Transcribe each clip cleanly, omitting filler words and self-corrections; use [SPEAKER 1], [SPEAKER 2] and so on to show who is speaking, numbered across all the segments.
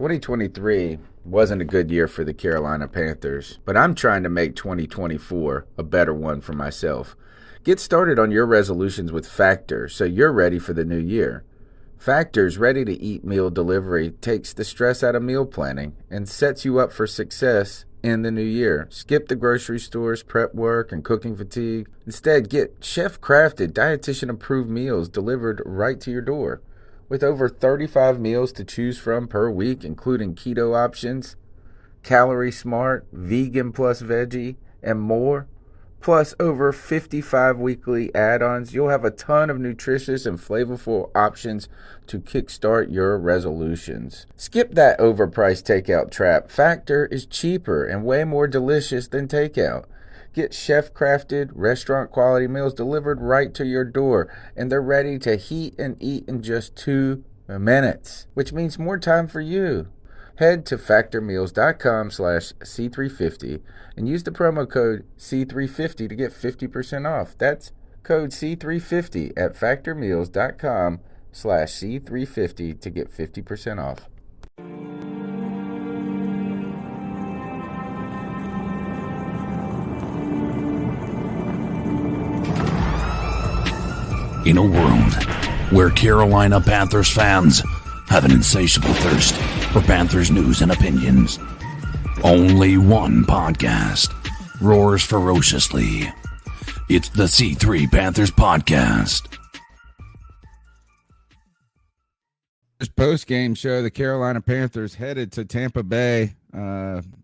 [SPEAKER 1] 2023 wasn't a good year for the Carolina Panthers, but I'm trying to make 2024 a better one for myself. Get started on your resolutions with Factor so you're ready for the new year. Factor's ready-to-eat meal delivery takes the stress out of meal planning and sets you up for success in the new year. Skip the grocery stores, prep work, and cooking fatigue. Instead, get chef-crafted, dietitian-approved meals delivered right to your door. With over 35 meals to choose from per week, including keto options, calorie smart, vegan plus veggie, and more, plus over 55 weekly add-ons, you'll have a ton of nutritious and flavorful options to kickstart your resolutions. Skip that overpriced takeout trap. Factor is cheaper and way more delicious than takeout. Get chef-crafted, restaurant-quality meals delivered right to your door, and they're ready to heat and eat in just 2 minutes, which means more time for you. Head to factormeals.com/C350 and use the promo code C350 to get 50% off. That's code C350 at factormeals.com/C350 to get 50% off.
[SPEAKER 2] In a world where Carolina Panthers fans have an insatiable thirst for Panthers news and opinions, only one podcast roars ferociously. It's the C3 Panthers Podcast.
[SPEAKER 3] This post-game show, the Carolina Panthers headed to Tampa Bay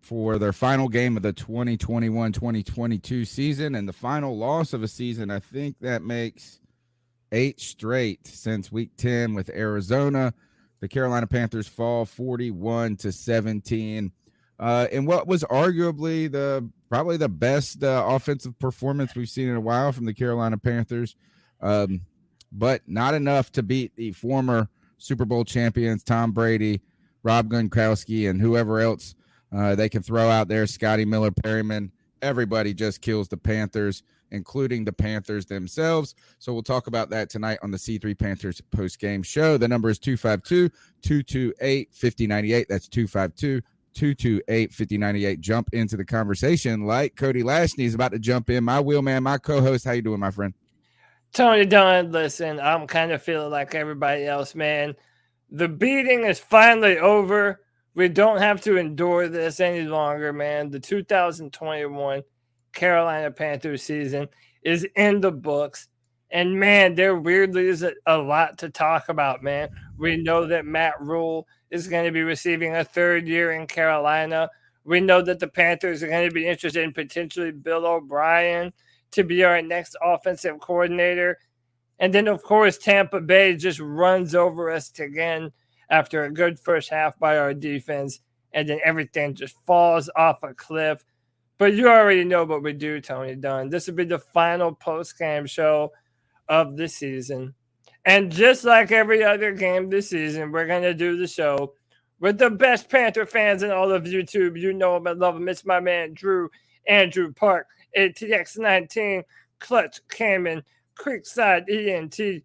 [SPEAKER 3] for their final game of the 2021-2022 season and the final loss of a season. I think that makes 8 straight since week 10 with Arizona. The Carolina Panthers fall 41-17 in what was arguably probably the best offensive performance we've seen in a while from the Carolina Panthers, but not enough to beat the former Super Bowl champions Tom Brady, Rob Gronkowski, and whoever else they can throw out there, Scotty Miller, Perryman. Everybody just kills the Panthers, including the Panthers themselves. So we'll talk about that tonight on the C3 Panthers post-game show. The number is 252-228-5098. That's 252-228-5098. Jump into the conversation like Cody Lashney is about to jump in. My wheelman, my co-host. How you doing, my friend?
[SPEAKER 4] Tony Dunn, listen, I'm kind of feeling like everybody else, man. The beating is finally over. We don't have to endure this any longer, man. The 2021 Carolina Panthers season is in the books. And, man, there weirdly is a lot to talk about, man. We know that Matt Rhule is going to be receiving a 3rd year in Carolina. We know that the Panthers are going to be interested in potentially Bill O'Brien to be our next offensive coordinator. And then, of course, Tampa Bay just runs over us again after a good first half by our defense. And then everything just falls off a cliff. But you already know what we do, Tony Dunn. This will be the final post-game show of the season. And just like every other game this season, we're going to do the show with the best Panther fans in all of YouTube. You know him and love him. It's my man, Andrew Park, ATX19, Clutch Kamen, Creekside ENT,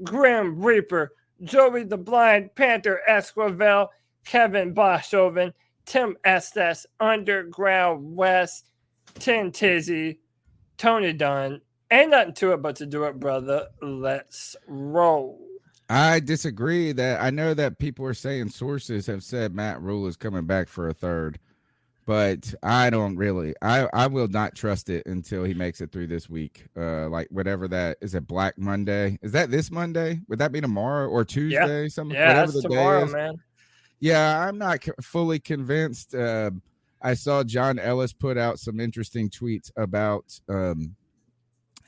[SPEAKER 4] Grim Reaper, Joey the Blind Panther Esquivel, Kevin Boshoven, Tim Estes, Underground West, Tin Tizzy, Tony Dunn. Ain't nothing to it but to do it, brother. Let's roll.
[SPEAKER 3] I disagree. That I know that people are saying sources have said Matt Rhule is coming back for a 3rd, but I don't really. I will not trust it until he makes it through this week. Like whatever that is, it Black Monday? Is that this Monday? Would that be tomorrow or Tuesday? Something.
[SPEAKER 4] Yeah,
[SPEAKER 3] whatever
[SPEAKER 4] that's
[SPEAKER 3] the
[SPEAKER 4] tomorrow,
[SPEAKER 3] day is.
[SPEAKER 4] man.
[SPEAKER 3] Yeah, I'm not fully convinced. I saw John Ellis put out some interesting tweets about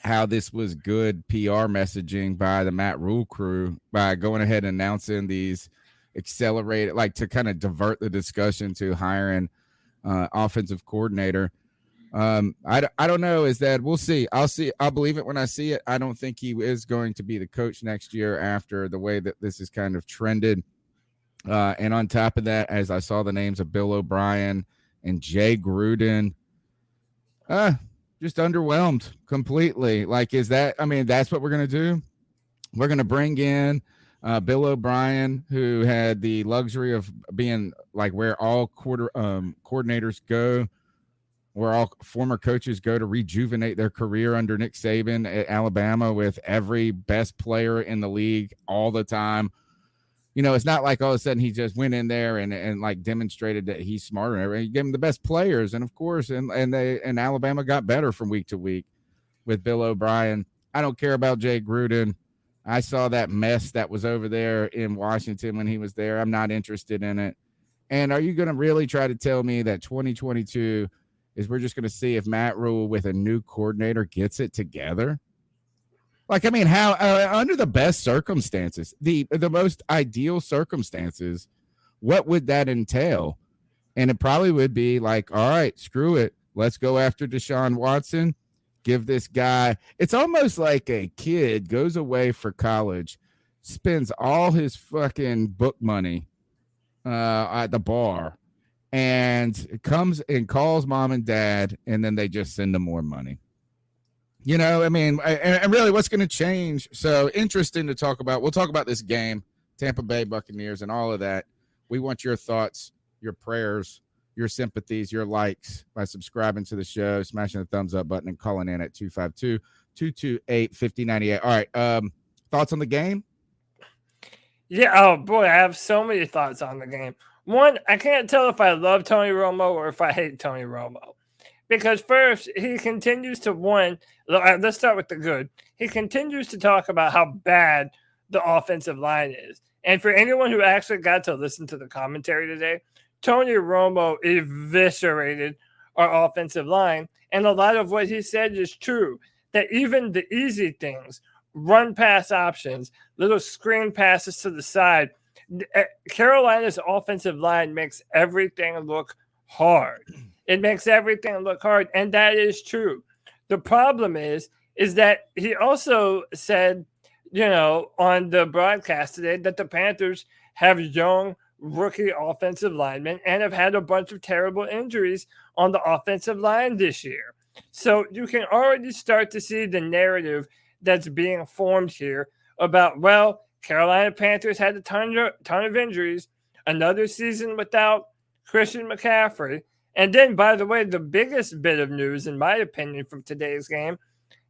[SPEAKER 3] how this was good PR messaging by the Matt Rhule crew by going ahead and announcing these accelerated, like to kind of divert the discussion to hiring offensive coordinator. I don't know. Is that we'll see. I'll believe it when I see it. I don't think he is going to be the coach next year after the way that this is kind of trended. And on top of that, as I saw the names of Bill O'Brien and Jay Gruden, just underwhelmed completely. Like, is that, I mean, that's what we're going to do. We're going to bring in Bill O'Brien, who had the luxury of being like where all coordinators go, where all former coaches go to rejuvenate their career under Nick Saban at Alabama, with every best player in the league all the time. You know, it's not like all of a sudden he just went in there and like demonstrated that he's smarter. He gave him the best players, and of course, and Alabama got better from week to week with Bill O'Brien. I don't care about Jay Gruden. I saw that mess that was over there in Washington when he was there. I'm not interested in it. And are you going to really try to tell me that 2022 is we're just going to see if Matt Rhule with a new coordinator gets it together? Like, I mean, how under the best circumstances, the most ideal circumstances, what would that entail? And it probably would be like, all right, screw it. Let's go after Deshaun Watson. Give this guy, it's almost like a kid goes away for college, spends all his fucking book money at the bar, and comes and calls mom and dad, and then they just send them more money. You know, I mean, and really what's going to change? So interesting to talk about. We'll talk about this game, Tampa Bay Buccaneers and all of that. We want your thoughts, your prayers, your sympathies, your likes by subscribing to the show, smashing the thumbs up button, and calling in at 252-228-5098. All right. Thoughts on the game?
[SPEAKER 4] Yeah. Oh, boy. I have so many thoughts on the game. One, I can't tell if I love Tony Romo or if I hate Tony Romo. Because first, he continues to let's start with the good. He continues to talk about how bad the offensive line is. And for anyone who actually got to listen to the commentary today, Tony Romo eviscerated our offensive line. And a lot of what he said is true, that even the easy things, run pass options, little screen passes to the side, Carolina's offensive line makes everything look hard. It makes everything look hard, and that is true. The problem is that he also said, you know, on the broadcast today that the Panthers have young rookie offensive linemen and have had a bunch of terrible injuries on the offensive line this year. So you can already start to see the narrative that's being formed here about, well, Carolina Panthers had a ton of injuries, another season without Christian McCaffrey. And then, by the way, the biggest bit of news, in my opinion, from today's game,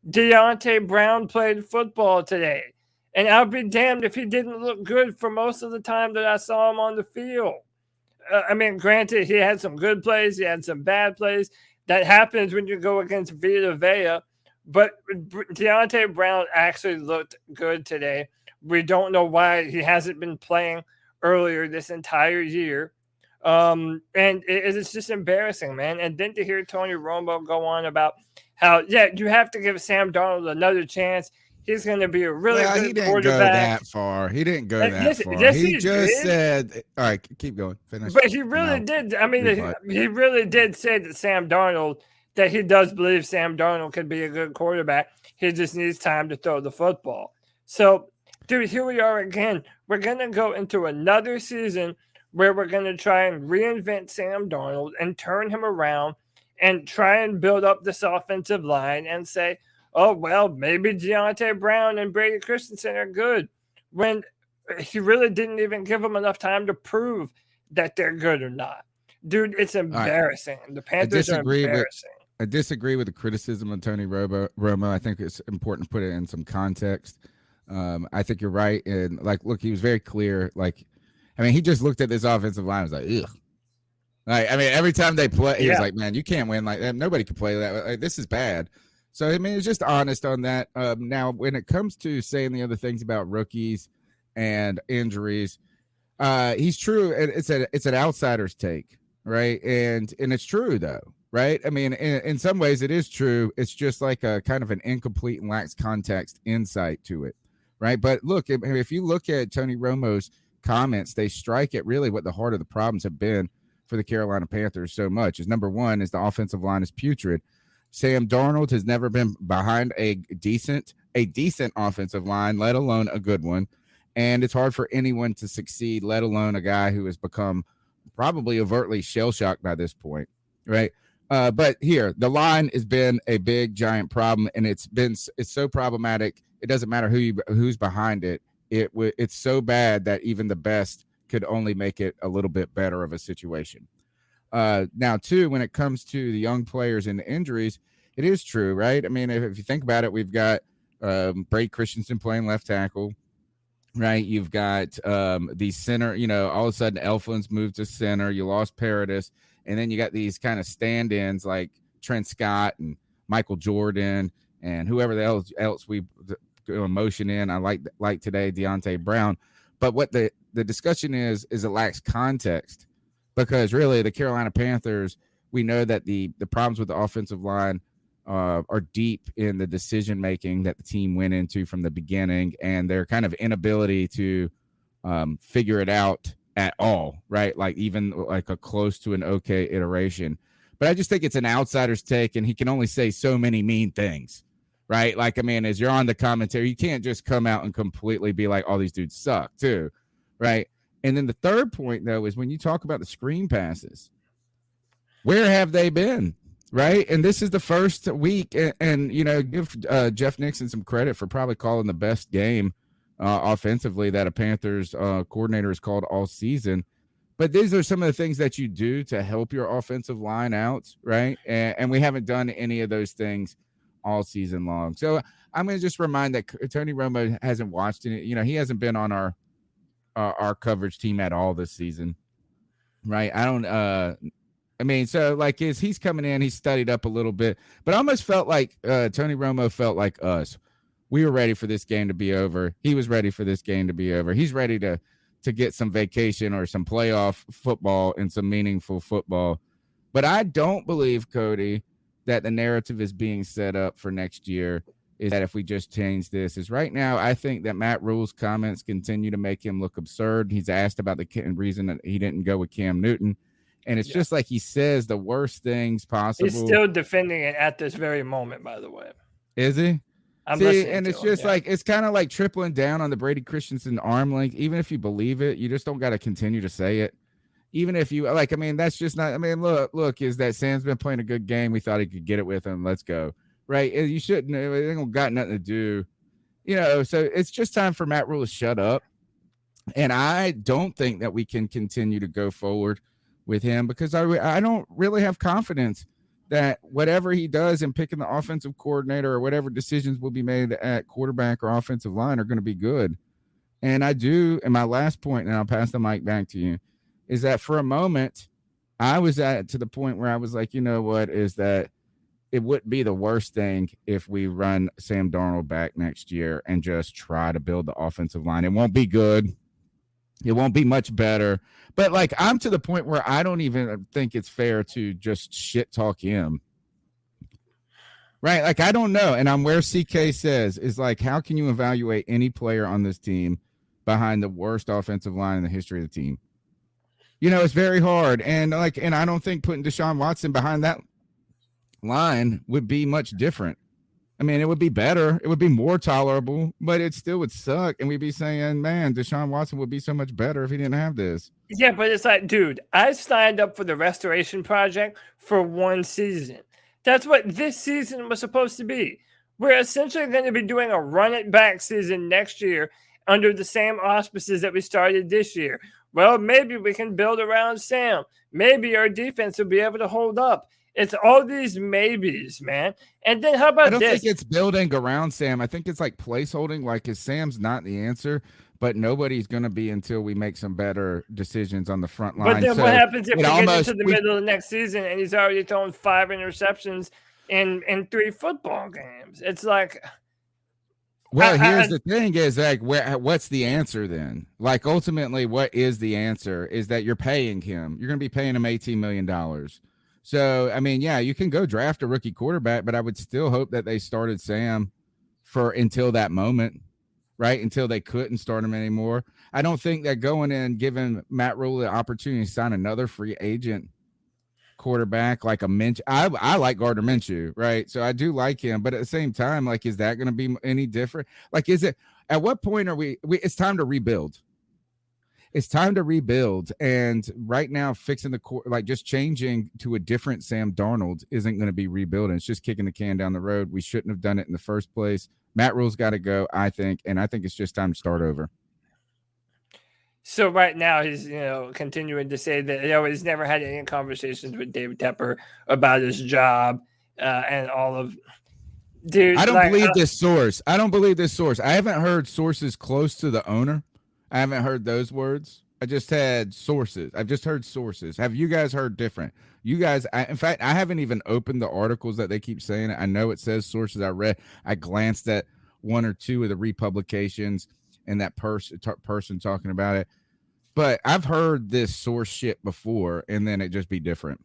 [SPEAKER 4] Deontay Brown played football today. And I'll be damned if he didn't look good for most of the time that I saw him on the field. I mean, granted, he had some good plays. He had some bad plays. That happens when you go against Vita Vea. But Deontay Brown actually looked good today. We don't know why he hasn't been playing earlier this entire year. And it's just embarrassing, man. And then to hear Tony Romo go on about how, yeah, you have to give Sam Darnold another chance. He's going to be a really good
[SPEAKER 3] he didn't
[SPEAKER 4] quarterback.
[SPEAKER 3] Go that far. He didn't go that far.
[SPEAKER 4] Yes,
[SPEAKER 3] he just said, all right, keep going. Finish.
[SPEAKER 4] But he really did. I mean, he really did say that Sam Darnold, that he does believe Sam Darnold could be a good quarterback. He just needs time to throw the football. So, dude, here we are again. We're going to go into another season where we're going to try and reinvent Sam Darnold and turn him around and try and build up this offensive line and say, oh, well, maybe Deontay Brown and Brady Christensen are good, when he really didn't even give them enough time to prove that they're good or not. Dude, it's embarrassing. Right. The Panthers are embarrassing.
[SPEAKER 3] I disagree with the criticism of Tony Romo. I think it's important to put it in some context. I think you're right. And, like, look, he was very clear. Like, I mean, he just looked at this offensive line and was like, ugh. Like, I mean, every time they play, he was like, man, you can't win like that. Nobody can play that. Like, this is bad. So, I mean, it's just honest on that. Now, when it comes to saying the other things about rookies and injuries, he's true. It's an outsider's take, right? And it's true, though, right? I mean, in some ways it is true. It's just like a kind of an incomplete and lacks context insight to it, right? But look, if you look at Tony Romo's comments, they strike at really what the heart of the problems have been for the Carolina Panthers so much. Is number one is the offensive line is putrid. Sam Darnold has never been behind a decent offensive line, let alone a good one. And it's hard for anyone to succeed, let alone a guy who has become probably overtly shell-shocked by this point, right? But here, the line has been a big, giant problem, and it's so problematic. It doesn't matter who's behind it. it's so bad that even the best could only make it a little bit better of a situation. Now, too, when it comes to the young players and the injuries, it is true, right? I mean, if you think about it, we've got Brady Christensen playing left tackle, right? You've got the center, all of a sudden Elflin's moved to center. You lost Paradis. And then you got these kind of stand-ins like Trent Scott and Michael Jordan and whoever else we go motion in. I like today, Deontay Brown. But what the discussion is it lacks context, because really the Carolina Panthers, we know that the problems with the offensive line are deep in the decision making that the team went into from the beginning, and their kind of inability to figure it out at all, right? Like even like a close to an okay iteration. But I just think it's an outsider's take, and he can only say so many mean things, right? Like, I mean, as you're on the commentary, you can't just come out and completely be like, all these dudes suck too, right? And then the third point, though, is when you talk about the screen passes, where have they been? Right. And this is the first week. And give Jeff Nixon some credit for probably calling the best game offensively that a Panthers coordinator has called all season. But these are some of the things that you do to help your offensive line out. Right. And we haven't done any of those things all season long. So I'm going to just remind that Tony Romo hasn't watched it. He hasn't been on our coverage team at all this season. Right. So like he's coming in, he's studied up a little bit, but I almost felt like Tony Romo felt like us. We were ready for this game to be over. He was ready for this game to be over. He's ready to get some vacation or some playoff football and some meaningful football. But I don't believe, Cody, that the narrative is being set up for next year is that if we just change this. Is right now, I think that Matt Rhule's comments continue to make him look absurd. He's asked about the reason that he didn't go with Cam Newton. And it's just like he says the worst things possible.
[SPEAKER 4] He's still defending it at this very moment, by the way.
[SPEAKER 3] Is he?
[SPEAKER 4] I'm
[SPEAKER 3] See, and it's just like, it's kind of like tripling down on the Brady Christensen arm length. Even if you believe it, you just don't got to continue to say it. Even if you that's just not, look, is that Sam's been playing a good game. We thought he could get it with him. Let's go. Right. You shouldn't, it ain't got nothing to do, so it's just time for Matt Rhule to shut up. And I don't think that we can continue to go forward with him, because I don't really have confidence that whatever he does in picking the offensive coordinator or whatever decisions will be made at quarterback or offensive line are going to be good. And I do, and my last point, and I'll pass the mic back to you, is that for a moment, I was to the point where I was like, is that it wouldn't be the worst thing if we run Sam Darnold back next year and just try to build the offensive line. It won't be good. It won't be much better. But, I'm to the point where I don't even think it's fair to just shit talk him. Right? I don't know. And I'm where CK says is how can you evaluate any player on this team behind the worst offensive line in the history of the team? It's very hard. And, and I don't think putting Deshaun Watson behind that line would be much different. It would be better. It would be more tolerable, but it still would suck. And we'd be saying, man, Deshaun Watson would be so much better if he didn't have this.
[SPEAKER 4] Yeah, but it's like, dude, I signed up for the Restoration Project for one season. That's what this season was supposed to be. We're essentially going to be doing a run-it-back season next year under the same auspices that we started this year. Well, maybe we can build around Sam. Maybe our defense will be able to hold up. It's all these maybes, man. And then how about this?
[SPEAKER 3] I don't think it's building around Sam. I think it's placeholding, is Sam's not the answer, but nobody's going to be until we make some better decisions on the front line.
[SPEAKER 4] But then what happens if we get into the middle of next season and he's already thrown 5 interceptions in 3 football games? It's like...
[SPEAKER 3] Well, here's the thing is what's the answer then? Ultimately, what is the answer is that you're paying him. You're going to be paying him $18 million. So, you can go draft a rookie quarterback, but I would still hope that they started Sam until that moment, right? Until they couldn't start him anymore. I don't think that going in, giving Matt Rhule the opportunity to sign another free agent quarterback like a Minshew. I like Gardner Minshew, right? So I do like him, but at the same time, is that going to be any different? Is it, at what point are we it's time to rebuild. It's time to rebuild. And right now, fixing just changing to a different Sam Darnold isn't going to be rebuilding. It's just kicking the can down the road. We shouldn't have done it in the first place. Matt Rhule's got to go, I think. And I think it's just time to start over.
[SPEAKER 4] So right now he's, continuing to say that, he's never had any conversations with David Tepper about his job and all of. Dude,
[SPEAKER 3] I don't believe this source. I haven't heard sources close to the owner. I haven't heard those words. I just had sources. I've just heard sources. Have you guys heard different? You guys, in fact, I haven't even opened the articles that they keep saying. I know it says sources. I glanced at one or two of the republications and that person talking about it. But I've heard this source shit before, and then it just be different.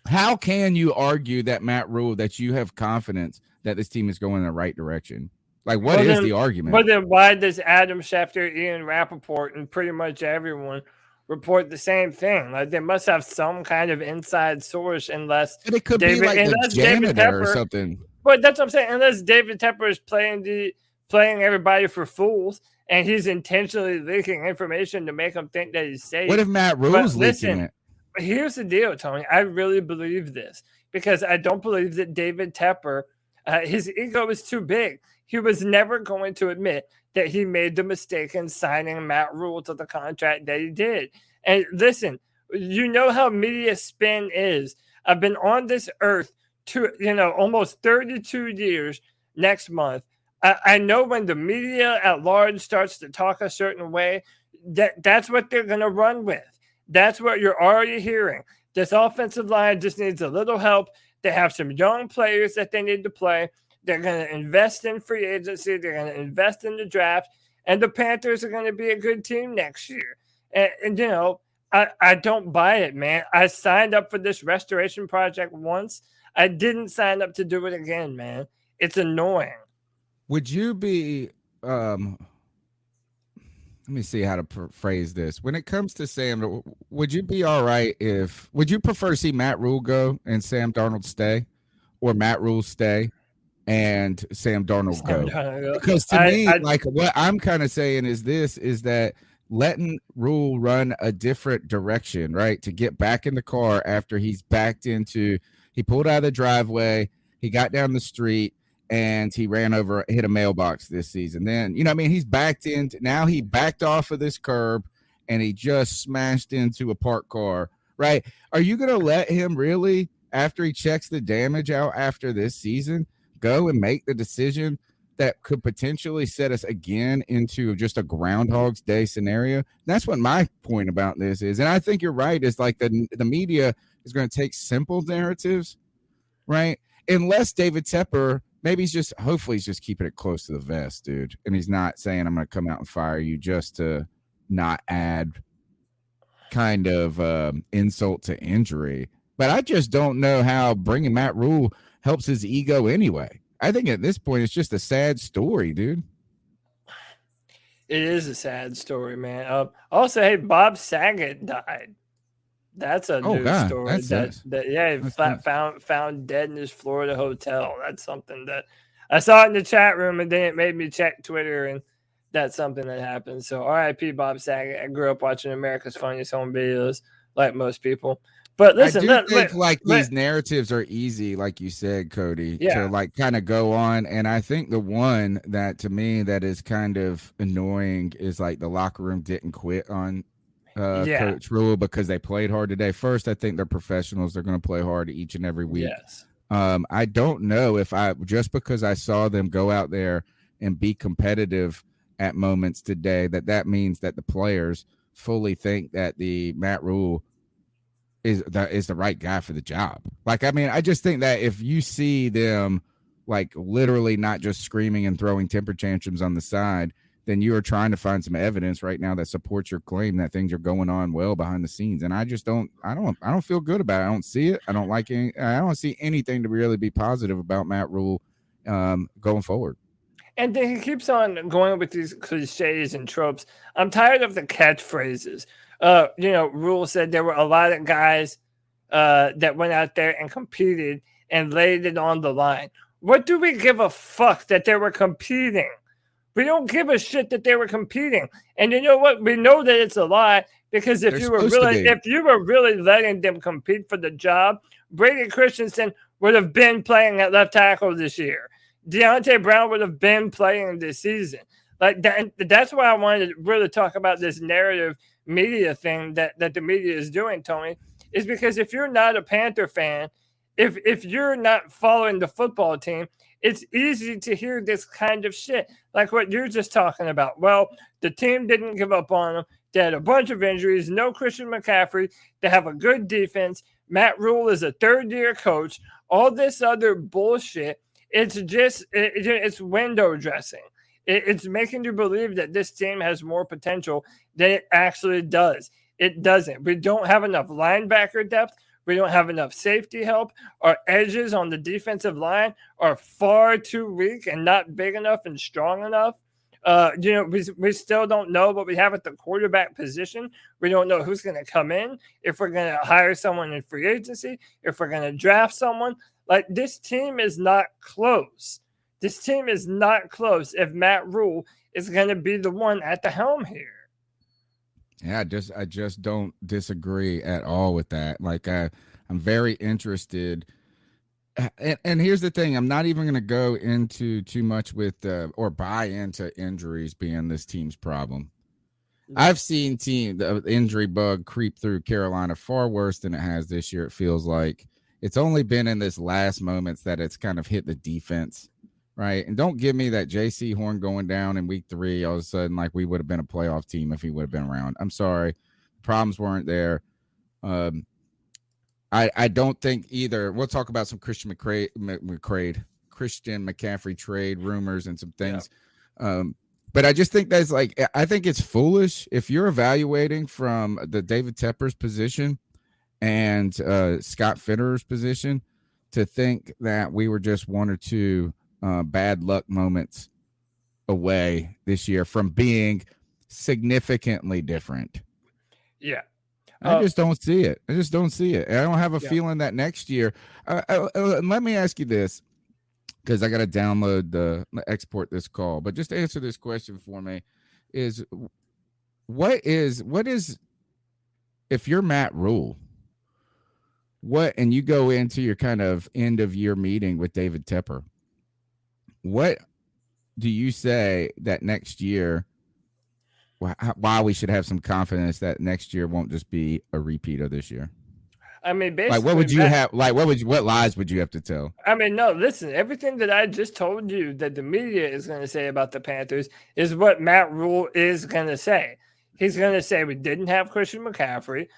[SPEAKER 3] How can you argue that Matt Rhule, that you have confidence that this team is going in the right direction? Like, what is the argument?
[SPEAKER 4] But then why does Adam Schefter, Ian Rappaport, and pretty much everyone report the same thing? Like, they must have some kind of inside source, unless
[SPEAKER 3] but it could be like the janitor or something.
[SPEAKER 4] But that's what I'm saying. Unless David Tepper is playing everybody for fools, and he's intentionally leaking information to make them think that he's safe.
[SPEAKER 3] What if Matt Rhule's leaking it?
[SPEAKER 4] Here's the deal, Tony. I really believe this because I don't believe that David Tepper, his ego is too big. He was never going to admit that he made the mistake in signing Matt Rhule to the contract that he did. And listen, you know how media spin is. I've been on this earth almost 32 years next month. I know when the media at large starts to talk a certain way, that's what they're going to run with. That's what you're already hearing. This offensive line just needs a little help. They have some young players that they need to play. They're going to invest in free agency. They're going to invest in the draft. And the Panthers are going to be a good team next year. And I don't buy it, man. I signed up for this restoration project once. I didn't sign up to do it again, man. It's annoying.
[SPEAKER 3] Would you be let me see how to phrase this. When it comes to Sam, would you be all right would you prefer to see Matt Rhule go and Sam Darnold stay, or Matt Rhule stay and Sam Darnold go? Because to me, what I'm kind of saying is that letting Rhule run a different direction, right? To get back in the car after he pulled out of the driveway, he got down the street, and he hit a mailbox this season. Then, he's now he backed off of this curb and he just smashed into a parked car, right? Are you going to let him really, after he checks the damage out after this season, go and make the decision that could potentially set us again into just a Groundhog's Day scenario? That's what my point about this is. And I think you're right. Is like the media is going to take simple narratives, right? Unless David Tepper, maybe hopefully he's just keeping it close to the vest, dude. And he's not saying, I'm going to come out and fire you just to not add kind of insult to injury. But I just don't know how bringing Matt Rhule helps his ego anyway. I think at this point, it's just a sad story, dude.
[SPEAKER 4] It is a sad story, man. Also, hey, Bob Saget died. That's a news story. He found dead in his Florida hotel. That's something that I saw it in the chat room, and then it made me check Twitter, and that's something that happened. So RIP Bob Saget. I grew up watching America's Funniest Home Videos, like most people. But listen,
[SPEAKER 3] I think these narratives are easy, like you said, Cody, to kind of go on. And I think the one that to me that is kind of annoying is like the locker room didn't quit on Coach Rhule because they played hard today. First, I think they're professionals. They're going to play hard each and every week.
[SPEAKER 4] Yes.
[SPEAKER 3] I don't know if just because I saw them go out there and be competitive at moments today, that means that the players fully think that the Matt Rhule is the right guy for the job. I just think that if you see them literally not just screaming and throwing temper tantrums on the side, then you are trying to find some evidence right now that supports your claim that things are going on well behind the scenes. And I just don't feel good about it. I don't see it. I don't see anything to really be positive about Matt Rhule going forward.
[SPEAKER 4] And then he keeps on going with these cliches and tropes. I'm tired of the catchphrases. Rhule said there were a lot of guys that went out there and competed and laid it on the line. What do we give a fuck that they were competing? We don't give a shit that they were competing. And you know what? We know that it's a lie because if you were really letting them compete for the job, Brady Christensen would have been playing at left tackle this year. Deontay Brown would have been playing this season. Like that's why I wanted to really talk about this narrative media thing that the media is doing, Tony, is because if you're not a Panther fan, if you're not following the football team, it's easy to hear this kind of shit, like what you're just talking about. Well, the team didn't give up on them. They had a bunch of injuries, no Christian McCaffrey. They have a good defense. Matt Rhule is a third-year coach. All this other bullshit. It's just it's window dressing. It's making you believe that this team has more potential than it actually does. It doesn't. We don't have enough linebacker depth. We don't have enough safety help. Our edges on the defensive line are far too weak and not big enough and strong enough. We still don't know what we have at the quarterback position. We don't know who's going to come in, if we're going to hire someone in free agency, if we're going to draft someone. Like, this team is not close. This team is not close if Matt Rhule is going to be the one at the helm here.
[SPEAKER 3] Yeah, I just don't disagree at all with that. Like, I'm very interested. And here's the thing. I'm not even going to go into too much with or buy into injuries being this team's problem. I've seen the injury bug creep through Carolina far worse than it has this year. It feels like it's only been in this last moments that it's kind of hit the defense. Right. And don't give me that JC Horn going down in week 3. All of a sudden, like, we would have been a playoff team if he would have been around. I'm sorry. Problems weren't there. I don't think either. We'll talk about some Christian McCaffrey trade rumors and some things. Yeah. But I just think that's like, I think it's foolish if you're evaluating from the David Tepper's position and Scott Fitterer's position to think that we were just one or two bad luck moments away this year from being significantly different.
[SPEAKER 4] Yeah.
[SPEAKER 3] I just don't see it. I don't have a feeling that next year. Let me ask you this, because I got to download export this call. But just answer this question for me: what is if you're Matt Rhule, and you go into your kind of end of year meeting with David Tepper, what do you say that next year? Why we should have some confidence that next year won't just be a repeat of this year?
[SPEAKER 4] I mean, basically,
[SPEAKER 3] like, what would you have? Like, what lies would you have to tell?
[SPEAKER 4] I mean, no, listen, everything that I just told you that the media is going to say about the Panthers is what Matt Rhule is going to say. He's going to say we didn't have Christian McCaffrey.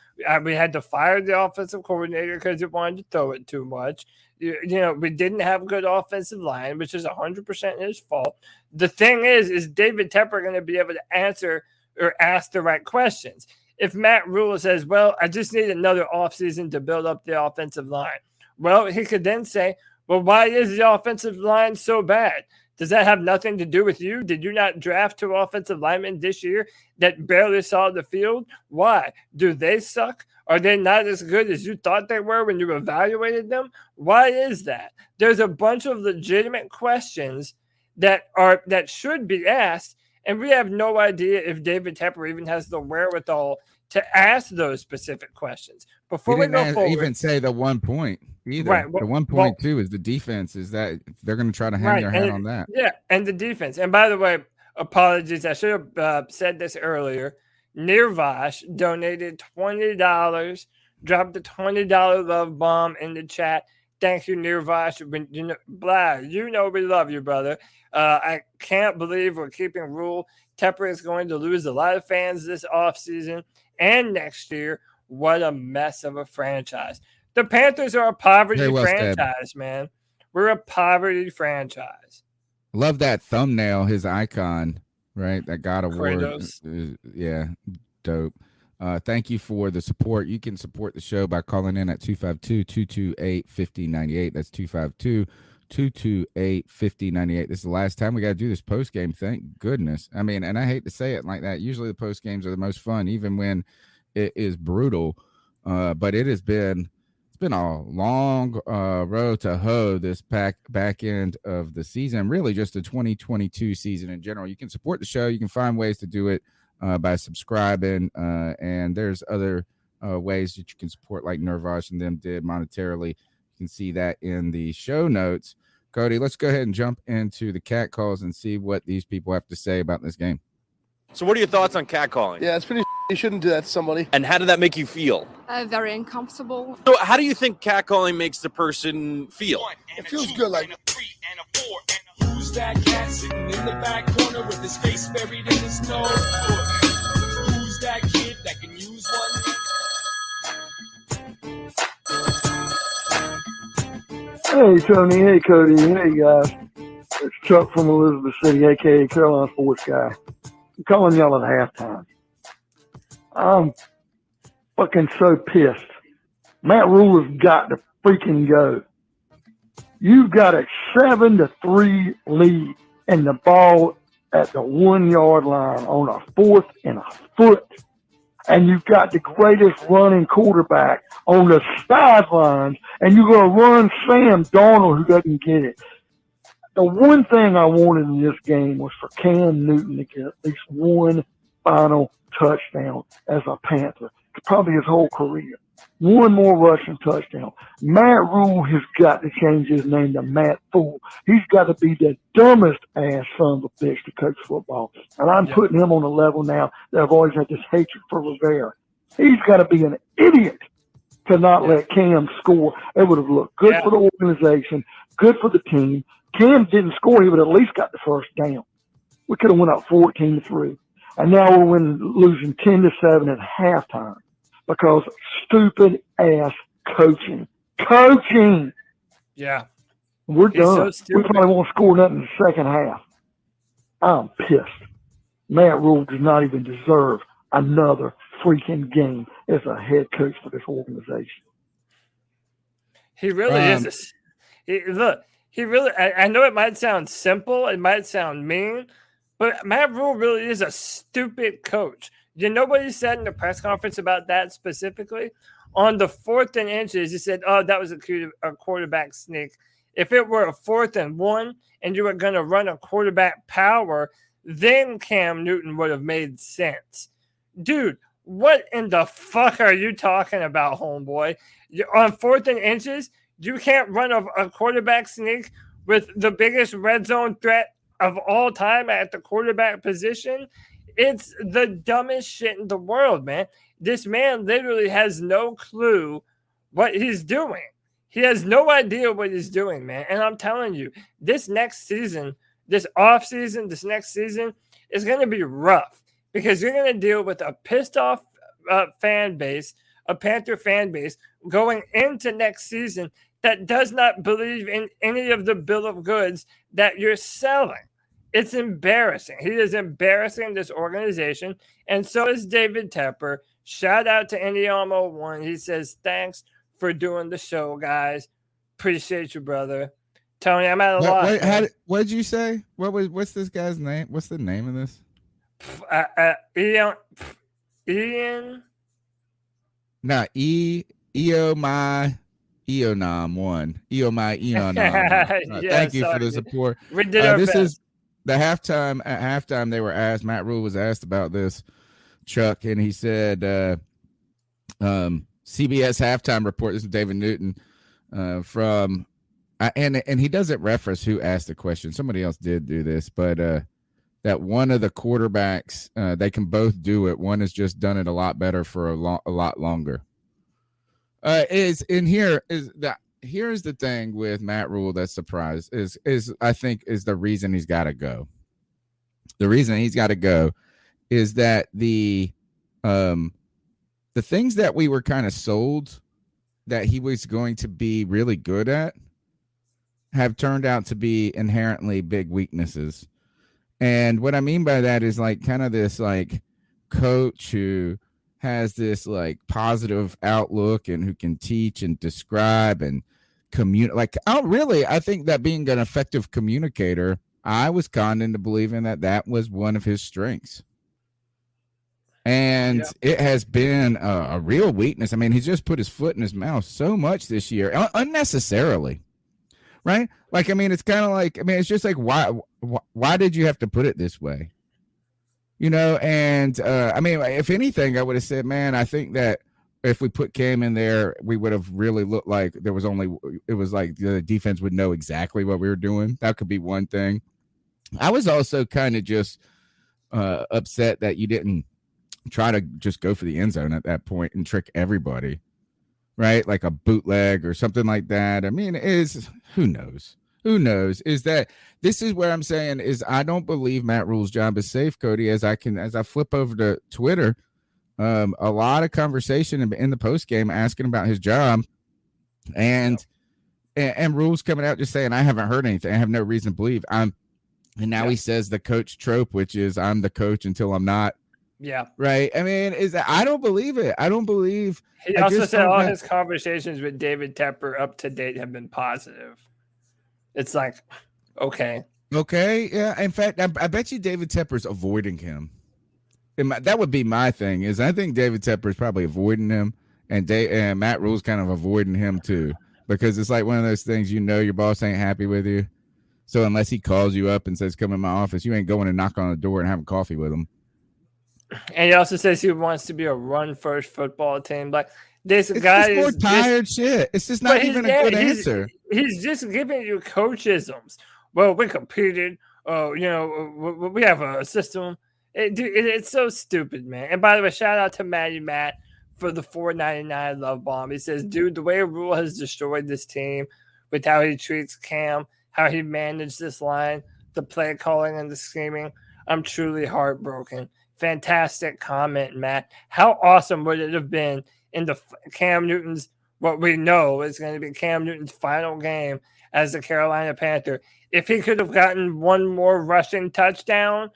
[SPEAKER 4] We had to fire the offensive coordinator because he wanted to throw it too much. We didn't have good offensive line, which is 100% his fault. The thing is David Tepper going to be able to answer or ask the right questions? If Matt Rhule says, well, I just need another offseason to build up the offensive line, well, he could then say, well, why is the offensive line so bad? Does that have nothing to do with you? Did you not draft 2 offensive linemen this year that barely saw the field? Why? Do they suck? Are they not as good as you thought they were when you evaluated them? Why is that? There's a bunch of legitimate questions that should be asked, and we have no idea if David Tepper even has the wherewithal to ask those specific questions. Before we go forward,
[SPEAKER 3] even say the 1 point either.
[SPEAKER 4] Right.
[SPEAKER 3] The 1 point too is the defense. Is that they're going to try to hang their hat on that?
[SPEAKER 4] Yeah, and the defense. And by the way, apologies, I should have said this earlier. Nirvash donated $20, dropped the $20 love bomb in the chat. Thank you, Nirvash. We love you, brother. I can't believe we're keeping Rhule. Tepper is going to lose a lot of fans this offseason and next year. What a mess of a franchise. The Panthers are a poverty franchise, man. We're a poverty franchise.
[SPEAKER 3] Love that thumbnail, his icon, right? That God award. Yeah, dope. Thank you for the support. You can support the show by calling in at 252-228-5098. That's 252-228-5098. This is the last time we got to do this post game. Thank goodness. I mean, and I hate to say it like that. Usually the post games are the most fun, even when it is brutal. But it's been a long road to hoe this back end of the season, really just the 2022 season in general. You can support the show. You can find ways to do it by subscribing, and there's other ways that you can support, like Nirvash and them did monetarily. You can see that in the show notes. Cody, let's go ahead and jump into the cat calls and see what these people have to say about this game.
[SPEAKER 5] So what are your thoughts on catcalling?
[SPEAKER 6] Yeah, it's pretty. You shouldn't do that to somebody.
[SPEAKER 5] And how did that make you feel?
[SPEAKER 7] Very uncomfortable.
[SPEAKER 5] So how do you think catcalling makes the person feel?
[SPEAKER 6] It feels good, like.
[SPEAKER 8] Who's that cat sitting in the back corner with his face buried in his nose? Who's that kid that can use one?
[SPEAKER 9] Hey, Tony. Hey, Cody. Hey, guys. It's Chuck from Elizabeth City, a.k.a. Carolina Sports Guy. I'm calling y'all at halftime. I'm fucking so pissed. Matt Rhule has got to freaking go. You've got a 7-3 lead and the ball at the 1 yard line on a 4th and a foot. And you've got the greatest running quarterback on the sidelines, and you're going to run Sam Darnold, who doesn't get it. The one thing I wanted in this game was for Cam Newton to get at least one final touchdown as a Panther, probably his whole career. One more rushing touchdown. Matt Rhule has got to change his name to Matt Fool. He's got to be the dumbest ass son of a bitch to coach football. And I'm putting him on a level now that I've always had this hatred for Rivera. He's got to be an idiot to not let Cam score. It would have looked good for the organization, good for the team. Cam didn't score, he would have at least got the first down. We could have went up 14-3. And now we're losing 10-7 at halftime because stupid ass coaching. Coaching.
[SPEAKER 4] Yeah.
[SPEAKER 9] We're
[SPEAKER 4] He's
[SPEAKER 9] done.
[SPEAKER 4] so
[SPEAKER 9] We probably won't score nothing in the second half. I'm pissed. Matt Rhule does not even deserve another freaking game as a head coach for this organization.
[SPEAKER 4] He really is. He really, I know it might sound simple, it might sound mean, but Matt Rhule really is a stupid coach. You know what he said in the press conference about that specifically? On the 4th and inches, he said, oh, that was a quarterback sneak. If it were a 4th and 1 and you were going to run a quarterback power, then Cam Newton would have made sense. Dude, what in the fuck are you talking about, homeboy? On 4th and inches, you can't run a quarterback sneak with the biggest red zone threat of all time at the quarterback position. It's the dumbest shit in the world, man. This man literally has no clue what he's doing. He has no idea what he's doing, man. And I'm telling you, this next season, this offseason, this next season is going to be rough because you're going to deal with a pissed off fan base, a Panther fan base going into next season that does not believe in any of the bill of goods that you're selling. It's embarrassing. He is embarrassing this organization, and so is David Tepper. Shout out to Indiamo One. He says, thanks for doing the show, guys. Appreciate you, brother. Tony, I'm at a loss.
[SPEAKER 3] What did you say? What's this guy's name? What's the name of this?
[SPEAKER 4] Ian.
[SPEAKER 3] Nah, Eonam One. Eonam. Thank you for the support.
[SPEAKER 4] We did our
[SPEAKER 3] this
[SPEAKER 4] best.
[SPEAKER 3] Is the halftime. At halftime, they were asked. Matt Rhule was asked about this, Chuck, and he said, CBS halftime report. This is David Newton from, and he doesn't reference who asked the question. Somebody else did do this, but that one of the quarterbacks, they can both do it. One has just done it a lot better for a lot longer. Here's the thing with Matt Rhule that's surprised is I think is the reason he's got to go. The reason he's got to go is that the things that we were kind of sold that he was going to be really good at have turned out to be inherently big weaknesses. And what I mean by that is like kind of this like coach who has this like positive outlook and who can teach and describe and communicate. I think that being an effective communicator, I was conned into believing that was one of his strengths. And it has been a real weakness. I mean, he's just put his foot in his mouth so much this year, unnecessarily, right? Like, I mean, it's kind of like, I mean, it's just like, why did you have to put it this way? You know, and I mean, if anything, I would have said, man, I think that if we put Cam in there, we would have really looked like it was like the defense would know exactly what we were doing. That could be one thing. I was also kind of just upset that you didn't try to just go for the end zone at that point and trick everybody, right? Like a bootleg or something like that. I mean, who knows? Who knows? This is where I'm saying is I don't believe Matt Rhule's job is safe, Cody. As I flip over to Twitter, a lot of conversation in the post game asking about his job, and Rhule's coming out just saying I haven't heard anything. I have no reason to believe. And now he says the coach trope, which is I'm the coach until I'm not.
[SPEAKER 4] Yeah.
[SPEAKER 3] Right. I mean, I don't believe it. I don't believe.
[SPEAKER 4] He also said all his conversations with David Tepper up to date have been positive. It's like, okay.
[SPEAKER 3] Okay. Yeah. In fact, I bet you David Tepper's avoiding him. That would be my thing is I think David Tepper is probably avoiding him and Matt Rhule's kind of avoiding him too, because it's like one of those things, your boss ain't happy with you. So unless he calls you up and says, come in my office, you ain't going to knock on the door and having coffee with him.
[SPEAKER 4] And he also says he wants to be a run-first football team. Like this guy
[SPEAKER 3] is more tired shit. It's just not even a good answer.
[SPEAKER 4] He's just giving you coachisms. Well, we competed. We have a system. It's so stupid, man. And by the way, shout out to Matt for the $4.99 love bomb. He says, dude, the way Rhule has destroyed this team with how he treats Cam, how he managed this line, the play calling and the scheming, I'm truly heartbroken. Fantastic comment, Matt. How awesome would it have been in the Cam Newton's, what we know is going to be Cam Newton's final game as the Carolina Panther, if he could have gotten one more rushing touchdown?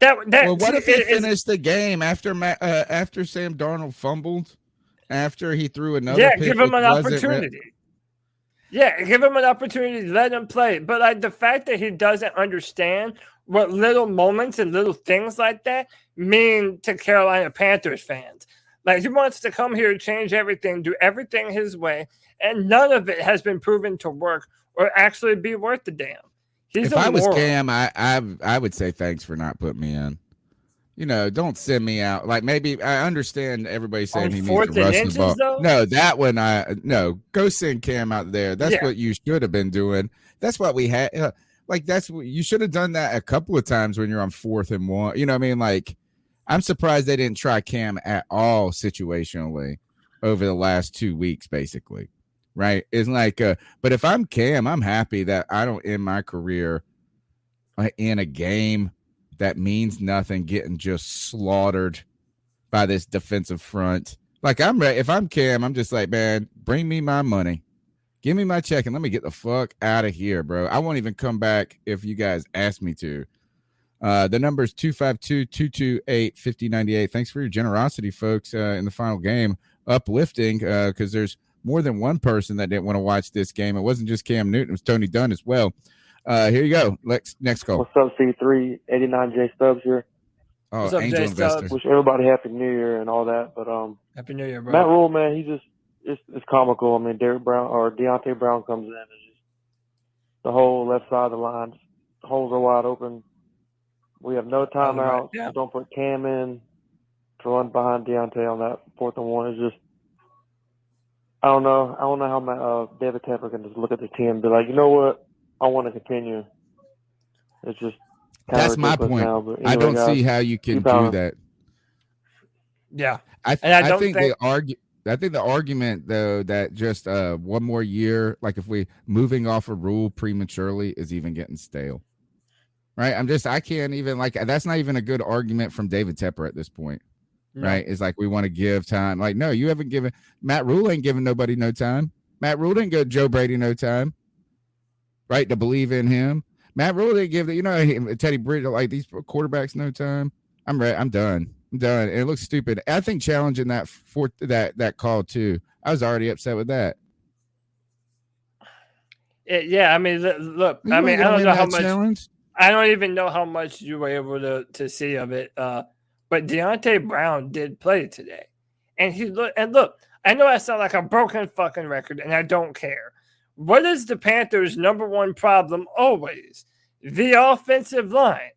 [SPEAKER 3] What if he finished the game after Sam Darnold fumbled, after he threw another?
[SPEAKER 4] Yeah, give him an opportunity. Yeah, give him an opportunity, let him play. But like the fact that he doesn't understand what little moments and little things like that mean to Carolina Panthers fans. Like he wants to come here, change everything, do everything his way, and none of it has been proven to work or actually be worth the damn.
[SPEAKER 3] If I was Cam, I would say thanks for not putting me in. Don't send me out. Like maybe I understand everybody saying he needs to rush the ball.
[SPEAKER 4] Though?
[SPEAKER 3] No, that one go send Cam out there. That's what you should have been doing. That's what we had. That's what you should have done that a couple of times when you're on 4th and 1. You know what I mean? Like I'm surprised they didn't try Cam at all situationally over the last 2 weeks, basically. Right. It's like, but if I'm Cam, I'm happy that I don't end my career in a game that means nothing, getting just slaughtered by this defensive front. Like I'm ready. If I'm Cam, I'm just like, man, bring me my money. Give me my check and let me get the fuck out of here, bro. I won't even come back if you guys ask me to. The number is 252-228-5098. Thanks for your generosity, folks, in the final game. Uplifting, because there's more than one person that didn't want to watch this game. It wasn't just Cam Newton. It was Tony Dunn as well. Here you go. Next call.
[SPEAKER 10] What's up, C3? 89J Stubbs here.
[SPEAKER 3] Oh,
[SPEAKER 4] What's up,
[SPEAKER 3] Angel
[SPEAKER 4] Jay
[SPEAKER 3] Investor.
[SPEAKER 10] Wish everybody Happy New Year and all that. But
[SPEAKER 4] Happy New Year, bro.
[SPEAKER 10] Matt Rhule, man, it's comical. I mean, Deontay Brown comes in and just the whole left side of the line, holes are wide open. We have no timeout.
[SPEAKER 4] Right. Yeah.
[SPEAKER 10] Don't put Cam in to run behind Deontay on that 4th and 1. It's just, I don't know how David Tepper can just look at the team and be like, you know what, I want to continue. It's just
[SPEAKER 3] that's my point.
[SPEAKER 10] Now, but
[SPEAKER 3] I don't see how you can do that.
[SPEAKER 4] Yeah,
[SPEAKER 3] I think the argument though that just one more year, like if we moving off a Rhule prematurely, is even getting stale. Right? I can't even that's not even a good argument from David Tepper at this point. No. Right? It's like we want to give time. Like, no, you haven't given Matt Rhule ain't giving nobody no time. Matt Rhule didn't give Joe Brady no time. Right? To believe in him. Matt Rhule didn't give Teddy Bridgewater, like these quarterbacks no time. I'm ready. I'm done. And it looks stupid. I think challenging that call too. I was already upset with that.
[SPEAKER 4] Yeah, I mean, look. I mean, I don't know how much. Challenge? I don't even know how much you were able to see of it. But Deontay Brown did play today, and look. I know I sound like a broken fucking record, and I don't care. What is the Panthers' number one problem always? The offensive line.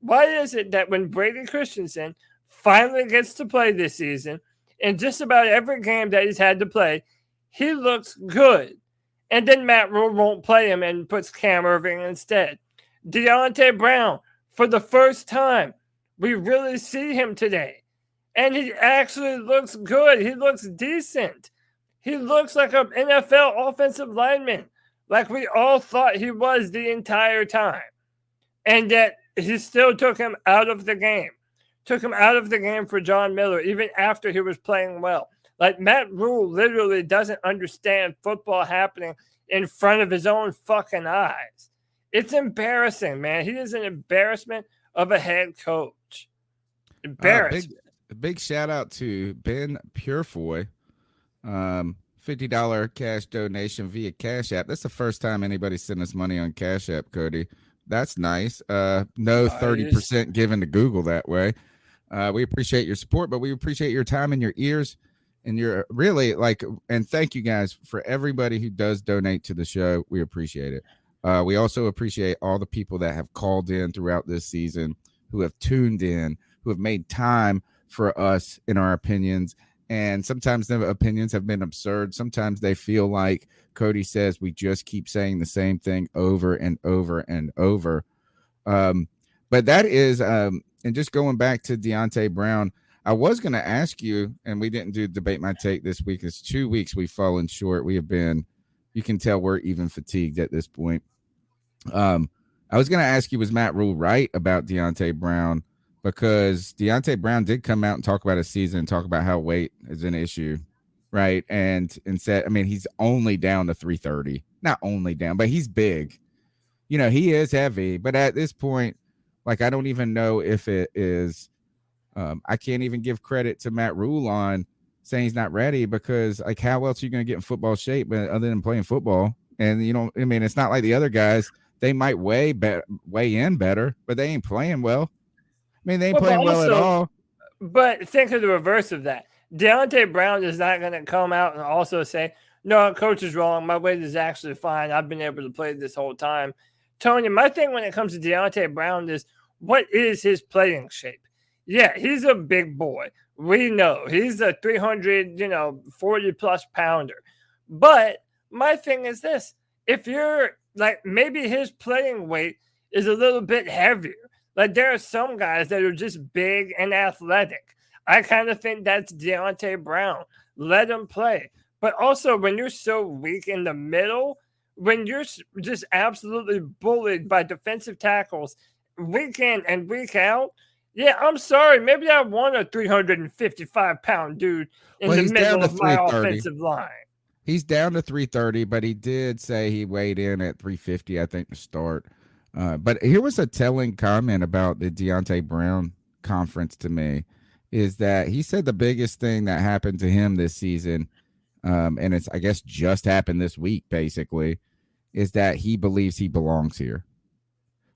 [SPEAKER 4] Why is it that when Brady Christensen finally gets to play this season, in just about every game that he's had to play, he looks good. And then Matt Rhule won't play him and puts Cam Irving instead. Deontay Brown, for the first time, we really see him today. And he actually looks good. He looks decent. He looks like an NFL offensive lineman, like we all thought he was the entire time. And yet he still took him out of the game. Took him out of the game for John Miller, even after he was playing well. Like, Matt Rhule literally doesn't understand football happening in front of his own fucking eyes. It's embarrassing, man. He is an embarrassment of a head coach. Embarrassing.
[SPEAKER 3] Big shout out to Ben Purefoy. $50 cash donation via Cash App. That's the first time anybody sent us money on Cash App, Cody. That's nice. No 30% given to Google that way. We appreciate your support, but we appreciate your time and your ears. And you're really and thank you guys for everybody who does donate to the show. We appreciate it. We also appreciate all the people that have called in throughout this season, who have tuned in, who have made time for us in our opinions. And sometimes the opinions have been absurd. Sometimes they feel like Cody says we just keep saying the same thing over and over and over. But that is, and just going back to Deontay Brown, I was going to ask you, and we didn't do Debate My Take this week. It's 2 weeks we've fallen short. We have been, you can tell we're even fatigued at this point. I was going to ask you, was Matt Rhule right about Deontay Brown? Because Deontay Brown did come out and talk about his season and talk about how weight is an issue, right? And said, I mean, he's only down to 330. Not only down, but he's big. You know, he is heavy. But at this point, like, I don't even know if it is I can't even give credit to Matt Rhule on saying he's not ready, because, like, how else are you going to get in football shape other than playing football? And, you know, I mean, it's not like the other guys. They might weigh in better, but they ain't playing well. I mean, they ain't playing well at all.
[SPEAKER 4] But think of the reverse of that. Deontay Brown is not going to come out and also say, no, coach is wrong. My weight is actually fine. I've been able to play this whole time. Tony, my thing when it comes to Deontay Brown is, what is his playing shape? Yeah, he's a big boy. We know he's a 300, 40-plus pounder. But my thing is this. If you're like, maybe his playing weight is a little bit heavier. Like, there are some guys that are just big and athletic. I kind of think that's Deontay Brown. Let him play. But also, when you're so weak in the middle, when you're just absolutely bullied by defensive tackles week in and week out, yeah, I'm sorry. Maybe I want a 355-pound dude in the middle of my offensive line.
[SPEAKER 3] He's down to 330, but he did say he weighed in at 350, I think, to start. But here was a telling comment about the Deontay Brown conference to me, is that he said the biggest thing that happened to him this season, and it's, I guess, just happened this week, basically, is that he believes he belongs here.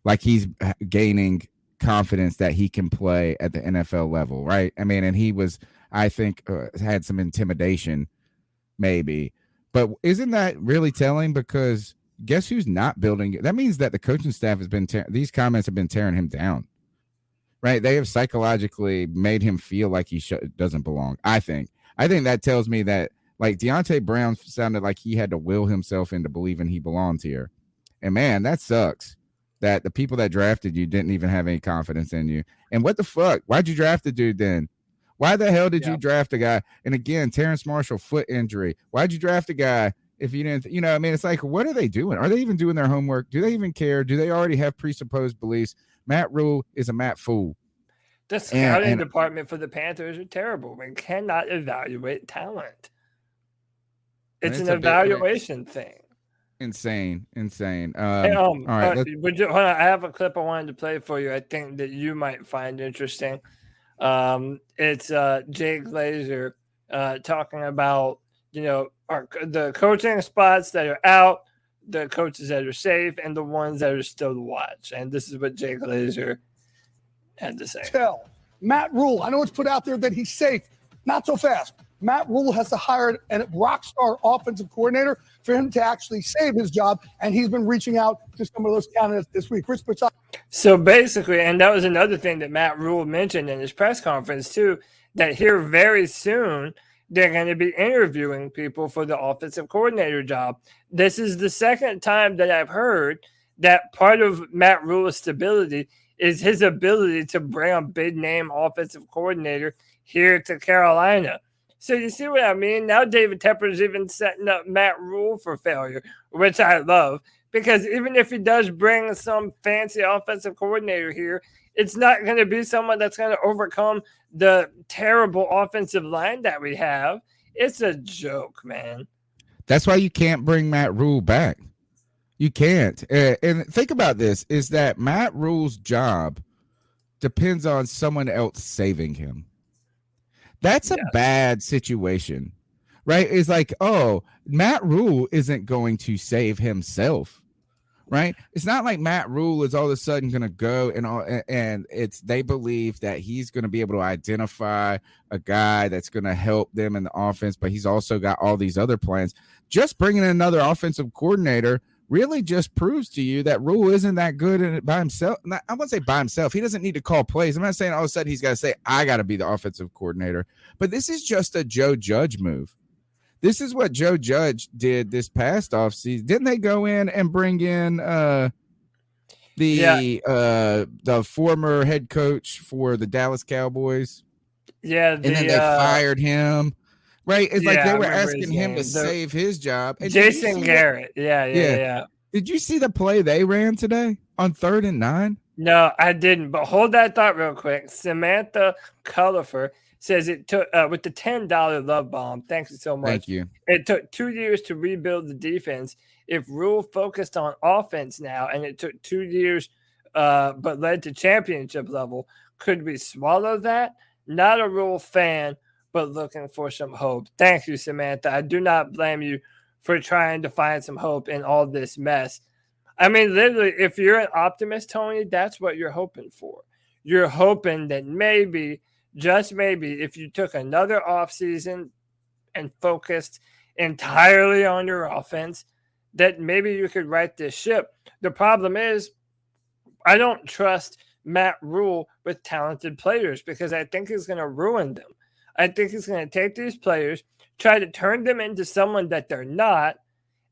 [SPEAKER 3] Like, he's gaining confidence that he can play at the NFL level, right? I mean, and he was, I think, had some intimidation, maybe. But isn't that really telling? Because guess who's not building it? That means that the coaching staff has been these comments have been tearing him down, right? They have psychologically made him feel like he doesn't belong. I think that tells me that, like, Deontay Brown sounded like he had to will himself into believing he belongs here. And man, that sucks. That the people that drafted you didn't even have any confidence in you. And what the fuck? Why'd you draft the dude then? Why the hell did you draft a guy? And again, Terrence Marshall, foot injury. Why'd you draft a guy if you didn't, I mean, it's like, what are they doing? Are they even doing their homework? Do they even care? Do they already have presupposed beliefs? Matt Rhule is a Matt fool.
[SPEAKER 4] The scouting department for the Panthers are terrible. We cannot evaluate talent. It's an evaluation thing. Insane.
[SPEAKER 3] All right.
[SPEAKER 4] Hold on. I have a clip I wanted to play for you. I think that you might find interesting. It's Jay Glazer talking about, the coaching spots that are out, the coaches that are safe, and the ones that are still to watch. And this is what Jay Glazer had to say.
[SPEAKER 6] Tell Matt Rhule, I know it's put out there that he's safe. Not so fast. Matt Rhule has to hire a rock star offensive coordinator for him to actually save his job, and he's been reaching out to some of those candidates this week. Rich Patel.
[SPEAKER 4] So basically, and that was another thing that Matt Rhule mentioned in his press conference too, that here very soon they're going to be interviewing people for the offensive coordinator job. This is the second time that I've heard that part of Matt Rhule's stability is his ability to bring a big-name offensive coordinator here to Carolina. So you see what I mean? Now David Tepper's even setting up Matt Rhule for failure, which I love, because even if he does bring some fancy offensive coordinator here, it's not going to be someone that's going to overcome the terrible offensive line that we have. It's a joke, man.
[SPEAKER 3] That's why you can't bring Matt Rhule back. You can't. And think about this, is that Matt Rhule's job depends on someone else saving him. That's a bad situation, right? It's like, oh, Matt Rhule isn't going to save himself. Right. It's not like Matt Rhule is all of a sudden going to go and they believe that he's going to be able to identify a guy that's going to help them in the offense, but he's also got all these other plans. Just bringing in another offensive coordinator really just proves to you that Rhule isn't that good at it by himself. I won't say by himself. He doesn't need to call plays. I'm not saying all of a sudden he's got to say, I got to be the offensive coordinator, but this is just a Joe Judge move. This is what Joe Judge did this past offseason. Didn't they go in and bring in the former head coach for the Dallas Cowboys?
[SPEAKER 4] Yeah,
[SPEAKER 3] and then they fired him. Right? It's like they were asking him to save his job. And
[SPEAKER 4] Jason Garrett. Yeah.
[SPEAKER 3] Did you see the play they ran today on 3rd and 9?
[SPEAKER 4] No, I didn't. But hold that thought real quick. Samantha Cullifer says it took with the $10 love bomb. Thank you so much.
[SPEAKER 3] Thank you.
[SPEAKER 4] It took 2 years to rebuild the defense. If Rhule focused on offense now, and it took 2 years, but led to championship level, could we swallow that? Not a Rhule fan, but looking for some hope. Thank you, Samantha. I do not blame you for trying to find some hope in all this mess. I mean, literally, if you're an optimist, Tony, that's what you're hoping for. You're hoping that maybe, just maybe, if you took another offseason and focused entirely on your offense, that maybe you could right this ship. The problem is, I don't trust Matt Rhule with talented players because I think he's going to ruin them. I think he's going to take these players, try to turn them into someone that they're not,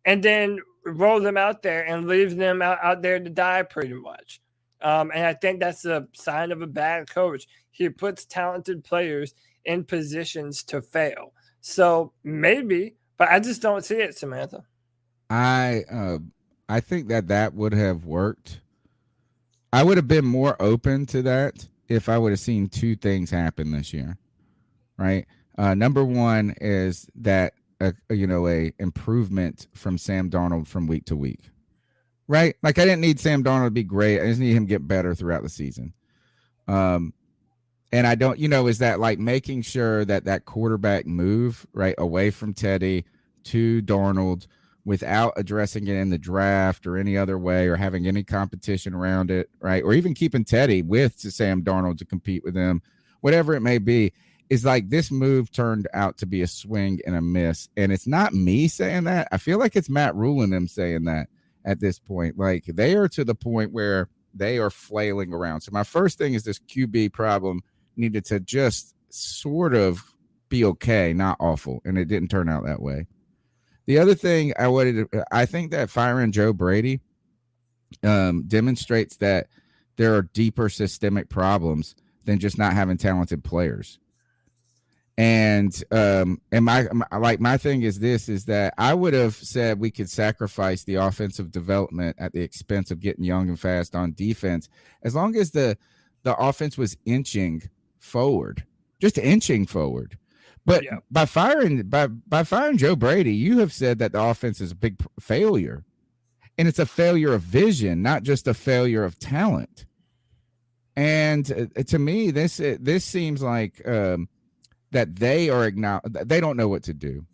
[SPEAKER 4] and then roll them out there and leave them out there to die pretty much. And I think that's a sign of a bad coach. He puts talented players in positions to fail. So maybe, but I just don't see it, Samantha.
[SPEAKER 3] I think that would have worked. I would have been more open to that if I would have seen two things happen this year, right? Number one is that a improvement from Sam Darnold from week to week, right? Like I didn't need Sam Darnold to be great. I just need him to get better throughout the season. And I don't, is that like making sure that quarterback move right away from Teddy to Darnold without addressing it in the draft or any other way or having any competition around it, right? Or even keeping Teddy with Sam Darnold to compete with him, whatever it may be, is like this move turned out to be a swing and a miss. And it's not me saying that. I feel like it's Matt Rhule and them saying that at this point. Like they are to the point where they are flailing around. So my first thing is this QB problem needed to just sort of be okay, not awful. And it didn't turn out that way. The other thing I think that firing Joe Brady demonstrates that there are deeper systemic problems than just not having talented players. And my thing is that I would have said we could sacrifice the offensive development at the expense of getting young and fast on defense, as long as the offense was inching forward, just inching forward. But by firing Joe Brady, you have said that the offense is a big failure, and it's a failure of vision, not just a failure of talent. And to me, this seems like that they don't know what to do.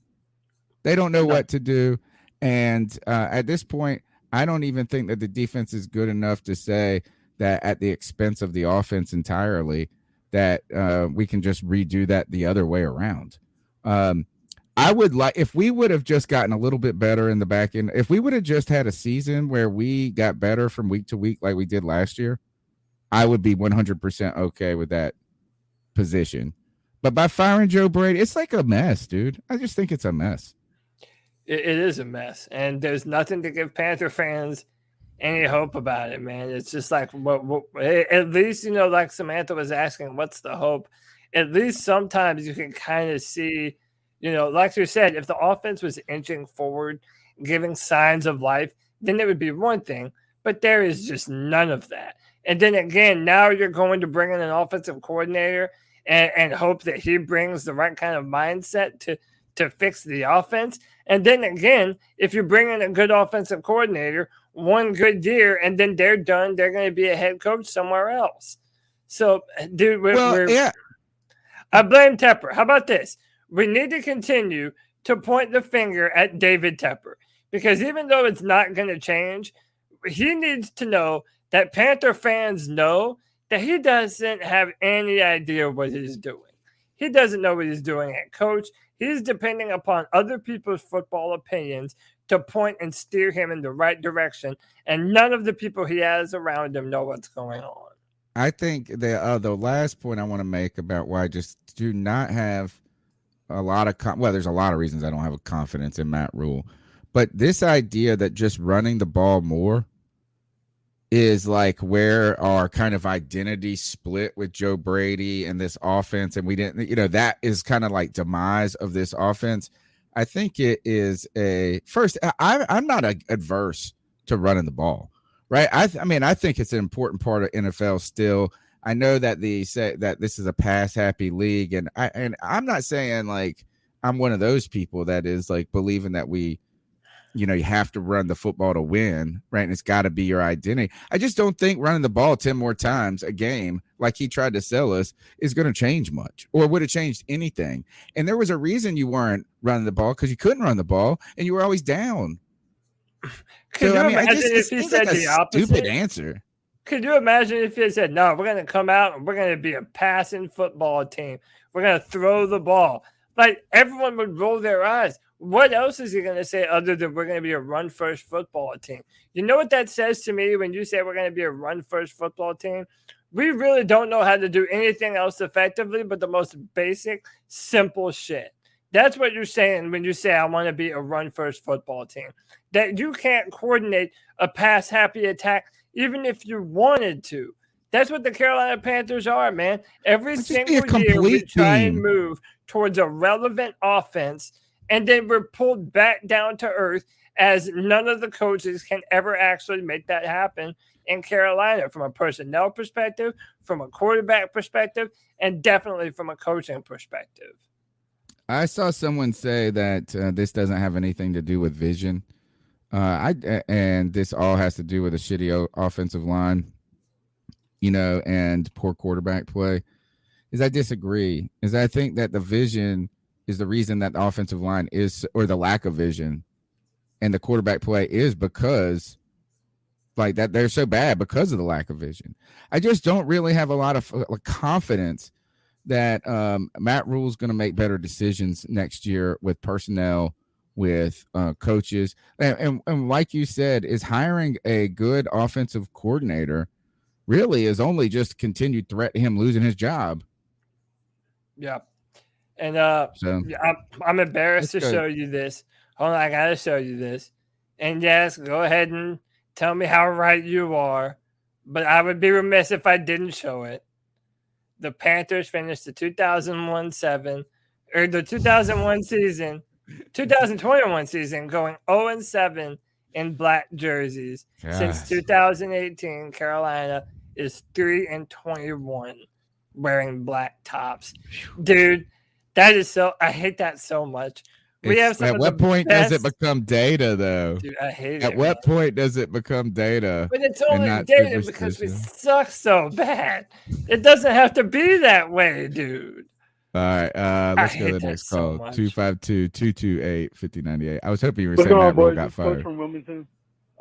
[SPEAKER 3] They don't know what to do, and at this point, I don't even think that the defense is good enough to say that at the expense of the offense entirely, that we can just redo that the other way around. I would like, if we would have just gotten a little bit better in the back end, if we would have just had a season where we got better from week to week like we did last year, I would be 100% okay with that position. But by firing Joe Brady, it's like a mess, dude. I just think it's a mess.
[SPEAKER 4] It is a mess, and there's nothing to give Panther fans any hope about it, man. It's just like, at least, like Samantha was asking, what's the hope? At least sometimes you can kind of see, like you said, if the offense was inching forward, giving signs of life, then it would be one thing. But there is just none of that. And then again, now you're going to bring in an offensive coordinator and hope that he brings the right kind of mindset to fix the offense. And then again, if you bring in a good offensive coordinator, one good year, and then they're done, they're going to be a head coach somewhere else. So, dude, I blame Tepper. How about this? We need to continue to point the finger at David Tepper, because even though it's not going to change, he needs to know that Panther fans know that he doesn't have any idea what he's doing. He doesn't know what he's doing at coach. He's depending upon other people's football opinions to point and steer him in the right direction, and none of the people he has around him know what's going on.
[SPEAKER 3] I think the last point I want to make about why I just do not have a lot of there's a lot of reasons I don't have a confidence in Matt Rhule, but this idea that just running the ball more is like where our kind of identity split with Joe Brady and this offense, and we didn't, that is kind of like demise of this offense. I think it is I'm not adverse to running the ball, right? I think it's an important part of NFL still. I know that they say that this is a pass happy league, and I'm not saying like I'm one of those people that is like believing that we, you have to run the football to win, right? And it's got to be your identity. I just don't think running the ball 10 more times a game, like he tried to sell us, is going to change much or would have changed anything. And there was a reason you weren't running the ball, because you couldn't run the ball and you were always down.
[SPEAKER 4] Could you imagine if he said the opposite?
[SPEAKER 3] Stupid answer.
[SPEAKER 4] Could you imagine if he said, no, we're going to come out and we're going to be a passing football team. We're going to throw the ball. Like, everyone would roll their eyes. What else is he going to say other than we're going to be a run-first football team? You know what that says to me when you say we're going to be a run-first football team? We really don't know how to do anything else effectively but the most basic, simple shit. That's what you're saying when you say I want to be a run-first football team. That you can't coordinate a pass-happy attack even if you wanted to. That's what the Carolina Panthers are, man. Every single year we try and move towards a relevant offense, and then we're pulled back down to earth as none of the coaches can ever actually make that happen in Carolina from a personnel perspective, from a quarterback perspective, and definitely from a coaching perspective.
[SPEAKER 3] I saw someone say that this doesn't have anything to do with vision. And this all has to do with a shitty offensive line, and poor quarterback play. I disagree. I think that the vision is the reason that the offensive line is, or the lack of vision, and the quarterback play is because like that they're so bad because of the lack of vision. I just don't really have a lot of confidence that Matt Rhule is going to make better decisions next year with personnel, with coaches, and like you said, is hiring a good offensive coordinator really is only just continued threat to him losing his job.
[SPEAKER 4] Yeah. And I'm embarrassed to show you this. Hold on, I got to show you this. And yes, go ahead and tell me how right you are. But I would be remiss if I didn't show it. The Panthers finished the 2021 season, 2021 season going 0-7 in black jerseys.
[SPEAKER 3] Gosh.
[SPEAKER 4] Since 2018, Carolina is 3-21 wearing black tops. Dude, that is so. I hate that so much.
[SPEAKER 3] At what point does it become data, though?
[SPEAKER 4] Dude, I hate it.
[SPEAKER 3] At what point does it become data?
[SPEAKER 4] But it's only data because we suck so bad. It doesn't have to be that way, dude.
[SPEAKER 3] All right, let's go to the next call. 252-228-5098. I was hoping you were saying Matt Rhule got fired.
[SPEAKER 11] From Wilmington.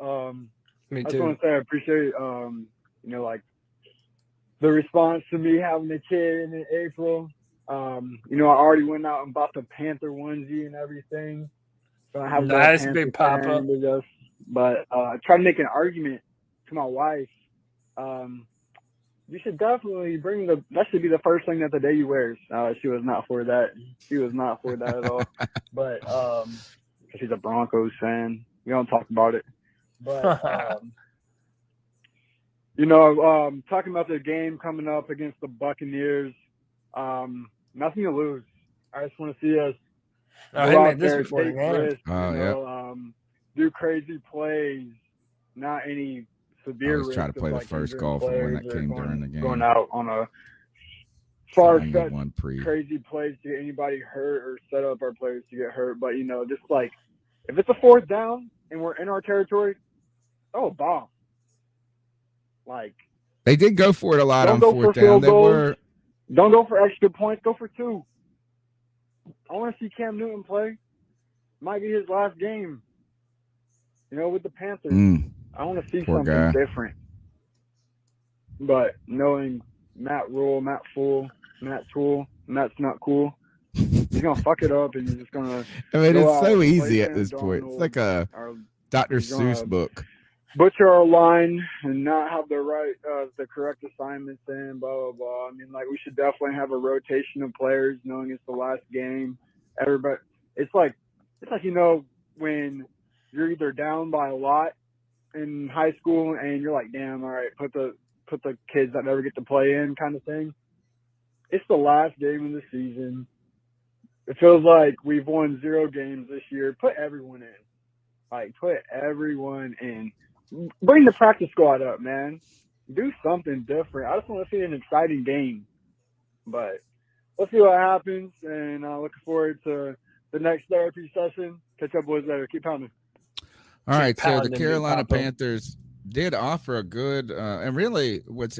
[SPEAKER 4] Me too.
[SPEAKER 11] I just want to say I appreciate, like the response to me having a kid in April. I already went out and bought the Panther onesie and everything. So I have
[SPEAKER 4] nice big papa.
[SPEAKER 11] But I tried to make an argument to my wife. you should definitely bring that should be the first thing that the day you wears. She was not for that. She was not for that at all. But she's a Broncos fan. We don't talk about it. But talking about the game coming up against the Buccaneers, nothing to lose. I just want to see us go out there, take risks, do crazy plays, not any severe risk.
[SPEAKER 3] Try to play the first golf when that came during the game.
[SPEAKER 11] Going out on a far-fetched crazy plays to get anybody hurt or set up our players to get hurt. But, just like if it's a fourth down and we're in our territory, bomb. Like
[SPEAKER 3] they did go for it a lot on fourth down.
[SPEAKER 11] Don't go for extra points. Go for 2. I want to see Cam Newton play. Might be his last game. With the Panthers. I want to see something different. But knowing Matt Rhule, Matt Tool, Matt's not cool. He's gonna fuck it up, and he's just gonna.
[SPEAKER 3] I mean, it's so easy at this point. It's like a Dr. Seuss book.
[SPEAKER 11] Butcher our line and not have the correct assignments in, blah blah blah. I mean, we should definitely have a rotation of players, knowing it's the last game. Everybody, it's like when you're either down by a lot in high school and you're like, damn, all right, put the kids that never get to play in, kind of thing. It's the last game of the season. It feels like we've won 0 games this year. Put everyone in. Put everyone in. Bring the practice squad up, man. Do something different. I just want to see an exciting game. But let's see what happens, and looking forward to the next therapy session. Catch up, boys, later. Keep pounding.
[SPEAKER 3] All right, so the Carolina Panthers did offer a good and really what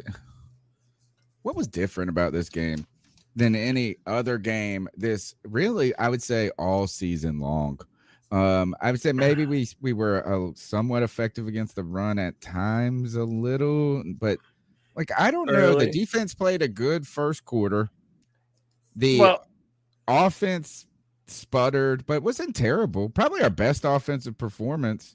[SPEAKER 3] was different about this game than any other game this really, I would say, all season long. I would say maybe we were somewhat effective against the run at times a little, but I don't know. The defense played a good first quarter. The offense sputtered, but wasn't terrible. Probably our best offensive performance.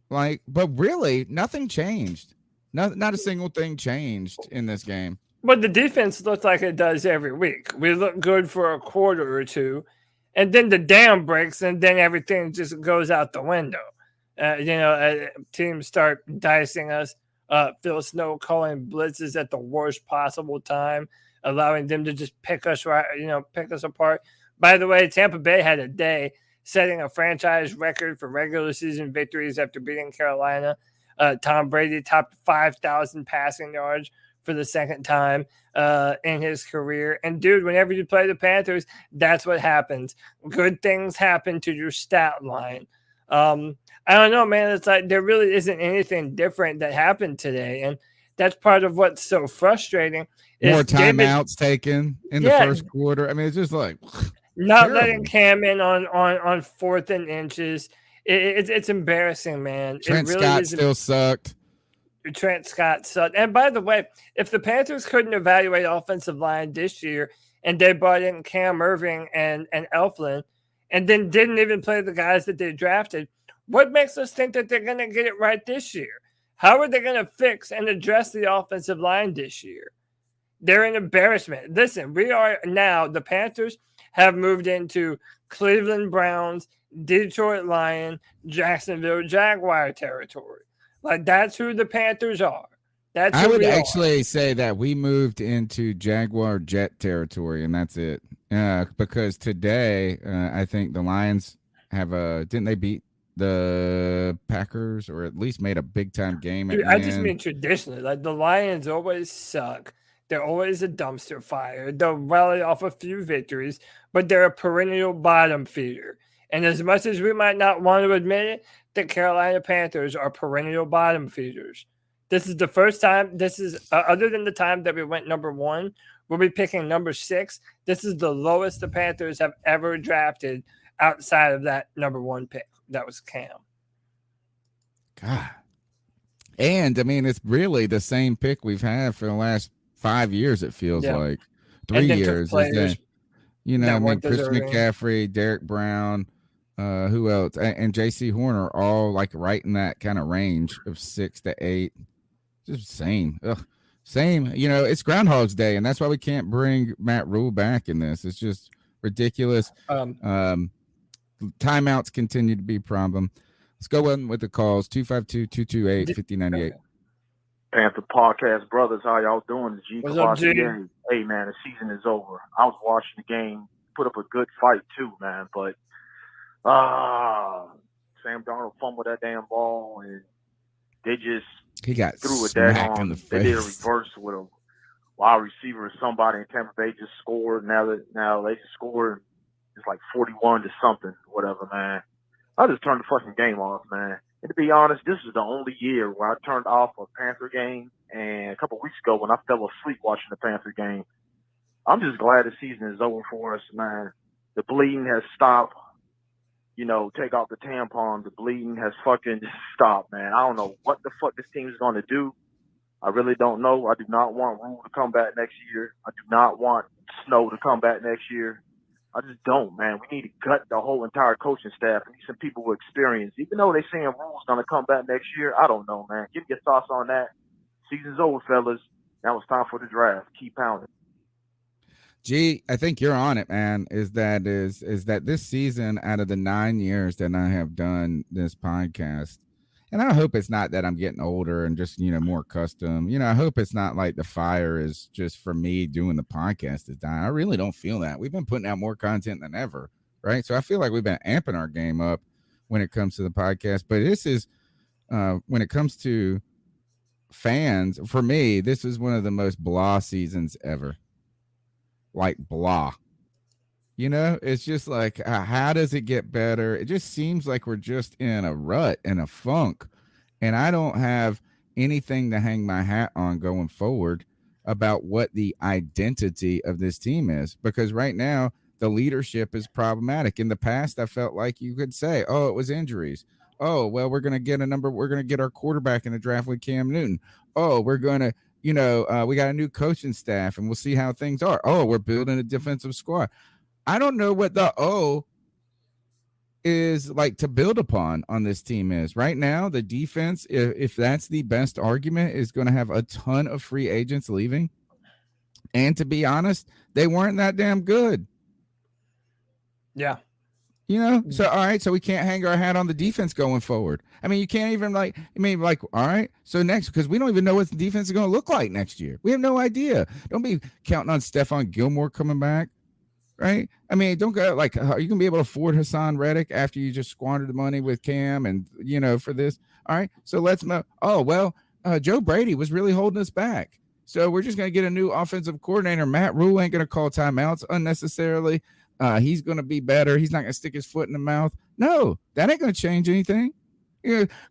[SPEAKER 3] But really, nothing changed. Not a single thing changed in this game.
[SPEAKER 4] But the defense looks like it does every week. We look good for a quarter or two, and then the dam breaks, and then everything just goes out the window. Teams start dicing us. Phil Snow calling blitzes at the worst possible time, allowing them to just pick us apart. By the way, Tampa Bay had a day, setting a franchise record for regular season victories after beating Carolina. Tom Brady topped 5,000 passing yards for the second time in his career. And, dude, whenever you play the Panthers, that's what happens. Good things happen to your stat line. I don't know, man. It's like there really isn't anything different that happened today. And that's part of what's so frustrating.
[SPEAKER 3] More timeouts taken in the first quarter. I mean, it's just like –
[SPEAKER 4] not letting Cam in on 4th and inches. It's embarrassing, man.
[SPEAKER 3] Trent Scott still sucked.
[SPEAKER 4] Trent Scott sucked. And by the way, if the Panthers couldn't evaluate offensive line this year and they brought in Cam Irving and Elflin and then didn't even play the guys that they drafted, what makes us think that they're going to get it right this year? How are they going to fix and address the offensive line this year? They're an embarrassment. Listen, the Panthers have moved into Cleveland Browns, Detroit Lion, Jacksonville Jaguar territory. That's who the Panthers are. I would
[SPEAKER 3] actually say that we moved into Jaguar Jet territory, and that's it. Because today, I think the Lions didn't they beat the Packers, or at least made a big time game?
[SPEAKER 4] I just mean traditionally, the Lions always suck. They're always a dumpster fire. They'll rally off a few victories, but they're a perennial bottom feeder. And as much as we might not want to admit it, the Carolina Panthers are perennial bottom feeders. This is the first time. This is other than the time that we went number 1, we'll be picking number 6. This is the lowest the Panthers have ever drafted outside of that number 1 pick. That was Cam.
[SPEAKER 3] God. And I mean, it's really the same pick we've had for the last 5 years. It feels like 3 years. Chris McCaffrey, Derek Brown, who else? And J.C. Horner, all right in that kind of range of 6 to 8. Just insane. Ugh. Same, it's Groundhog's Day, and that's why we can't bring Matt Rhule back in this. It's just ridiculous. Timeouts continue to be a problem. Let's go on with the calls. 252-228-5098.
[SPEAKER 12] Panther Podcast brothers, how y'all doing? G
[SPEAKER 4] What's up, G?
[SPEAKER 12] Hey, man, the season is over. I was watching the game, put up a good fight too, man. But Sam Darnold fumbled that damn ball, and they just
[SPEAKER 3] he got
[SPEAKER 12] threw a
[SPEAKER 3] smacked in the
[SPEAKER 12] They did a
[SPEAKER 3] face.
[SPEAKER 12] reverse with a wide receiver or somebody in Tampa Bay just scored. Now they scored, it's like 41 to something, whatever, man. I just turned the fucking game off, man. And to be honest, this is the only year where I turned off a Panther game. And a couple of weeks ago when I fell asleep watching the Panther game, I'm just glad the season is over for us, man. The bleeding has stopped. Take off the tampon. The bleeding has fucking stopped, man. I don't know what the fuck this team is going to do. I really don't know. I do not want Rhule to come back next year. I do not want Snow to come back next year. I just don't, man. We need to gut the whole entire coaching staff. We need some people with experience. Even though they're saying Rhule's going to come back next year, I don't know, man. Give me your thoughts on that. Season's over, fellas. Now it's time for the draft. Keep pounding.
[SPEAKER 3] Gee, I think you're on it, man. Is that this season, out of the 9 years that I have done this podcast, and I hope it's not that I'm getting older and just, more custom. I hope it's not like the fire is just for me doing the podcast is dying. I really don't feel that. We've been putting out more content than ever, right? So I feel like we've been amping our game up when it comes to the podcast. But this is, when it comes to fans, for me, this is one of the most blah seasons ever. Like blah. It's just like, how does it get better? It just seems like we're just in a rut and a funk. And I don't have anything to hang my hat on going forward about what the identity of this team is. Because right now, the leadership is problematic. In the past, I felt like you could say, oh, it was injuries. Oh, well, we're going to get our quarterback in the draft with Cam Newton. Oh, we're going to, we got a new coaching staff and we'll see how things are. Oh, we're building a defensive squad. I don't know what the O is like to build upon on this team is. Right now, the defense, if that's the best argument, is going to have a ton of free agents leaving. And to be honest, they weren't that damn good.
[SPEAKER 4] Yeah.
[SPEAKER 3] So, all right, so we can't hang our hat on the defense going forward. I mean, you can't even all right, so next, because we don't even know what the defense is going to look like next year. We have no idea. Don't be counting on Stephon Gilmore coming back. Right? I mean, don't go are you going to be able to afford Hassan Reddick after you just squandered the money with Cam and, for this? All right. So let's Joe Brady was really holding us back. So we're just going to get a new offensive coordinator. Matt Rhule ain't going to call timeouts unnecessarily. He's going to be better. He's not going to stick his foot in the mouth. No, that ain't going to change anything.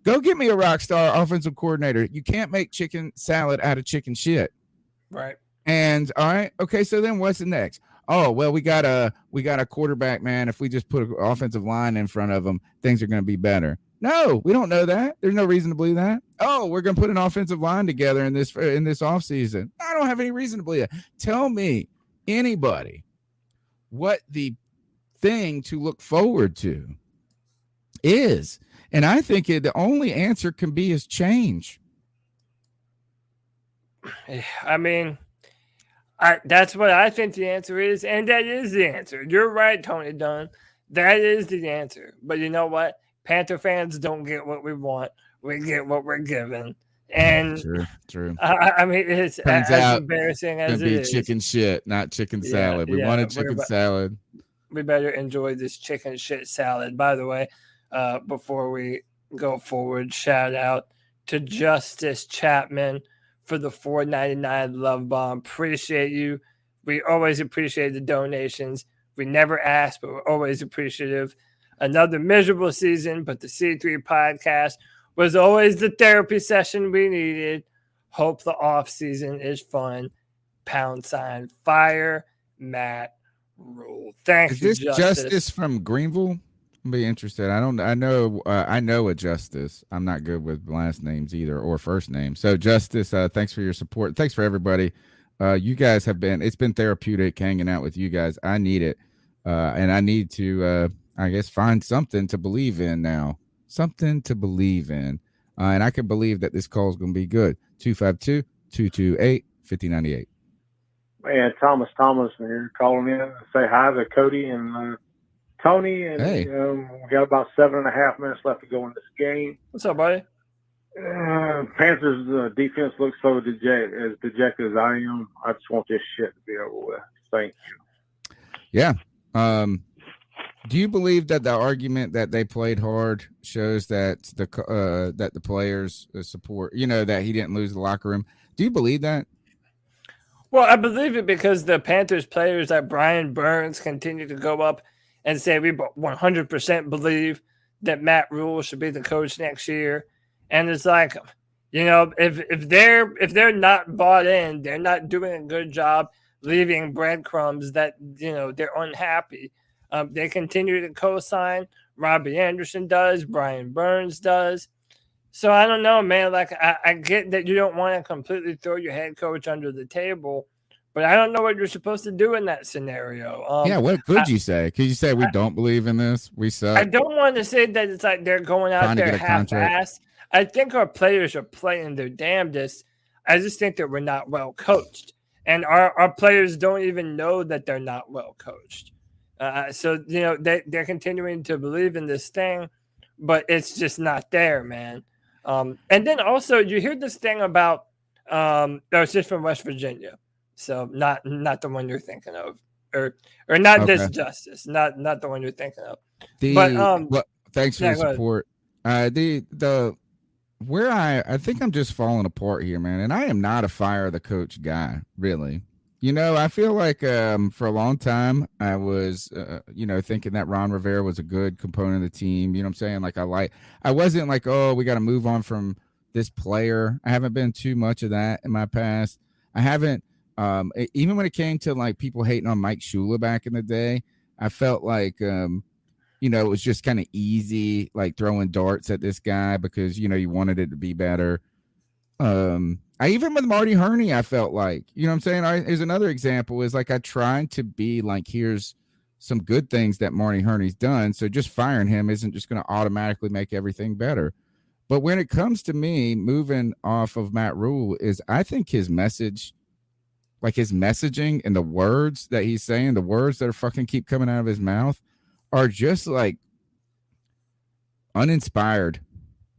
[SPEAKER 3] Go get me a rock star offensive coordinator. You can't make chicken salad out of chicken shit.
[SPEAKER 4] Right.
[SPEAKER 3] And all right. Okay. So then what's the next? Oh, well, we got a quarterback, man. If we just put an offensive line in front of them, things are going to be better. No, we don't know that. There's no reason to believe that. Oh, we're going to put an offensive line together in this offseason. I don't have any reason to believe that. Tell me, anybody, what the thing to look forward to is. And I think the only answer can be is change.
[SPEAKER 4] I mean, that's what I think the answer is, and that is the answer. You're right, Tony Dunn. That is the answer. But you know what? Panther fans don't get what we want. We get what we're given. And
[SPEAKER 3] true.
[SPEAKER 4] I mean, it's
[SPEAKER 3] Turns
[SPEAKER 4] as
[SPEAKER 3] out
[SPEAKER 4] embarrassing as it is.
[SPEAKER 3] Chicken shit, not chicken salad. We wanted chicken salad.
[SPEAKER 4] We better enjoy this chicken shit salad. By the way, before we go forward, shout out to Justice Chapman for the $4.99 love bomb. Appreciate you. We always appreciate the donations. We never ask, but we're always appreciative. Another miserable season, but the C3 podcast was always the therapy session we needed. Hope the off season is fun. # fire Matt Rhule. Thanks.
[SPEAKER 3] Is this Justice from Greenville? I'll be interested. I know a Justice. I'm not good with last names either or first names. So Justice, thanks for your support. Thanks for everybody. You guys it's been therapeutic hanging out with you guys. I need it. And I need to, I guess, find something to believe in now. Something to believe in. And I can believe that this call is going to be good. 228-5098.
[SPEAKER 13] Man, Thomas here calling in to say hi to Cody and Tony. And
[SPEAKER 3] Hey.
[SPEAKER 13] we got about 7.5 minutes left to go in this game.
[SPEAKER 4] What's up, buddy?
[SPEAKER 13] Panthers defense looks so dejected as I am. I just want this shit to be over with. Thank you.
[SPEAKER 3] Yeah. Do you believe that the argument that they played hard shows that the players support, that he didn't lose the locker room? Do you believe that?
[SPEAKER 4] Well, I believe it because the Panthers players like Brian Burns continue to go up and say we 100% believe that Matt Rhule should be the coach next year. And it's like, if they're not bought in, they're not doing a good job leaving breadcrumbs that, they're unhappy. They continue to co-sign. Robbie Anderson does. Brian Burns does. So I don't know, man. Like, I get that you don't want to completely throw your head coach under the table, but I don't know what you're supposed to do in that scenario.
[SPEAKER 3] What could you say? Could you say we don't believe in this? We suck.
[SPEAKER 4] I don't want to say that it's like they're going out there half-assed. I think our players are playing their damnedest. I just think that we're not well coached. And our players don't even know that they're not well coached. So they're continuing to believe in this thing, but it's just not there, man. And then also you hear this thing about it's just from West Virginia, so not the one you're thinking of, or not
[SPEAKER 3] Okay.
[SPEAKER 4] this justice, not the one you're thinking of.
[SPEAKER 3] Thanks for the support. Where I think I'm just falling apart here, man, and I am not a fire the coach guy, really. I feel like for a long time I was, thinking that Ron Rivera was a good component of the team. You know what I'm saying? Like I wasn't like, oh, we got to move on from this player. I haven't been too much of that in my past. I haven't, even when it came to like people hating on Mike Shula back in the day, I felt like, it was just kind of easy, like throwing darts at this guy because, you wanted it to be better. I even with Marty Herney, I felt like, what I'm saying? Here's another example is like I tried to be like, here's some good things that Marty Herney's done. So just firing him isn't just going to automatically make everything better. But when it comes to me moving off of Matt Rhule is I think his message, like his messaging and the words that he's saying, the words that are fucking keep coming out of his mouth are just like uninspired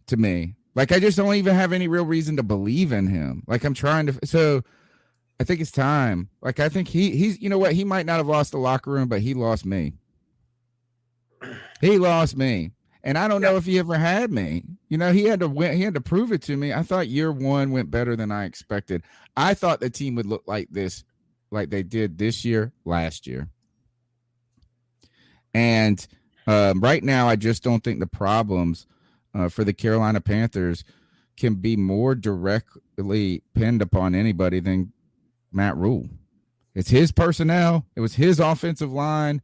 [SPEAKER 3] to me. Like, I just don't even have any real reason to believe in him. Like, I'm trying to. So I think it's time. Like, I think he's, you know what? He might not have lost the locker room, but he lost me. He lost me. And I don't know if he ever had me. He had to win. He had to prove it to me. I thought year one went better than I expected. I thought the team would look like this, like they did this year, last year. And right now, I just don't think the problems for the Carolina Panthers can be more directly pinned upon anybody than Matt Rhule. It's his personnel. It was his offensive line.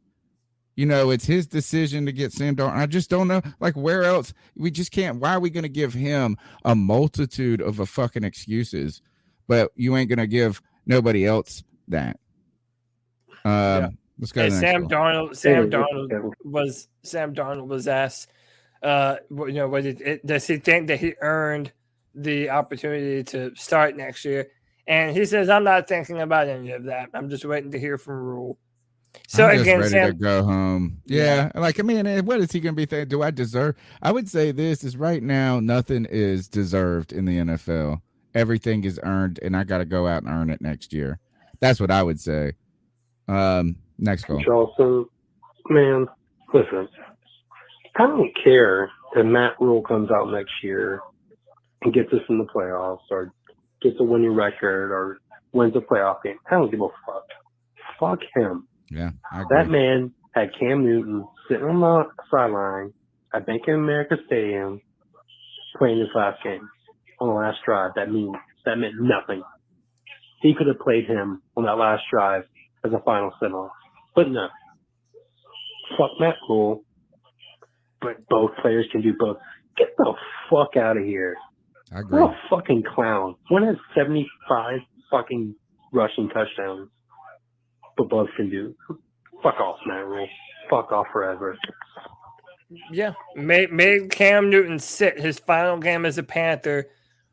[SPEAKER 3] It's his decision to get Sam Darnold. I just don't know, like, where else. We just can't. Why are we going to give him a multitude of fucking excuses, but you ain't going to give nobody else that? Let's go.
[SPEAKER 4] Sam Darnold was asked, does he think that he earned the opportunity to start next year? And he says, I'm not thinking about any of that. I'm just waiting to hear from Rhule. So
[SPEAKER 3] I'm
[SPEAKER 4] again,
[SPEAKER 3] ready to go home. Yeah. Like, I mean, what is he going to be thinking? Do I deserve? I would say this is right now, nothing is deserved in the NFL. Everything is earned, and I got to go out and earn it next year. That's what I would say. Next call.
[SPEAKER 14] So, man, listen, I don't care if Matt Rhule comes out next year and gets us in the playoffs or gets a winning record or wins a playoff game. I don't give a fuck. Fuck him.
[SPEAKER 3] Yeah, I agree.
[SPEAKER 14] That man had Cam Newton sitting on the sideline at Bank of America Stadium playing his last game on the last drive. That meant nothing. He could have played him on that last drive as a final send-off. But no. Fuck Matt Rhule. But both players can do both. Get the fuck out of here.
[SPEAKER 3] I agree.
[SPEAKER 14] What a fucking clown. One has 75 fucking rushing touchdowns. But both can do. Fuck off, Matt Rhule. Fuck off forever.
[SPEAKER 4] Yeah. Made Cam Newton sit his final game as a Panther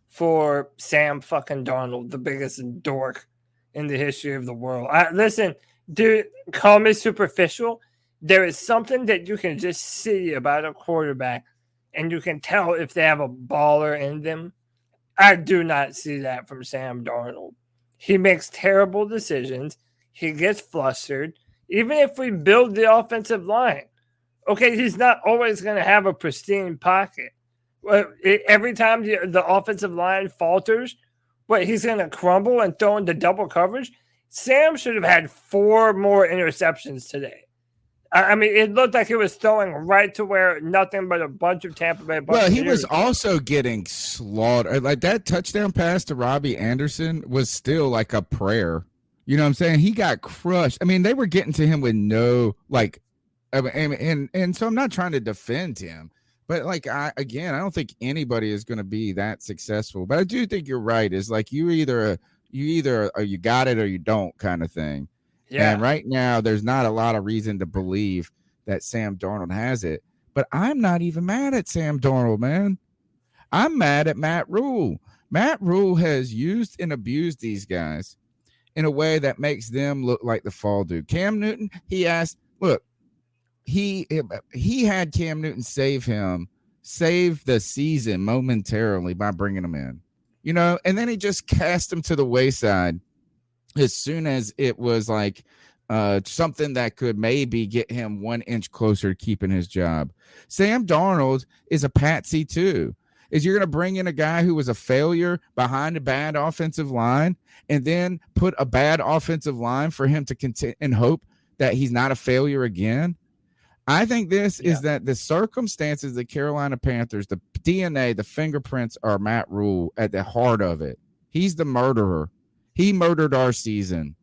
[SPEAKER 4] for Sam fucking Darnold, the biggest dork in the history of the world. Listen, dude, call me superficial. There is something that you can just see about a quarterback, and you can tell if they have a baller in them. I do not see that from Sam Darnold. He makes terrible decisions. He gets flustered. Even if we build the offensive line, okay, he's not always going to have a pristine pocket. Every time the offensive line falters, he's going to crumble and throw into double coverage? Sam should have had 4 more interceptions today. I mean, it looked like he was throwing right to where nothing but a bunch of Tampa Bay Buccaneers.
[SPEAKER 3] Well, he was also getting slaughtered. Like that touchdown pass to Robbie Anderson was still like a prayer. You know what I'm saying? He got crushed. I mean, they were getting to him with no and so I'm not trying to defend him, but I don't think anybody is going to be that successful. But I do think you're right. Is like you either you got it or you don't kind of thing. Yeah. And right now, there's not a lot of reason to believe that Sam Darnold has it. But I'm not even mad at Sam Darnold, man. I'm mad at Matt Rhule. Matt Rhule has used and abused these guys in a way that makes them look like the fall dude. Cam Newton, he had Cam Newton save the season momentarily by bringing him in, and then he just cast him to the wayside as soon as it was like something that could maybe get him 1 inch closer to keeping his job. Sam Darnold is a patsy too. Is you're going to bring in a guy who was a failure behind a bad offensive line and then put a bad offensive line for him to continue and hope that he's not a failure again? I think this is that the circumstances, the Carolina Panthers, the DNA, the fingerprints are Matt Rhule at the heart of it. He's the murderer. He murdered our season.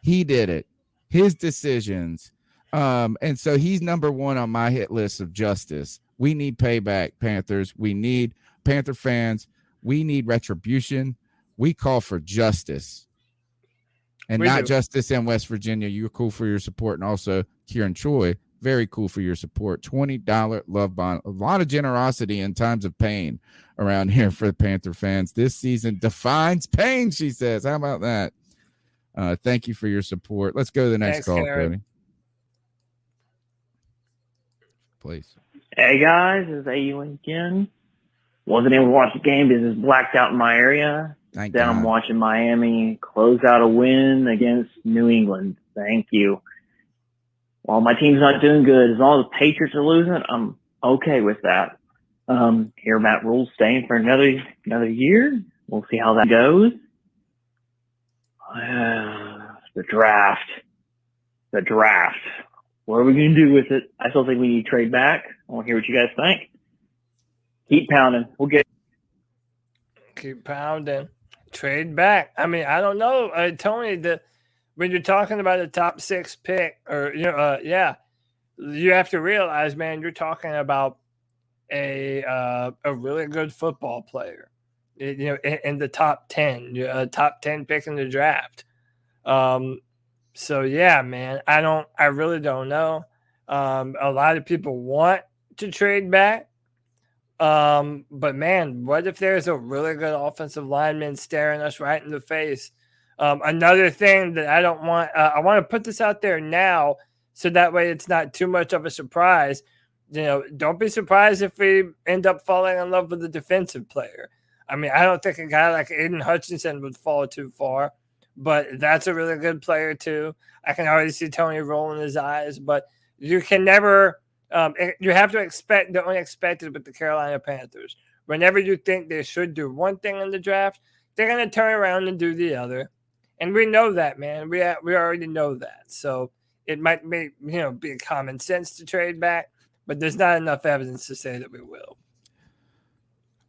[SPEAKER 3] He did it. His decisions. And so he's number 1 on my hit list of justice. We need payback, Panthers. We need Panther fans. We need retribution. We call for justice. And not justice in West Virginia. You're cool for your support. And also, Kieran Choi, very cool for your support. $20 love bond. A lot of generosity in times of pain around here for the Panther fans. This season defines pain, she says. How about that? Thank you for your support. Let's go to the next call, Cody. Please.
[SPEAKER 15] Hey, guys. This is AU again. Wasn't able to watch the game because it's blacked out in my area. Then I'm watching Miami close out a win against New England. Thank you. While my team's not doing good, as long as the Patriots are losing, I'm okay with that. Here, Matt Rhule staying for another year. We'll see how that goes. The draft. What are we going to do with it? I still think we need to trade back. I want to hear what you guys think. Keep pounding. We'll get.
[SPEAKER 4] Keep pounding. Trade back. I mean, I don't know, Tony. When you're talking about a top 6 pick, or you have to realize, man, you're talking about a really good football player. In the top 10, a top 10 pick in the draft. So yeah, man, I really don't know. A lot of people want to trade back. But man, what if there's a really good offensive lineman staring us right in the face? Another thing that I don't want, I want to put this out there now so that way it's not too much of a surprise. Don't be surprised if we end up falling in love with a defensive player. I mean, I don't think a guy like Aiden Hutchinson would fall too far, but that's a really good player too. I can already see Tony rolling his eyes, but you can never, you have to expect the unexpected with the Carolina Panthers. Whenever you think they should do one thing in the draft, they're going to turn around and do the other. And we know that, man. We already know that. So it might be a common sense to trade back, but there's not enough evidence to say that we will.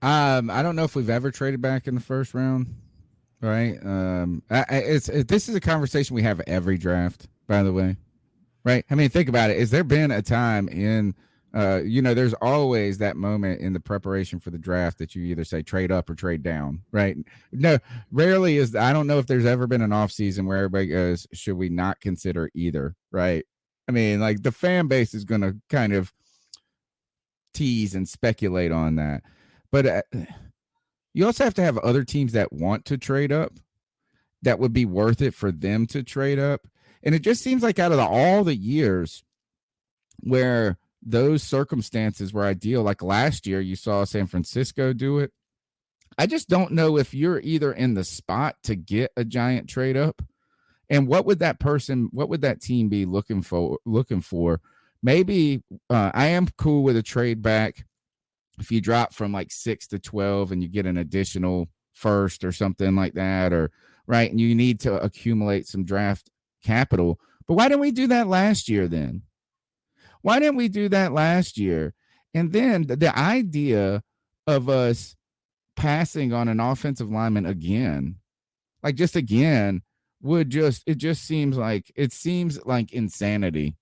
[SPEAKER 3] I don't know if we've ever traded back in the first round, right? This is a conversation we have every draft, by the way, right? I mean, think about it. Has there been a time in, there's always that moment in the preparation for the draft that you either say trade up or trade down, right? No, rarely is. I don't know if there's ever been an off season where everybody goes, should we not consider either, right? I mean, like the fan base is going to kind of tease and speculate on that. But You also have to have other teams that want to trade up, that would be worth it for them to trade up. And it just seems like out of all the years where those circumstances were ideal, like last year, you saw San Francisco do it. I just don't know if you're either in the spot to get a giant trade up, and what would that team be looking for? Maybe I am cool with a trade back if you drop from like 6 to 12 and you get an additional first or something like that, or right, and you need to accumulate some draft capital. But why didn't we do that last year then? Why didn't we do that last year? And then the idea of us passing on an offensive lineman again, like just again, seems like insanity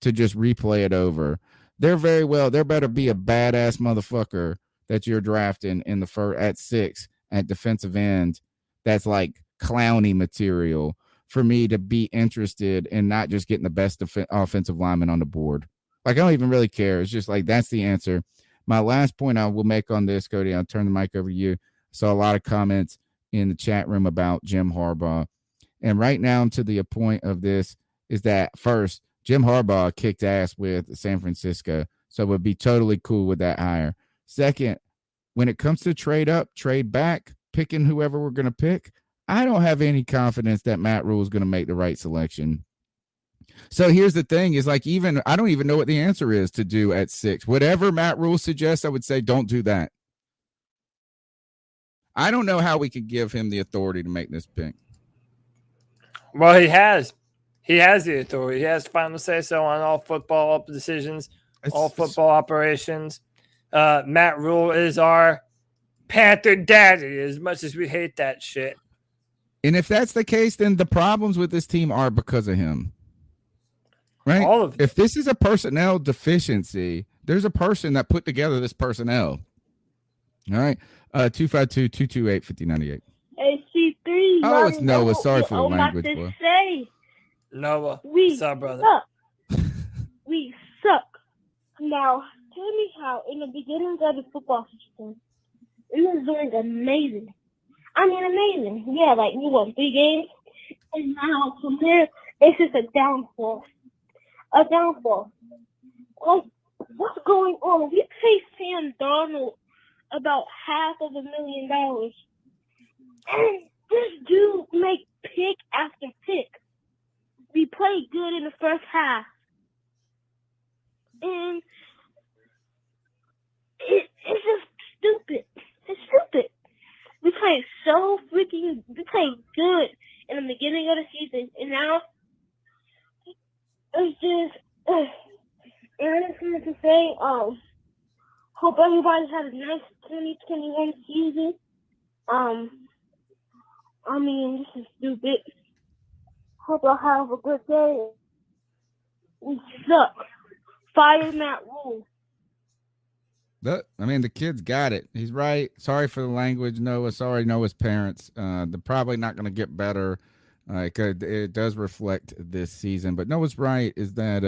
[SPEAKER 3] to just replay it over. There better be a badass motherfucker that you're drafting in the first at 6 at defensive end that's like clowny material for me to be interested in not just getting the best offensive lineman on the board. Like, I don't even really care. It's just like, that's the answer. My last point I will make on this, Cody, I'll turn the mic over to you. I saw a lot of comments in the chat room about Jim Harbaugh. And right now, to the point of this is that, first, Jim Harbaugh kicked ass with San Francisco, so would be totally cool with that hire. Second, when it comes to trade up, trade back, picking whoever we're going to pick, I don't have any confidence that Matt Rhule is going to make the right selection. So here's the thing is like, I don't even know what the answer is to do at 6. Whatever Matt Rhule suggests, I would say don't do that. I don't know how we could give him the authority to make this pick.
[SPEAKER 4] Well, he has the authority. He has final say so on all football decisions, all football operations. Matt Rhule is our Panther daddy, as much as we hate that shit.
[SPEAKER 3] And if that's the case, then the problems with this team are because of him. Right?
[SPEAKER 4] All of them.
[SPEAKER 3] If this is a personnel deficiency, there's a person that put together this personnel. All right. 252-228-5098.
[SPEAKER 16] AC3.
[SPEAKER 3] Oh, it's Noah. Sorry for the language,
[SPEAKER 16] to
[SPEAKER 3] boy.
[SPEAKER 16] say,
[SPEAKER 4] Noah,
[SPEAKER 16] we
[SPEAKER 4] what's up, brother?
[SPEAKER 16] Suck. We suck. Now, tell me how, in the beginning of the football season, we was doing amazing. I mean, amazing. Yeah, like, we won 3 games, and now from there, it's just a downfall. A downfall. Like, what's going on? We paid Sam Darnold about $500,000. And this dude make pick after pick. We played good in the first half. And it's just stupid. It's stupid. We played good in the beginning of the season. And now it's just, and I just wanted to say, hope everybody's had a nice 2021 season. I mean, this is stupid. Hope y'all have a good day. We suck. Fire Matt Rhule.
[SPEAKER 3] I mean, the kid's got it. He's right. Sorry for the language, Noah. Sorry, Noah's parents. They're probably not going to get better. It does reflect this season. But Noah's right is that,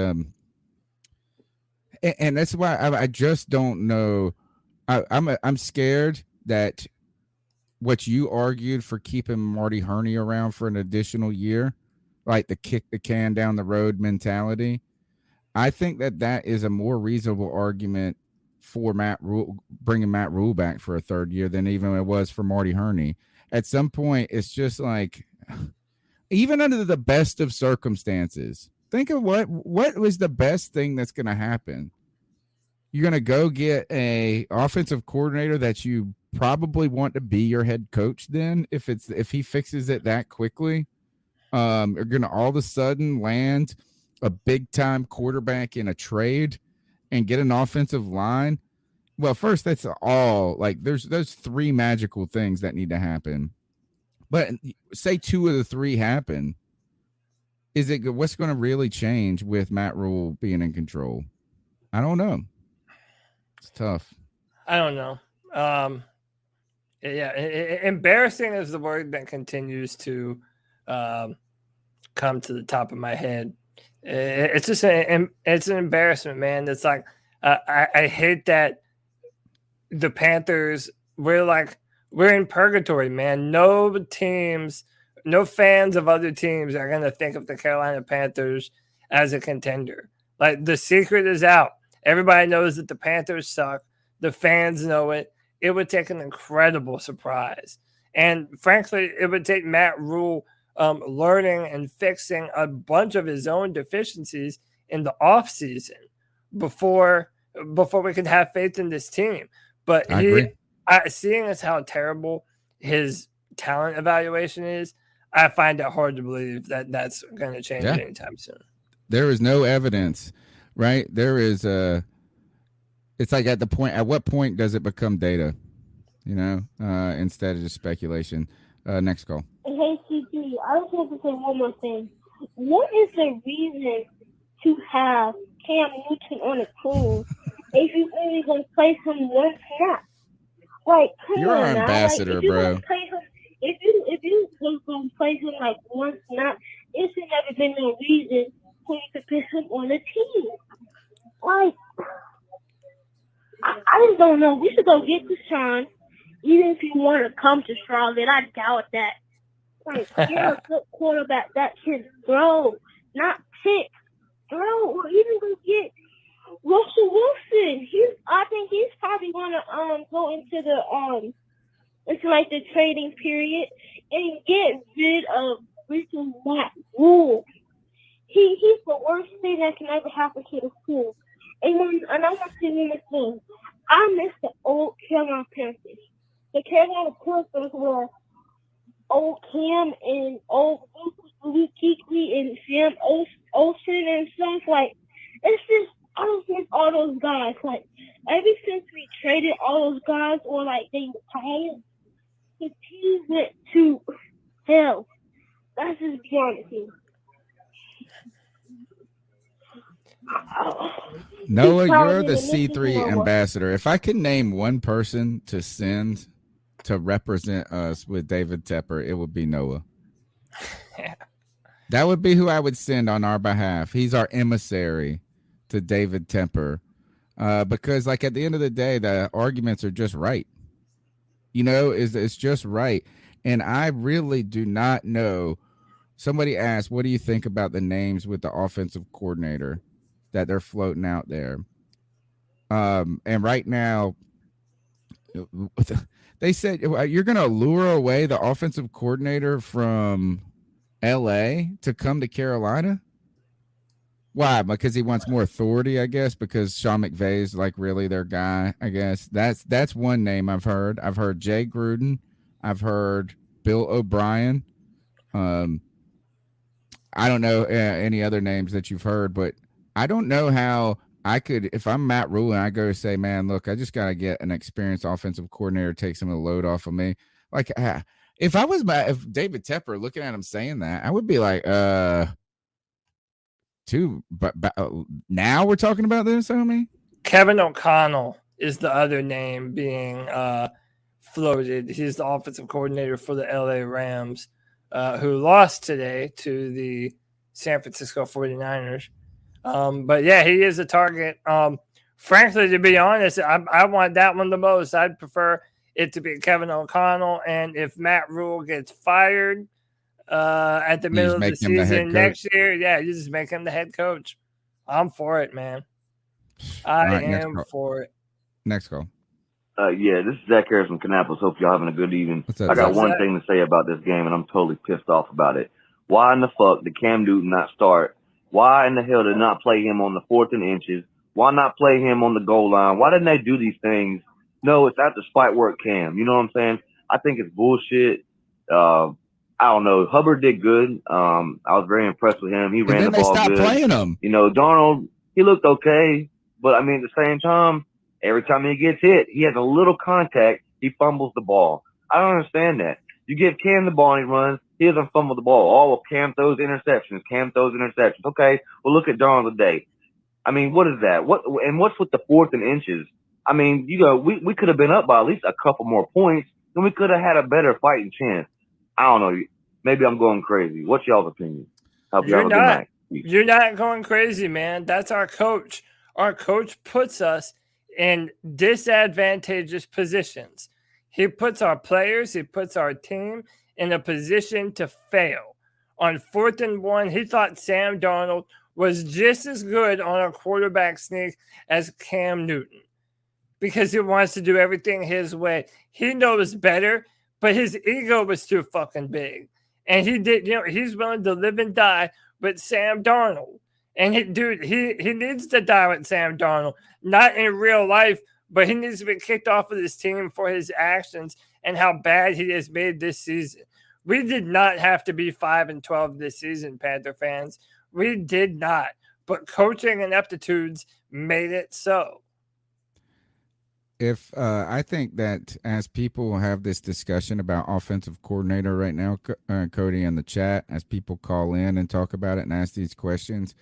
[SPEAKER 3] and that's why I just don't know. I'm scared that what you argued for keeping Marty Hurney around for an additional year, like the kick the can down the road mentality, I think that is a more reasonable argument for Matt Rhule, bringing Matt Rhule back for a third year than even it was for Marty Hurney. At some point, it's just like, even under the best of circumstances, think of what was the best thing that's going to happen. You're going to go get a offensive coordinator that you probably want to be your head coach. Then if he fixes it that quickly, you're going to all of a sudden land a big time quarterback in a trade and get an offensive line. Well, first, that's all like there's 3 magical things that need to happen. But say 2 of the 3 happen. What's going to really change with Matt Rhule being in control? I don't know. It's tough.
[SPEAKER 4] I don't know. Embarrassing is the word that continues to come to the top of my head. It's just it's an embarrassment, man. It's like I hate that the Panthers, we're we're in purgatory, man. No fans of other teams are going to think of the Carolina Panthers as a contender. Like, the secret is out. Everybody knows that the Panthers suck. The fans know it. It would take an incredible surprise. And frankly, it would take Matt Rhule learning and fixing a bunch of his own deficiencies in the offseason before we can have faith in this team. But seeing as how terrible his talent evaluation is, I find it hard to believe that that's going to change anytime soon.
[SPEAKER 3] There is no evidence, right? There is it's like at what point does it become data, instead of just speculation? Next call.
[SPEAKER 16] Hey, CP, I just want to say one more thing. What is the reason to have Cam Newton on the team if you only going to play him one snap? Like,
[SPEAKER 3] you're our ambassador, bro.
[SPEAKER 16] If you was going to play him like one snap, it should never been no reason for you to put him on the team. Like, I just don't know. We should go get Deshaun, even if you want to come to Charlotte. I doubt that. Like, get a good quarterback that can throw, not pick, throw, or even go get Russell Wilson. I think he's probably gonna go into the the trading period and get rid of freaking Matt Rhule. He's the worst thing that can ever happen to the team. And I'm gonna say one more thing. I miss the old Carolina Panthers. The Carolina Panthers were old Cam and old Luke Kuechly and Sam Olsen and stuff. Like, it's just, I don't miss all those guys. Like, ever since we traded all those guys or like they retired, the team went to hell. That's just be honest here.
[SPEAKER 3] Noah, you're the C3 ambassador. If I could name one person to send to represent us with David Tepper, it would be Noah. That would be who I would send on our behalf. He's our emissary to David Tepper. Because, like, at the end of the day, the arguments are just right. It's just right. And I really do not know. Somebody asked, what do you think about the names with the offensive coordinator that they're floating out there? And right now, they said you're going to lure away the offensive coordinator from LA to come to Carolina. Why? Because he wants more authority, I guess, because Sean McVay's like really their guy, I guess. That's one name I've heard. I've heard Jay Gruden. I've heard Bill O'Brien. I don't know any other names that you've heard, but I don't know how I could, if I'm Matt Rhule and I go say, man, look, I just got to get an experienced offensive coordinator to take some of the load off of me. Like, if David Tepper looking at him saying that, I would be like, but now we're talking about this, homie?
[SPEAKER 4] Kevin O'Connell is the other name being floated. He's the offensive coordinator for the LA Rams, who lost today to the San Francisco 49ers. But yeah, he is a target. Frankly, to be honest, I want that one the most. I'd prefer it to be Kevin O'Connell. And if Matt Rhule gets fired at the middle of the season next year, you just make him the head coach. I'm for it, man. I am for it.
[SPEAKER 3] Next call.
[SPEAKER 17] Yeah, this is Zach Harris from Kannapolis. Hope y'all having a good evening. I got one thing to say about this game, and I'm totally pissed off about it. Why in the fuck did Cam Newton not start? Why in the hell did not play him on the 4th and inches? Why not play him on the goal line? Why didn't they do these things? No, it's after spite work Cam. You know what I'm saying? I think it's bullshit. I don't know. Hubbard did good. I was very impressed with him. He ran the ball good.
[SPEAKER 3] They stopped playing him.
[SPEAKER 17] Darnold, he looked okay. But, I mean, at the same time, every time he gets hit, he has a little contact, he fumbles the ball. I don't understand that. You give Cam the ball and he runs, he doesn't fumble the ball. Oh, Cam throws interceptions. Okay, well, look at Darnold today. I mean, what is that? What's with the 4th and inches? I mean, we could have been up by at least a couple more points, and we could have had a better fighting chance. I don't know. Maybe I'm going crazy. What's y'all's opinion?
[SPEAKER 4] You're not going crazy, man. That's our coach. Our coach puts us in disadvantageous positions. He puts our players, he puts our team in a position to fail. On 4th and 1, he thought Sam Darnold was just as good on a quarterback sneak as Cam Newton because he wants to do everything his way. He knows better, but his ego was too fucking big. And he did, he's willing to live and die with Sam Darnold. And he needs to die with Sam Darnold, not in real life, but he needs to be kicked off of this team for his actions and how bad he has made this season. We did not have to be 5-12 this season, Panther fans. We did not. But coaching and aptitudes made it so.
[SPEAKER 3] If I think that as people have this discussion about offensive coordinator right now, Cody, in the chat, as people call in and talk about it and ask these questions,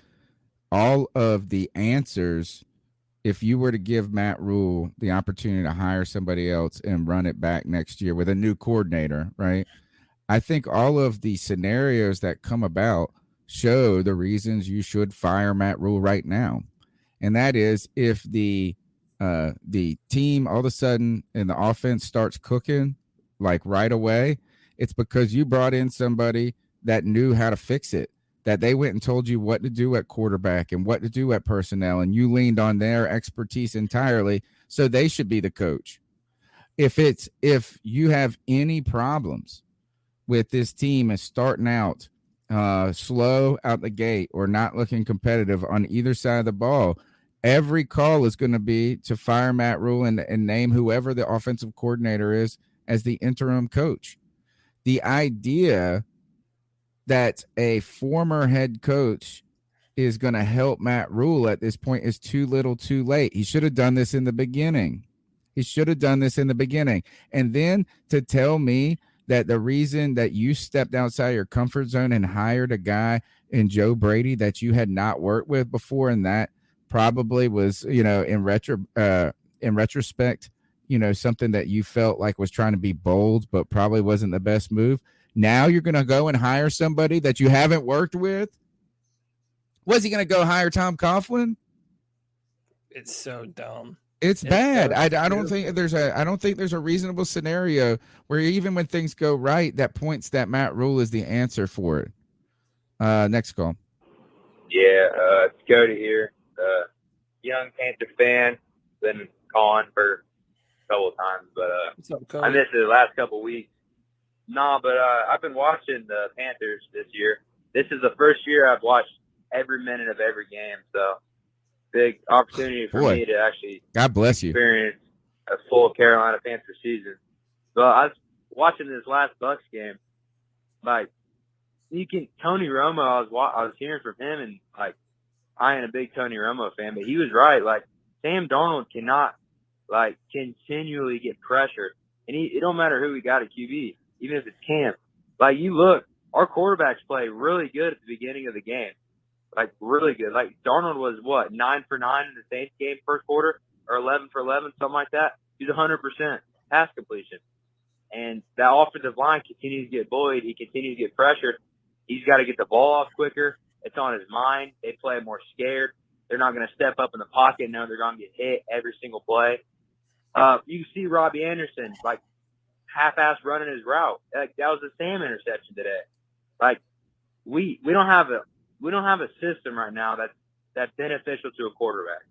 [SPEAKER 3] all of the answers, if you were to give Matt Rhule the opportunity to hire somebody else and run it back next year with a new coordinator, right? I think all of the scenarios that come about show the reasons you should fire Matt Rhule right now. And that is if the team all of a sudden and the offense starts cooking like right away, it's because you brought in somebody that knew how to fix it, that they went and told you what to do at quarterback and what to do at personnel, and you leaned on their expertise entirely, so they should be the coach. If you have any problems with this team is starting out slow out the gate or not looking competitive on either side of the ball, every call is going to be to fire Matt Rhule and name whoever the offensive coordinator is as the interim coach. The idea that a former head coach is going to help Matt Rhule at this point is too little too late. He should have done this in the beginning. And then to tell me that the reason that you stepped outside your comfort zone and hired a guy in Joe Brady that you had not worked with before, and that probably was, in retrospect, something that you felt like was trying to be bold, but probably wasn't the best move. Now you're going to go and hire somebody that you haven't worked with. Was he going to go hire Tom Coughlin?
[SPEAKER 4] It's so dumb.
[SPEAKER 3] It's bad. I don't think there's a reasonable scenario where even when things go right, that points that Matt Rhule is the answer for it. Next call.
[SPEAKER 18] Yeah, it's Cody here. Young Panther fan. Been calling for a couple of times, but I missed it the last couple of weeks. But I've been watching the Panthers this year. This is the first year I've watched every minute of every game, so big opportunity for me to actually
[SPEAKER 3] God bless you
[SPEAKER 18] experience a full Carolina Panthers season. So I was watching this last Bucs game. Like, Tony Romo, I was hearing from him, and like, I ain't a big Tony Romo fan, but he was right. Like, Sam Darnold cannot like continually get pressured, and it don't matter who we got at QB, even if it's Cam. Like, you look, our quarterbacks play really good at the beginning of the game. Like, really good. Like, Darnold was, 9 for 9 in the Saints game first quarter, or 11 for 11, something like that. He's 100% pass completion. And that offensive line continues to get bullied. He continues to get pressured. He's got to get the ball off quicker. It's on his mind. They play more scared. They're not going to step up in the pocket. No, they're going to get hit every single play. You see Robbie Anderson, like, half-ass running his route. Like, that was a Sam interception today. Like, we don't have a system right now that's beneficial to a quarterback.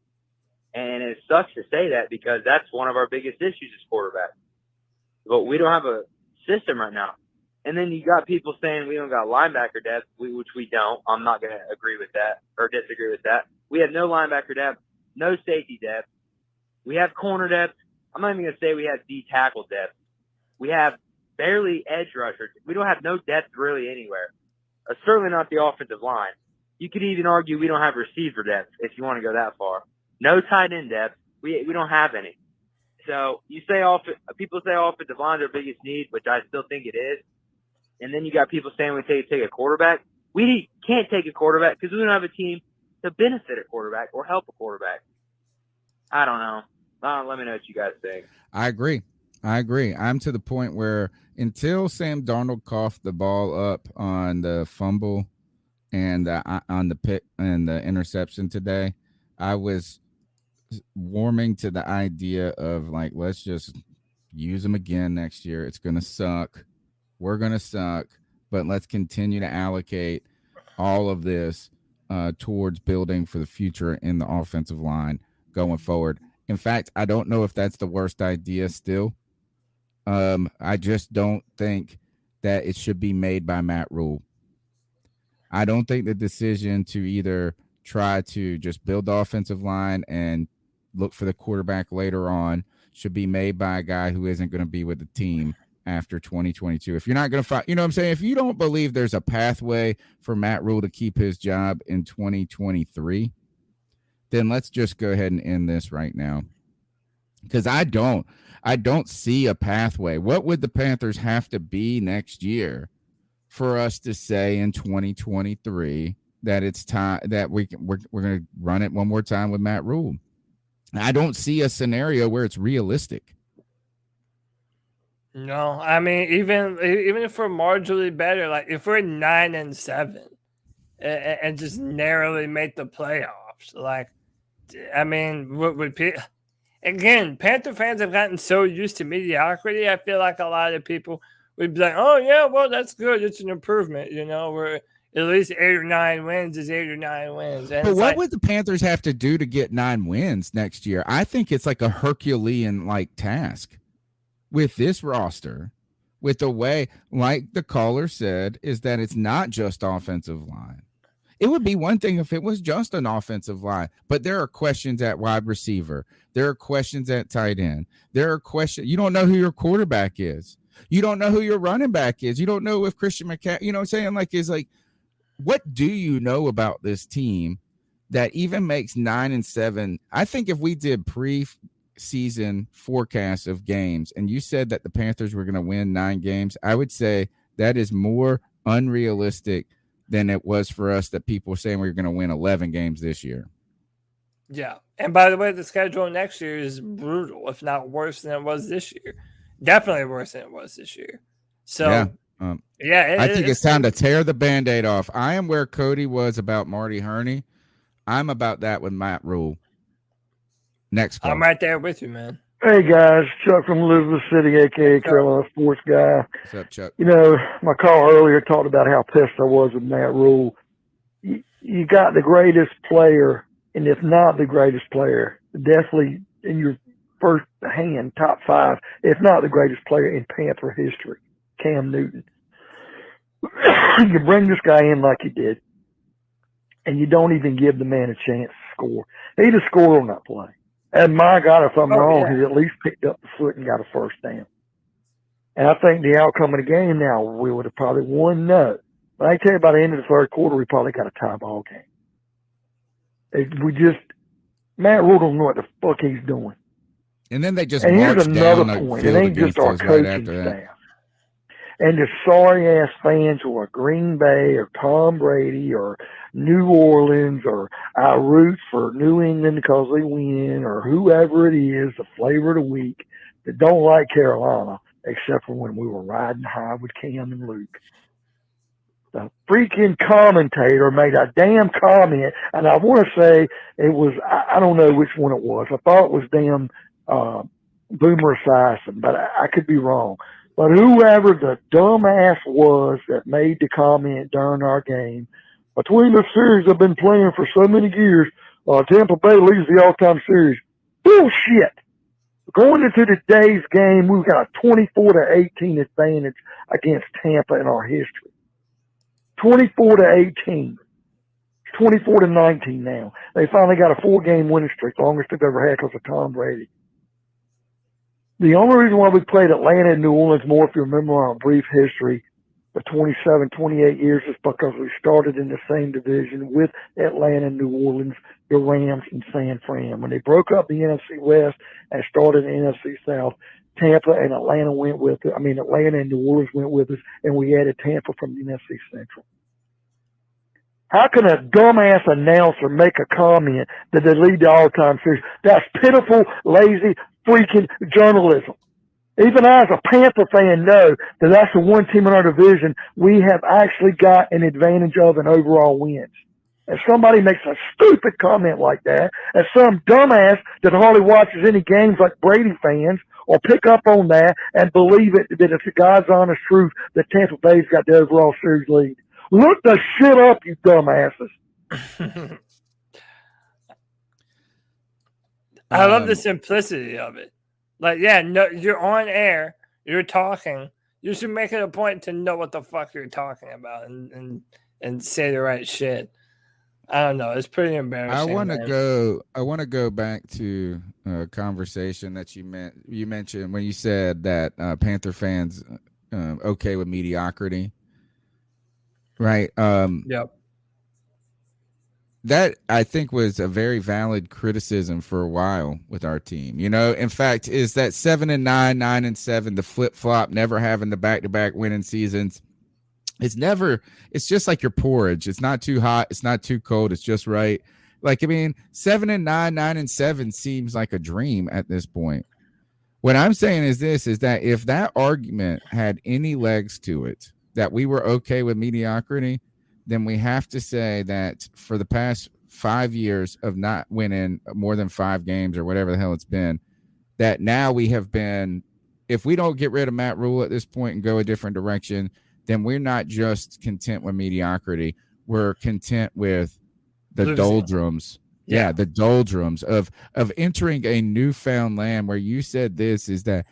[SPEAKER 18] And it sucks to say that because that's one of our biggest issues as quarterback. But we don't have a system right now. And then you got people saying we don't got linebacker depth, which we don't. I'm not going to agree with that or disagree with that. We have no linebacker depth, no safety depth. We have corner depth. I'm not even going to say we have D tackle depth. We have barely edge rushers. We don't have no depth really anywhere. Certainly not the offensive line. You could even argue we don't have receiver depth if you want to go that far. No tight end depth. We don't have any. So people say offensive line is our biggest need, which I still think it is. And then you got people saying we take a quarterback. We can't take a quarterback because we don't have a team to benefit a quarterback or help a quarterback. I don't know. Let me know what you guys think.
[SPEAKER 3] I agree. I'm to the point where until Sam Darnold coughed the ball up on the fumble and on the pick and the interception today, I was warming to the idea of, like, let's just use them again next year. It's going to suck. We're going to suck, but let's continue to allocate all of this towards building for the future in the offensive line going forward. In fact, I don't know if that's the worst idea still. I just don't think that it should be made by Matt Rhule. I don't think the decision to either try to just build the offensive line and look for the quarterback later on should be made by a guy who isn't going to be with the team after 2022. If you're not going to fight, you know what I'm saying? If you don't believe there's a pathway for Matt Rhule to keep his job in 2023, then let's just go ahead and end this right now. Because I don't see a pathway. What would the Panthers have to be next year for us to say in 2023 that it's time that we're going to run it one more time with Matt Rhule? I don't see a scenario where it's realistic.
[SPEAKER 4] No, I mean, even if we're marginally better, like if we're 9-7 and just narrowly make the playoffs, like, I mean, again, Panther fans have gotten so used to mediocrity. I feel like a lot of people would be like, oh, yeah, well, that's good. It's an improvement. You know, we're at least 8 or 9 wins is 8 or 9 wins. And
[SPEAKER 3] but what would the Panthers have to do to get 9 wins next year? I think it's like a Herculean task with this roster, with the way, like the caller said, is that it's not just offensive line. It would be one thing if it was just an offensive line, but there are questions at wide receiver. There are questions at tight end. There are questions. You don't know who your quarterback is. You don't know who your running back is. You don't know if Christian McCaffrey, you know what I'm saying? What do you know about this team that even makes 9-7? I think if we did pre-season forecasts of games and you said that the Panthers were going to win 9 games, I would say that is more unrealistic than it was for us that people were saying we were going to win 11 games this year.
[SPEAKER 4] Yeah. And by the way, the schedule next year is brutal, if not worse than it was this year. Definitely worse than it was this year. So,
[SPEAKER 3] I think it's time to tear the Band-Aid off. I am where Cody was about Marty Herney. I'm about that with Matt Rhule. Next call.
[SPEAKER 4] I'm right there with you, man.
[SPEAKER 9] Hey, guys. Chuck from Elizabeth City, a.k.a. Carolina Sports Guy.
[SPEAKER 3] What's up, Chuck?
[SPEAKER 9] You know, my call earlier talked about how pissed I was with Matt Rhule. You got the greatest player, and if not the greatest player, definitely in your first hand, top 5, if not the greatest player in Panther history, Cam Newton. You bring this guy in like you did, and you don't even give the man a chance to score. He'd have scored on that play. And my God, if I'm wrong, he at least picked up the foot and got a first down. And I think the outcome of the game now, we would have probably won. No. But I tell you, by the end of the third quarter, we probably got a tie ball game. Matt Rhule don't know what the fuck he's doing.
[SPEAKER 3] And then they just
[SPEAKER 9] and
[SPEAKER 3] marched
[SPEAKER 9] here's another
[SPEAKER 3] down
[SPEAKER 9] point.
[SPEAKER 3] the
[SPEAKER 9] It
[SPEAKER 3] field
[SPEAKER 9] ain't just our
[SPEAKER 3] against us
[SPEAKER 9] coaching
[SPEAKER 3] right after that.
[SPEAKER 9] staff. And the sorry-ass fans who are Green Bay or Tom Brady or New Orleans or I root for New England because they win or whoever it is, the flavor of the week, that don't like Carolina, except for when we were riding high with Cam and Luke. The freaking commentator made a damn comment, and I want to say it was, I don't know which one it was. I thought it was damn Boomer Esiason, but I could be wrong. But whoever the dumbass was that made the comment during our game, between the series I've been playing for so many years, Tampa Bay leads the all-time series. Bullshit. Going into today's game, we've got a 24-18 advantage against Tampa in our history. 24-18. It's 24-19 now. They finally got a 4-game winning streak, longest they've ever had because of Tom Brady. The only reason why we played Atlanta and New Orleans more, if you remember our brief history, for 27, 28 years, is because we started in the same division with Atlanta and New Orleans, the Rams, and San Fran. When they broke up the NFC West and started the NFC South, Tampa and Atlanta went with it. Atlanta and New Orleans went with us, and we added Tampa from the NFC Central. How can a dumbass announcer make a comment that they lead the all-time series? That's pitiful, lazy, freaking journalism. Even I, as a Panther fan, know that that's the one team in our division we have actually got an advantage of in overall wins. If somebody makes a stupid comment like that, and some dumbass that hardly watches any games like Brady fans or pick up on that and believe it that it's the God's honest truth that Tampa Bay's got the overall series lead. Look the shit up, you dumbasses.
[SPEAKER 4] I love the simplicity of it. Like, yeah, no, you're on air, you're talking. You should make it a point to know what the fuck you're talking about and say the right shit. I don't know. It's pretty embarrassing.
[SPEAKER 3] I want to go back to a conversation that you mentioned when you said that Panther fans okay with mediocrity, right?
[SPEAKER 4] Yep.
[SPEAKER 3] That I think was a very valid criticism for a while with our team. You know, in fact, is that 7-9, 9-7, the flip flop, never having the back-to-back winning seasons. It's just like your porridge. It's not too hot. It's not too cold. It's just right. Like, I mean, 7-9, 9-7 seems like a dream at this point. What I'm saying is that if that argument had any legs to it, that we were okay with mediocrity, then we have to say that for the past 5 years of not winning more than 5 games or whatever the hell it's been, that now we have been, if we don't get rid of Matt Rhule at this point and go a different direction, then we're not just content with mediocrity. We're content with the doldrums. Yeah, the doldrums of entering a newfound land where you said this is that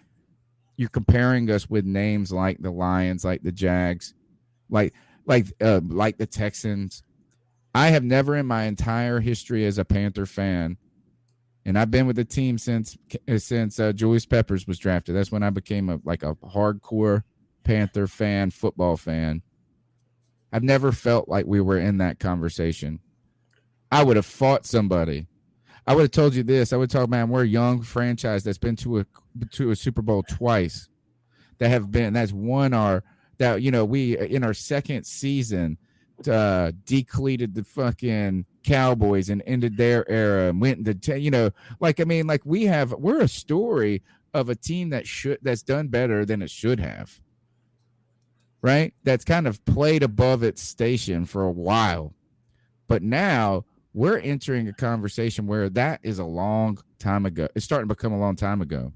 [SPEAKER 3] you're comparing us with names like the Lions, like the Jags, like the Texans. I have never in my entire history as a Panther fan, and I've been with the team since Julius Peppers was drafted. That's when I became a hardcore Panther fan, football fan. I've never felt like we were in that conversation. I would have fought somebody. I would have told you this. I would talk, man, we're a young franchise that's been to a Super Bowl twice, that's won we in our second season decleated the fucking Cowboys and ended their era and went into we're a story of a team that's done better than it should have. Right? That's kind of played above its station for a while. But now we're entering a conversation where that is a long time ago. It's starting to become a long time ago.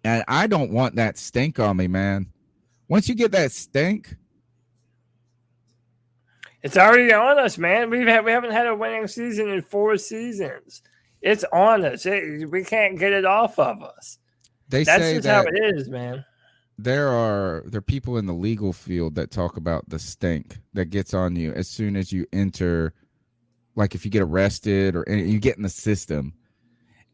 [SPEAKER 3] And I don't want that stink on me, man. Once you get that stink,
[SPEAKER 4] it's already on us, man. We haven't had a winning season in 4 seasons. It's on us. We can't get it off of us. That's just how it is, man.
[SPEAKER 3] There are people in the legal field that talk about the stink that gets on you as soon as you enter, like if you get arrested or you get in the system,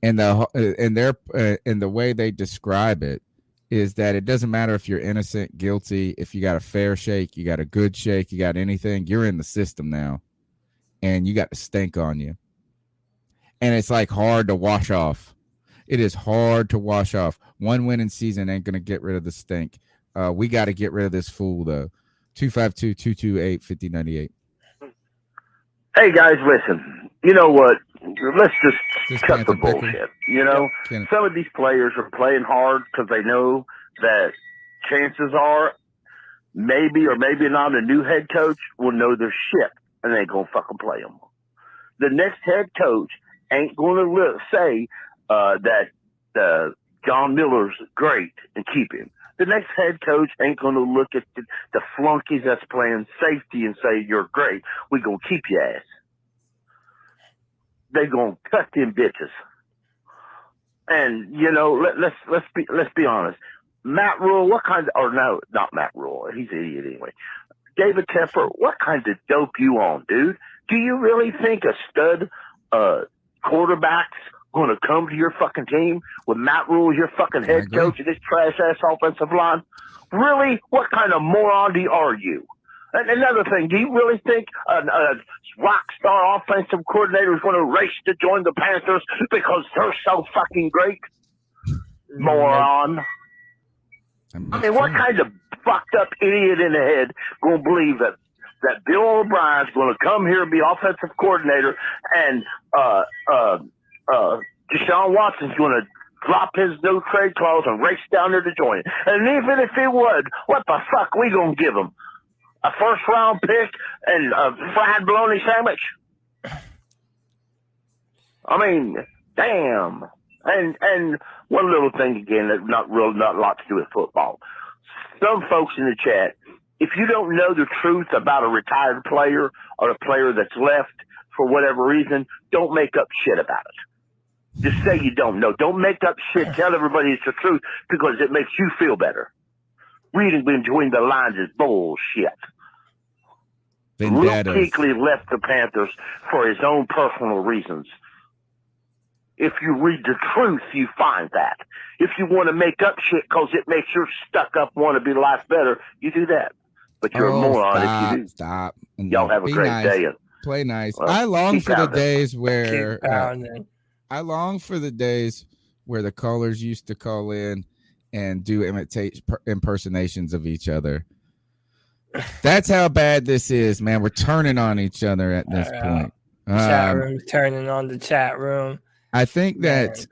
[SPEAKER 3] and the way they describe it is that it doesn't matter if you're innocent, guilty, if you got a fair shake, you got a good shake, you got anything, you're in the system now, and you got the stink on you, and it's like hard to wash off. It is hard to wash off. One winning season ain't going to get rid of the stink. We got to get rid of this fool, though. 252-228-5098.
[SPEAKER 12] Hey, guys, listen. You know what? Let's just cut the bullshit. You know, some of these players are playing hard because they know that chances are maybe or maybe not a new head coach will know their shit and they ain't going to fucking play them. The next head coach ain't going to say that John Miller's great and keep him. The next head coach ain't going to look at the flunkies that's playing safety and say, you're great. We're going to keep your ass. They going to cut them bitches. And, you know, let's be honest. Matt Rhule, not Matt Rhule. He's an idiot anyway. David Tepper, what kind of dope you on, dude? Do you really think a stud quarterback's going to come to your fucking team with Matt Rhule as your fucking head coach and this trash-ass offensive line? Really? What kind of moron are you? And another thing, do you really think a rock star offensive coordinator is going to race to join the Panthers because they're so fucking great? Moron. I mean, what kind of fucked up idiot in the head going to believe that Bill O'Brien's going to come here and be offensive coordinator and Deshaun Watson's going to drop his no trade clause and race down there to join it? And even if he would, what the fuck we going to give him? A first-round pick and a fried bologna sandwich? I mean, damn. And one little thing again that not a lot to do with football. Some folks in the chat, if you don't know the truth about a retired player or a player that's left for whatever reason, don't make up shit about it. Just say you don't know. Don't make up shit. Tell everybody it's the truth because it makes you feel better. Reading between the lines is bullshit. Luke Kuechly left the Panthers for his own personal reasons. If you read the truth, you find that. If you want to make up shit because it makes your stuck-up wannabe life better, you do that. But you're a moron if you do.
[SPEAKER 3] Stop.
[SPEAKER 12] Y'all have a great
[SPEAKER 3] nice.
[SPEAKER 12] day.
[SPEAKER 3] Play nice.
[SPEAKER 12] Well,
[SPEAKER 3] I long for the
[SPEAKER 12] pounding.
[SPEAKER 3] days where
[SPEAKER 4] I
[SPEAKER 3] long for the days where the callers used to call in and do impersonations of each other. That's how bad this is, man. We're turning on each other at this point.
[SPEAKER 4] Chat room turning on the chat room.
[SPEAKER 3] I think that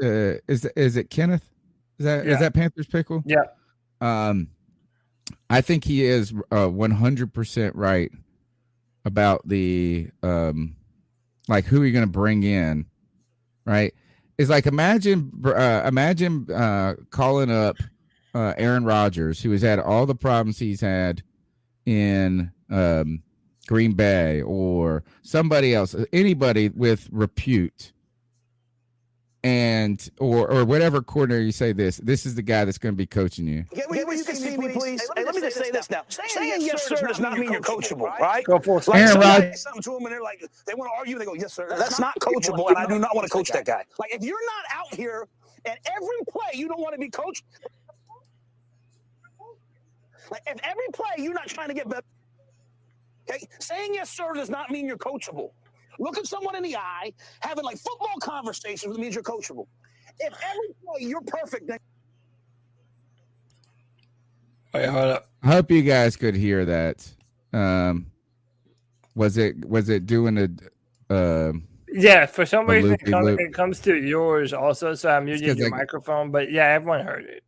[SPEAKER 3] is it Kenneth? Is that Panthers Pickle?
[SPEAKER 4] Yeah.
[SPEAKER 3] I think he is 100% right about the like who you're going to bring in, right? It's like imagine calling up Aaron Rodgers, who has had all the problems he's had in Green Bay, or somebody else, anybody with repute, and or whatever coordinator you say this is the guy that's going to be coaching you.
[SPEAKER 19] You can see me, please. Hey, let me just say this now. Saying yes, sir, does not mean you're coachable, right?
[SPEAKER 4] Go for it.
[SPEAKER 19] Like
[SPEAKER 3] Aaron
[SPEAKER 19] somebody
[SPEAKER 3] Rodgers.
[SPEAKER 19] says something to them and they're like, they want to argue. They go, yes, sir. That's not coachable, and I do not want to coach that guy. Like if you're not out here at every play, you don't want to be coached. Like if every play you're not trying to get better. Okay, saying yes, sir, does not mean you're coachable. Look at someone in the eye, having like football conversations with means you're coachable. If every play you're perfect, then
[SPEAKER 4] wait, hold up.
[SPEAKER 3] I hope you guys could hear that. Was it doing a
[SPEAKER 4] yeah, for some
[SPEAKER 3] a
[SPEAKER 4] reason
[SPEAKER 3] loopy-loop?
[SPEAKER 4] it comes to yours also, so I'm using your microphone, but yeah, everyone heard it.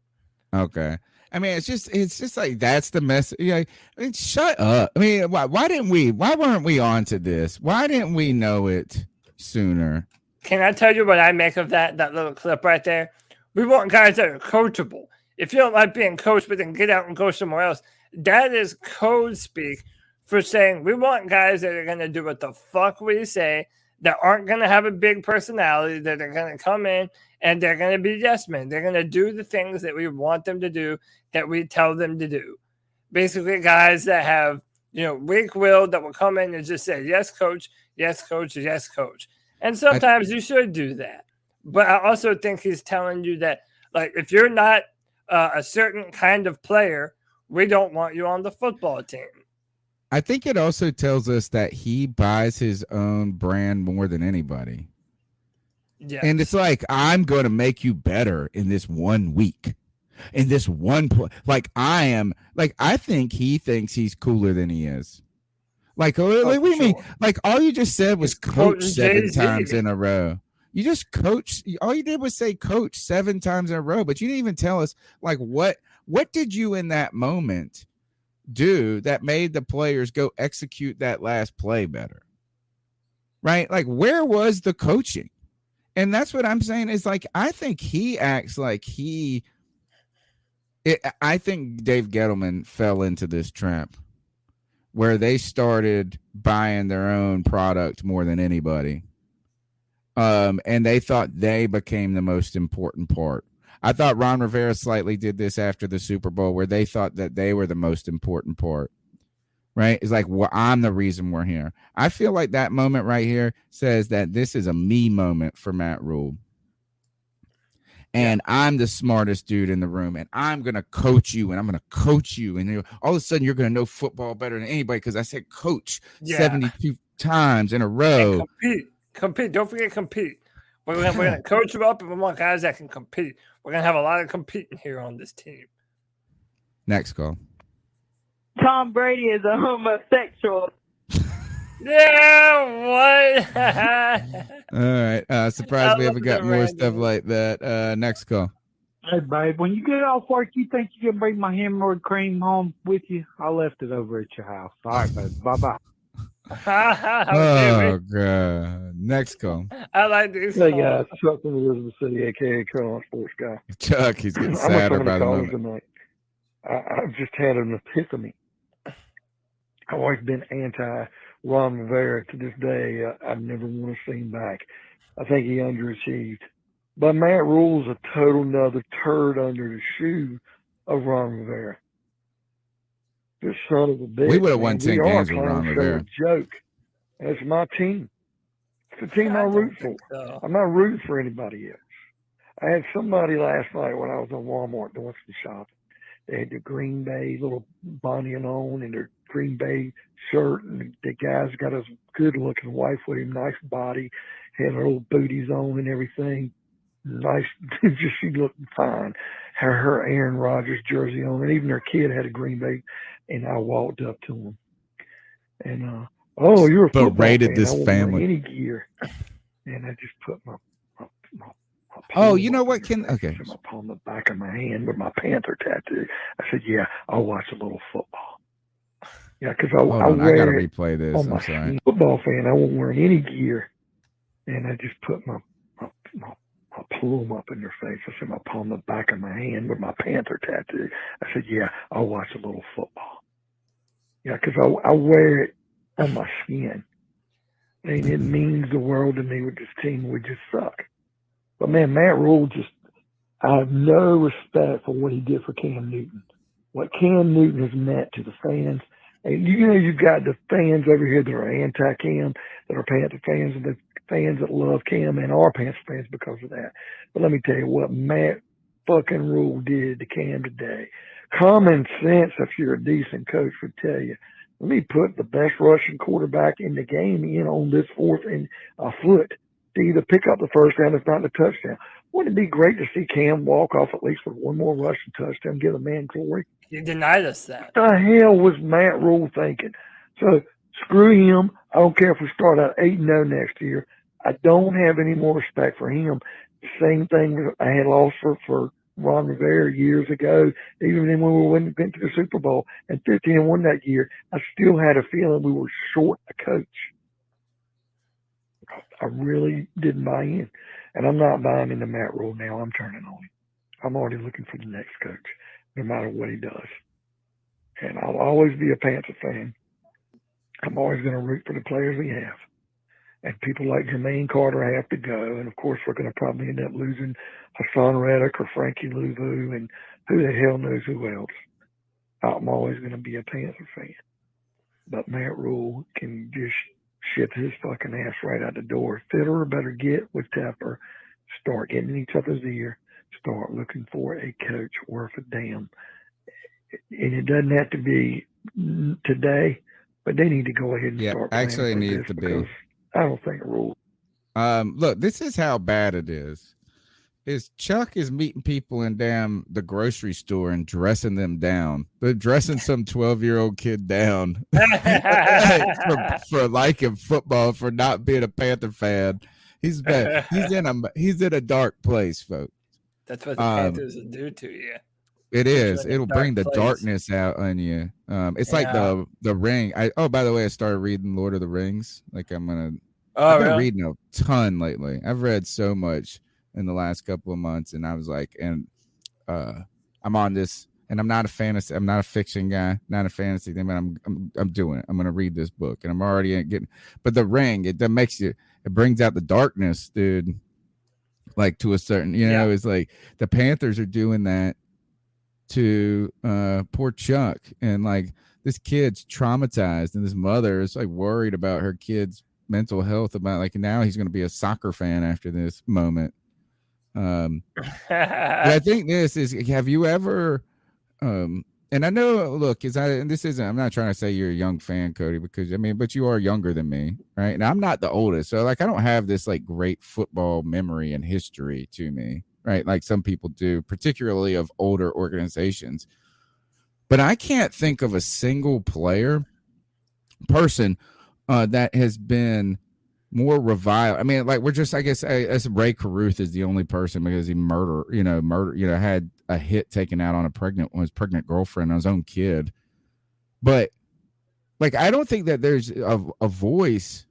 [SPEAKER 3] Okay. I mean, it's just like that's the mess. Yeah, I mean, shut up. I mean, why weren't we on to this? Why didn't we know it sooner?
[SPEAKER 4] Can I tell you what I make of that little clip right there? We want guys that are coachable. If you don't like being coached, but then get out and go somewhere else. That is code speak for saying we want guys that are going to do what the fuck we say, that aren't going to have a big personality, that are going to come in and they're going to be yes men. They're going to do the things that we want them to do, that we tell them to do. Basically, guys that have, weak will, that will come in and just say, yes, coach, yes, coach, yes, coach. And sometimes you should do that. But I also think he's telling you that, like, if you're not a certain kind of player, we don't want you on the football team.
[SPEAKER 3] I think it also tells us that he buys his own brand more than anybody.
[SPEAKER 4] Yeah.
[SPEAKER 3] And it's like, I'm going to make you better in this 1 week. In this one play. Like, I think he thinks he's cooler than he is. Like, what do you mean? Like, all you just said was coach 7 times in a row. You just coached. All you did was say coach 7 times in a row, but you didn't even tell us, like, what did you in that moment do that made the players go execute that last play better? Right? Like, where was the coaching? And that's what I'm saying is, like, I think he acts like I think Dave Gettleman fell into this trap where they started buying their own product more than anybody. And they thought they became the most important part. I thought Ron Rivera slightly did this after the Super Bowl, where they thought that they were the most important part. Right? It's like, well, I'm the reason we're here. I feel like that moment right here says that this is a me moment for Matt Rhule. And I'm the smartest dude in the room, and I'm going to coach you, and I'm going to coach you. And all of a sudden, you're going to know football better than anybody because I said coach 72 times in a row.
[SPEAKER 4] And compete. Don't forget compete. We're going to coach you up, and we want guys that can compete. We're going to have a lot of competing here on this team.
[SPEAKER 3] Next call.
[SPEAKER 20] Tom Brady is a homosexual.
[SPEAKER 4] Yeah, what?
[SPEAKER 3] All right. Surprised we haven't got more stuff like that. Next call.
[SPEAKER 21] Hey, babe, when you get off work, you think you can bring my hemorrhoid cream home with you? I left it over at your house. All right, babe. Bye-bye.
[SPEAKER 3] Oh god. Next call.
[SPEAKER 4] I like these.
[SPEAKER 9] Hey guys, Chuck from Elizabeth City, aka Carolina Sports Guy.
[SPEAKER 3] Chuck, he's getting
[SPEAKER 9] I'm with
[SPEAKER 3] sadder
[SPEAKER 9] some of the
[SPEAKER 3] by the
[SPEAKER 9] callers
[SPEAKER 3] moment.
[SPEAKER 9] tonight. I've just had an epiphany. I've always been anti Ron Rivera to this day. I never want to see him back. I think he underachieved. But Matt Rhule's a total nother turd under the shoe of Ron Rivera. This son of a bitch.
[SPEAKER 3] We would have
[SPEAKER 9] man.
[SPEAKER 3] won 10
[SPEAKER 9] We are
[SPEAKER 3] games with
[SPEAKER 9] clown
[SPEAKER 3] Ron
[SPEAKER 9] show
[SPEAKER 3] Rivera.
[SPEAKER 9] a joke. That's my team. It's the team I root for.
[SPEAKER 4] so.
[SPEAKER 9] I'm not rooting for anybody else. I had somebody last night when I was in Walmart doing some shopping. They had the Green Bay little bunion on and their Green Bay shirt, and the guy's got a good-looking wife with him, nice body, had her little booties on and everything. Nice, just she looked fine. Had her Aaron Rodgers jersey on, and even her kid had a Green Bay. And I walked up to him, and oh, you're a football
[SPEAKER 3] Berated
[SPEAKER 9] fan.
[SPEAKER 3] this
[SPEAKER 9] I won't
[SPEAKER 3] family.
[SPEAKER 9] wear any gear, and I just put my
[SPEAKER 3] Oh, you know what? Okay.
[SPEAKER 9] my palm on the back of my hand with my Panther tattoo. I said, yeah, I'll watch a little football. Yeah, because I
[SPEAKER 3] Hold on, I
[SPEAKER 9] wear
[SPEAKER 3] gotta
[SPEAKER 9] it
[SPEAKER 3] replay this.
[SPEAKER 9] on
[SPEAKER 3] I'm
[SPEAKER 9] my
[SPEAKER 3] sorry.
[SPEAKER 9] football fan. I won't wear any gear. And I just put my plume up in their face. I said, my palm on the back of my hand with my Panther tattoo. I said, yeah, I'll watch a little football. Yeah, because I wear it on my skin. And it means the world to me with this team. We just suck. But man, Matt Rhule I have no respect for what he did for Cam Newton. What Cam Newton has meant to the fans. And you've got the fans over here that are anti-Cam, that are Panther fans, and the fans that love Cam and are Panther fans because of that. But let me tell you what Matt fucking Rhule did to Cam today. Common sense, if you're a decent coach, would tell you, let me put the best rushing quarterback in the game in on this fourth and a foot to either pick up the first down, if not the touchdown. Wouldn't it be great to see Cam walk off at least with one more rushing touchdown, give a man glory?
[SPEAKER 4] You denied us that.
[SPEAKER 9] What the hell was Matt Rhule thinking? So screw him. I don't care if we start out 8-0 next year. I don't have any more respect for him. The same thing I had lost for Ron Rivera years ago, even when we went to the Super Bowl and 15-1 that year. I still had a feeling we were short a coach. I really didn't buy in. And I'm not buying into Matt Rhule now. I'm turning on him. I'm already looking for the next coach, no matter what he does. And I'll always be a Panther fan. I'm always going to root for the players we have. And people like Jermaine Carter have to go. And, of course, we're going to probably end up losing Hassan Reddick or Frankie Louvu and who the hell knows who else. I'm always going to be a Panther fan. But Matt Rhule can just ship his fucking ass right out the door. Fitterer better get with Tepper, start getting in each other's ear, start looking for a coach worth a damn. And it doesn't have to be today, but they need to go ahead and start planning
[SPEAKER 3] actually
[SPEAKER 9] for
[SPEAKER 3] needs
[SPEAKER 9] this
[SPEAKER 3] to be.
[SPEAKER 9] because I don't think Rhule.
[SPEAKER 3] Look, this is how bad it is. Chuck is meeting people in the grocery store and dressing them down. They're dressing some 12-year-old kid down for liking football, for not being a Panther fan. He's bad. He's in a dark place, folks.
[SPEAKER 4] That's what the Panthers will do to you.
[SPEAKER 3] It is.
[SPEAKER 4] Like
[SPEAKER 3] It'll bring the darkness out on you. It's like the Ring. By the way, I started reading Lord of the Rings. Like I've been reading a ton lately. I've read so much in the last couple of months, and I was like, I'm on this, and I'm not a fiction guy, not a fantasy thing, but I'm doing it. I'm gonna read this book, and I'm already getting. But the Ring, it brings out the darkness, dude. Like to a certain, it's like the Panthers are doing that to poor Chuck, and like this kid's traumatized, and this mother is like worried about her kid's mental health, about like now he's going to be a soccer fan after this moment. But I think this is, have you ever and I know, look, I'm not trying to say you're a young fan, Cody, because but you are younger than me, right? And I'm not the oldest, so like I don't have this like great football memory and history to me, right? Like some people do, particularly of older organizations. But I can't think of a single person that has been more reviled. We're just, I guess Ray Caruth is the only person, because he had a hit taken out on his pregnant girlfriend, on his own kid. But Like, I don't think that there's a voice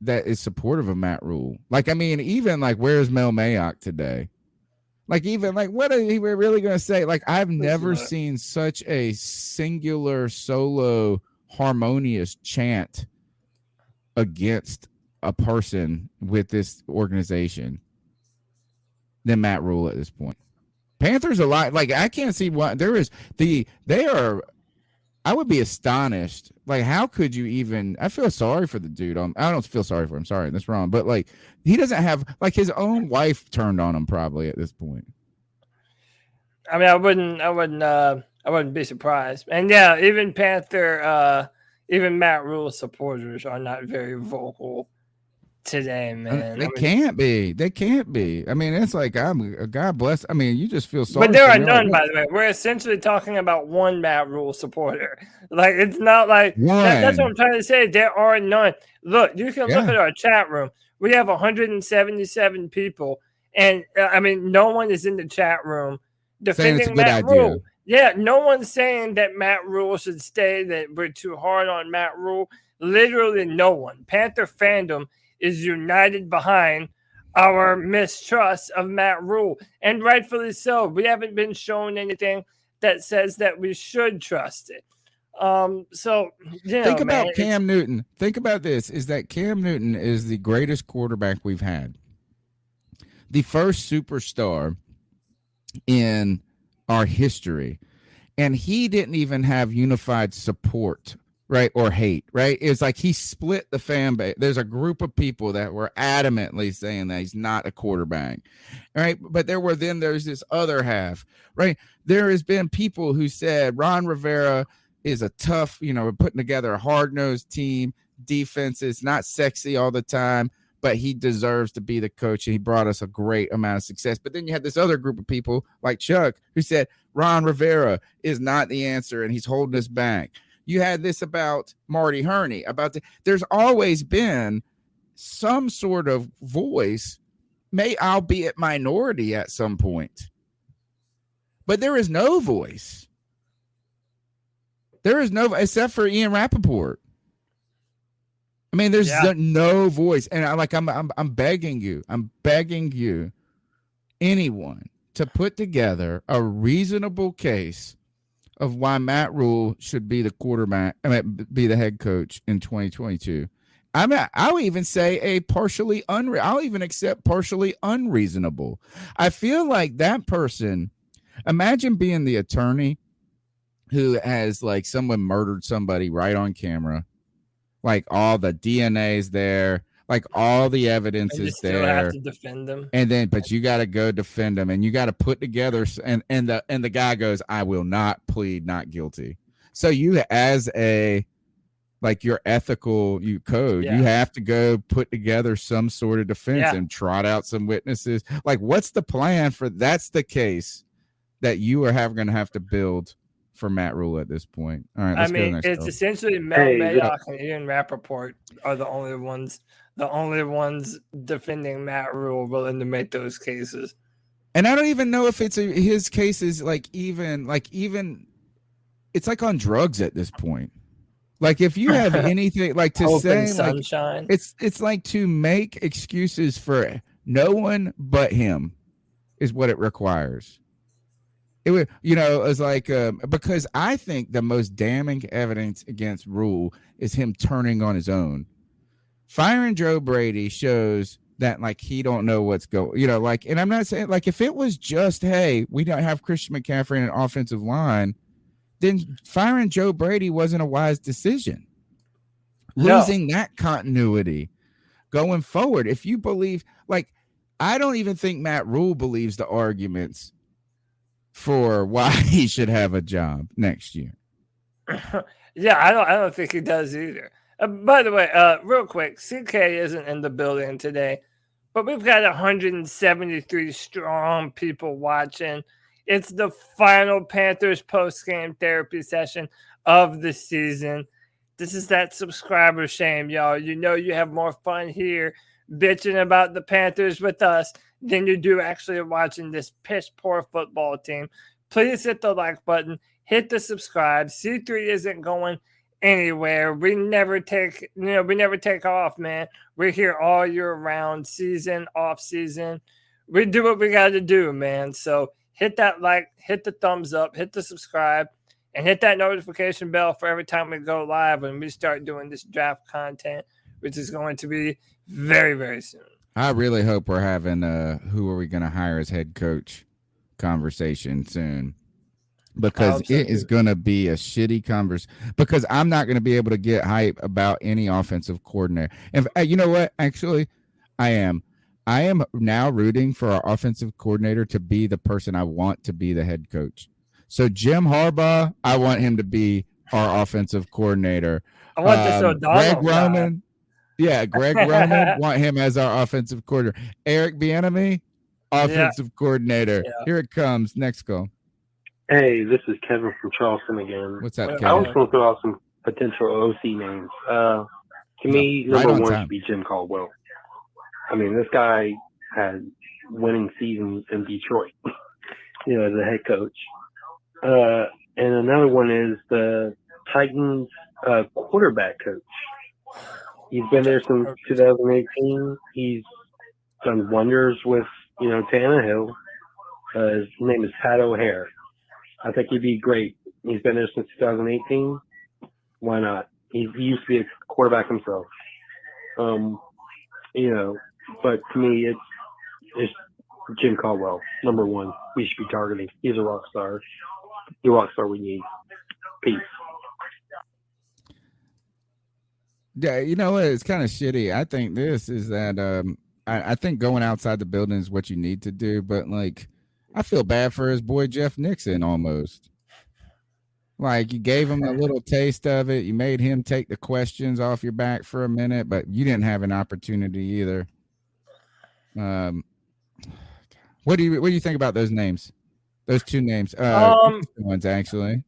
[SPEAKER 3] that is supportive of Matt Rhule. Like, I mean, even like, where's Mel Mayock today? Like, even like, what are we really going to say? Like, I've never seen such a singular, solo, harmonious chant against a person with this organization than Matt Rhule at this point. Panthers a lot. Like, I can't see what there is. They are. I would be astonished. Like, how could you even? I feel sorry for the dude. I don't feel sorry for him. Sorry, that's wrong. But like, he doesn't have like his own wife turned on him probably at this point.
[SPEAKER 4] I mean, I wouldn't be surprised. And yeah, even Matt Rhule supporters are not very vocal today, man.
[SPEAKER 3] They can't be. They can't be. I mean, it's like, God bless. I mean, you just feel sorry.
[SPEAKER 4] But there are none, by the way. We're essentially talking about one Matt Rhule supporter. Like, it's not like that's what I'm trying to say. There are none. Look, you can look at our chat room. We have 177 people, and I mean, no one is in the chat room defending Matt Rhule. Yeah, no one's saying that Matt Rhule should stay, that we're too hard on Matt Rhule. Literally no one. Panther fandom is united behind our mistrust of Matt Rhule, and rightfully so. We haven't been shown anything that says that we should trust it. So
[SPEAKER 3] think about Cam Newton. Think about this: is that Cam Newton is the greatest quarterback we've had, the first superstar in our history, and he didn't even have unified support. Right, or hate, right? It's like he split the fan base. There's a group of people that were adamantly saying that he's not a quarterback, right? But there's this other half, right? There has been people who said Ron Rivera is a tough, we're putting together a hard-nosed team, defense is not sexy all the time, but he deserves to be the coach, and he brought us a great amount of success. But then you had this other group of people like Chuck who said Ron Rivera is not the answer, and he's holding us back. You had this about Marty Herney, there's always been some sort of voice, albeit minority at some point. But there is no voice. There is no, except for Ian Rappaport. I mean, there's no voice. And I'm begging you, anyone, to put together a reasonable case of why Matt Rhule should be the quarterback, be the head coach in 2022. I'll even say I'll even accept partially unreasonable. I feel like that person, imagine being the attorney who has like someone murdered somebody right on camera, like all the DNA's there, like all the evidence is there. You have
[SPEAKER 4] to defend them,
[SPEAKER 3] but you got to go defend them, and you got to put together. And the guy goes, "I will not plead not guilty." So you, as your ethical code, you have to go put together some sort of defense and trot out some witnesses. Like, what's the plan for? That's the case that you are going to have to build for Matt Rhule at this point. All right, let's go next.
[SPEAKER 4] It's essentially Mel Mayock and Ian Rappaport are the only ones defending Matt Rhule, willing to make those cases.
[SPEAKER 3] And I don't even know if it's his case is even it's like on drugs at this point. Like, if you have anything like to say,
[SPEAKER 4] sunshine.
[SPEAKER 3] Like, it's like to make excuses for no one but him is what it requires. It would, it's like because I think the most damning evidence against Rhule is him turning on his own. Firing Joe Brady shows that he don't know what's going, and I'm not saying if it was just, hey, we don't have Christian McCaffrey in an offensive line, then firing Joe Brady wasn't a wise decision. Losing that continuity going forward. If you believe, I don't even think Matt Rhule believes the arguments for why he should have a job next year.
[SPEAKER 4] Yeah, I don't think he does either. By the way, real quick, CK isn't in the building today, but we've got 173 strong people watching. It's the final Panthers post-game therapy session of the season. This is that subscriber shame, y'all. You have more fun here bitching about the Panthers with us than you do actually watching this piss-poor football team. Please hit the like button. Hit the subscribe. C3 isn't going anywhere. We never take off, man. We're here all year round, season, off season. We do what we got to do, man. So hit that like, hit the thumbs up, hit the subscribe, and hit that notification bell for every time we go live when we start doing this draft content, which is going to be very, very soon.
[SPEAKER 3] I really hope we're having who are we going to hire as head coach conversation soon, because it is going to be a shitty conversation, because I'm not going to be able to get hype about any offensive coordinator. And you know what? Actually, I am now rooting for our offensive coordinator to be the person I want to be the head coach. So Jim Harbaugh, I want him to be our offensive coordinator.
[SPEAKER 4] I want this
[SPEAKER 3] Greg
[SPEAKER 4] O'Donnell
[SPEAKER 3] Roman. Yeah, Greg Roman, want him as our offensive coordinator. Eric Bieniemy, offensive coordinator.
[SPEAKER 4] Yeah.
[SPEAKER 3] Here it comes. Next call.
[SPEAKER 14] Hey, this is Kevin from Charleston again.
[SPEAKER 3] What's up,
[SPEAKER 14] I
[SPEAKER 3] Kevin?
[SPEAKER 14] was going to throw out some potential OC names. To me,
[SPEAKER 3] right
[SPEAKER 14] number
[SPEAKER 3] on
[SPEAKER 14] one
[SPEAKER 3] time.
[SPEAKER 14] should be Jim Caldwell. I mean, this guy had winning seasons in Detroit, as a head coach. And another one is the Titans quarterback coach. He's been there since 2018. He's done wonders with, Tannehill. His name is Pat O'Hare. I think he'd be great. He's been there since 2018. Why not? He used to be a quarterback himself. But to me, it's Jim Caldwell, number one. We should be targeting. He's a rock star. The rock star we need. Peace.
[SPEAKER 3] Yeah, you know what? It's kind of shitty. I think this is that I think going outside the building is what you need to do, but like I feel bad for his boy Jeff Nixon almost. Like you gave him a little taste of it. You made him take the questions off your back for a minute, but you didn't have an opportunity either. What do you think about those names? Those two names? Ones actually.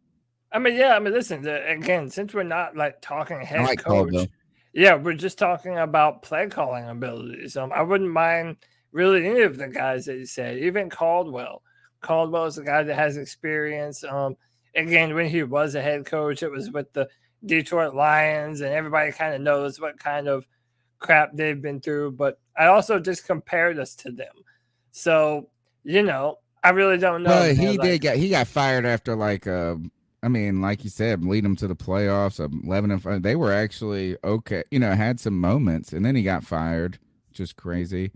[SPEAKER 4] Listen, again, since we're not like talking head coach, we're just talking about play calling abilities. I wouldn't mind really any of the guys that you said, even Caldwell. Caldwell is a guy that has experience. Again, when he was a head coach, it was with the Detroit Lions, and everybody kind of knows what kind of crap they've been through. But I also just compared us to them. So, I really don't know.
[SPEAKER 3] Well, he got fired after like you said, lead them to the playoffs, 11-5. They were actually okay, had some moments, and then he got fired, which is crazy.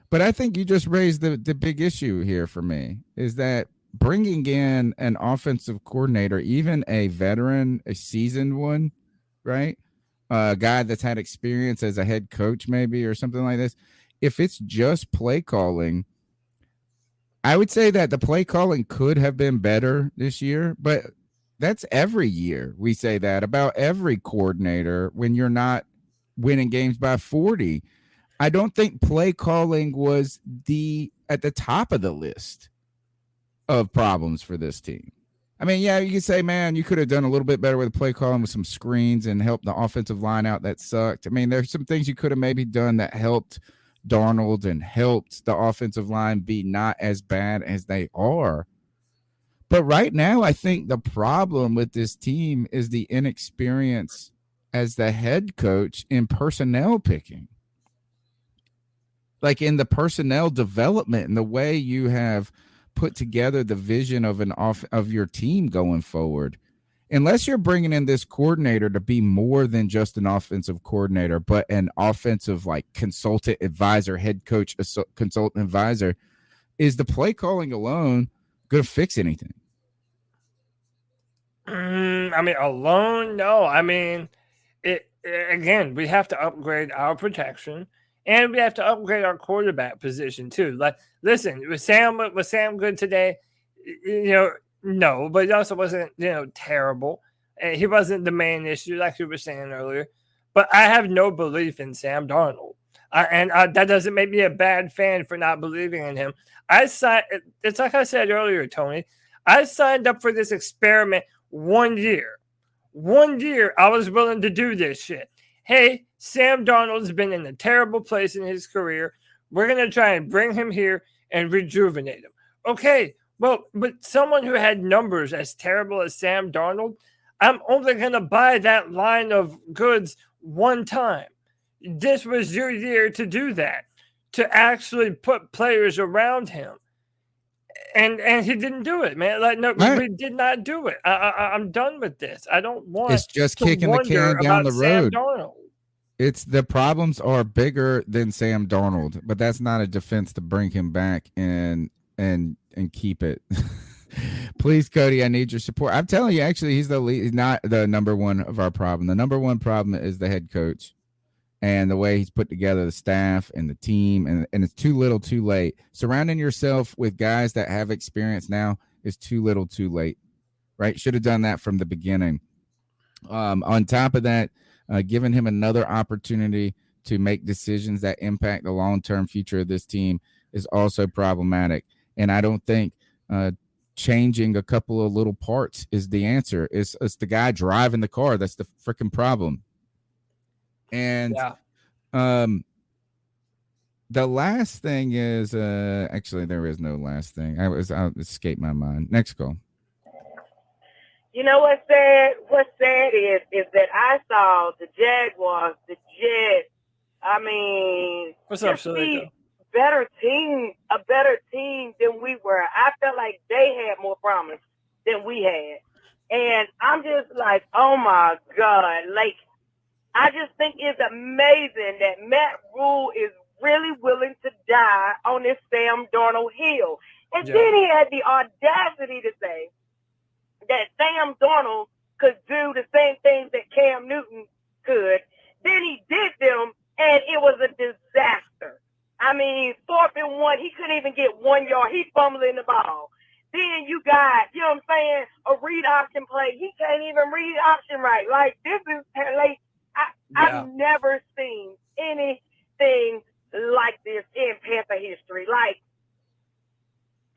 [SPEAKER 3] But I think you just raised the big issue here for me, is that bringing in an offensive coordinator, even a veteran, a seasoned one, right? A guy that's had experience as a head coach maybe or something like this. If it's just play calling, I would say that the play calling could have been better this year, but that's every year. We say that about every coordinator when you're not winning games by 40. I don't think play calling was at the top of the list of problems for this team. I mean, yeah, you could say, man, you could have done a little bit better with the play calling with some screens and helped the offensive line out that sucked. I mean, there's some things you could have maybe done that helped Darnold and helped the offensive line be not as bad as they are. But right now, I think the problem with this team is the inexperience as the head coach in personnel picking. Like in the personnel development and the way you have put together the vision of your team going forward. Unless you're bringing in this coordinator to be more than just an offensive coordinator, but an offensive like consultant advisor, head coach, consultant advisor, is the play calling alone going to fix anything?
[SPEAKER 4] Alone, no. Again, we have to upgrade our protection, and we have to upgrade our quarterback position too. Like, listen, was Sam good today? No, but he also wasn't, terrible. And he wasn't the main issue, like you were saying earlier. But I have no belief in Sam Darnold. That doesn't make me a bad fan for not believing in him. It's like I said earlier, Tony. I signed up for this experiment 1 year. 1 year, I was willing to do this shit. Hey, Sam Darnold's been in a terrible place in his career. We're going to try and bring him here and rejuvenate him. Okay, well, but someone who had numbers as terrible as Sam Darnold, I'm only going to buy that line of goods one time. This was your year to do that, to actually put players around him. And he didn't do it, man. Like, no, we did not do it. I'm done with this. I don't want
[SPEAKER 3] It's just
[SPEAKER 4] to
[SPEAKER 3] kicking the
[SPEAKER 4] wonder
[SPEAKER 3] can down
[SPEAKER 4] about
[SPEAKER 3] the
[SPEAKER 4] Sam
[SPEAKER 3] road.
[SPEAKER 4] Darnold.
[SPEAKER 3] It's the problems are bigger than Sam Darnold, but that's not a defense to bring him back and keep it. Please, Cody, I need your support. I'm telling you, actually, he's the lead. He's not the number one of our problem. The number one problem is the head coach and the way he's put together the staff and the team, and it's too little, too late. Surrounding yourself with guys that have experience now is too little, too late, right? Should have done that from the beginning. On top of that, giving him another opportunity to make decisions that impact the long-term future of this team is also problematic. And I don't think changing a couple of little parts is the answer. It's the guy driving the car that's the freaking problem. And the last thing is actually there is no last thing. I escaped my mind. Next call.
[SPEAKER 1] You know what's sad? What's sad is that I saw the Jaguars, the Jets. I mean,
[SPEAKER 4] what's up,
[SPEAKER 1] just
[SPEAKER 4] Shalika?
[SPEAKER 1] A better team than we were. I felt like they had more promise than we had, and I'm just like, oh my God! Like, I just think it's amazing that Matt Rhule is really willing to die on this Sam Darnold hill, and then he had the audacity to say that Sam Darnold could do the same things that Cam Newton could. Then he did them, and it was a disaster. I mean, 4th and 1, he couldn't even get 1 yard. He's fumbling the ball. Then you got, you know what I'm saying, a read option play. He can't even read option right. Like, this is, like, I've never seen anything like this in Panther history. Like,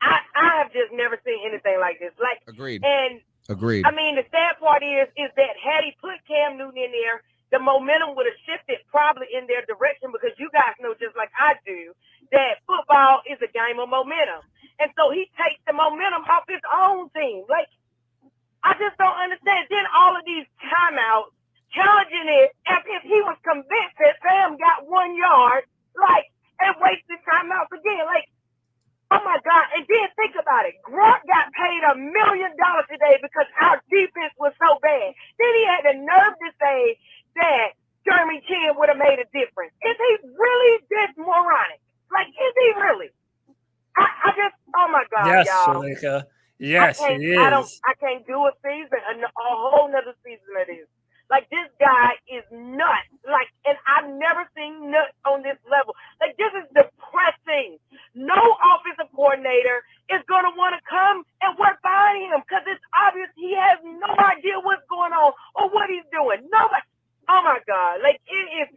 [SPEAKER 1] I have just never seen anything like this. Like,
[SPEAKER 3] agreed.
[SPEAKER 1] I mean, the sad part is that had he put Cam Newton in there, the momentum would have shifted probably in their direction, because you guys know just like I do that football is a game of momentum. And so he takes the momentum off his own team. Like, I just don't understand. Then all of these timeouts, challenging it as if he was convinced that Sam got 1 yard, like, and wasted timeouts again. Like, oh my God. And then think about it. Grunt got paid $1 million today because our defense was so bad. Then he had the nerve to say that Jeremy Chin would have made a difference. Is he really this moronic? Like, is he really? I just, oh my God,
[SPEAKER 4] yes,
[SPEAKER 1] y'all.
[SPEAKER 4] Shalika. Yes, he is.
[SPEAKER 1] I can't do a season, a whole nother season of this. Like, this guy is nuts. Like, and I've never seen nuts on this level. Like, this is depressing. No offensive coordinator is going to want to come and work behind him, because it's obvious he has no idea what's going on or what he's doing. Nobody. Oh my God. Like, it is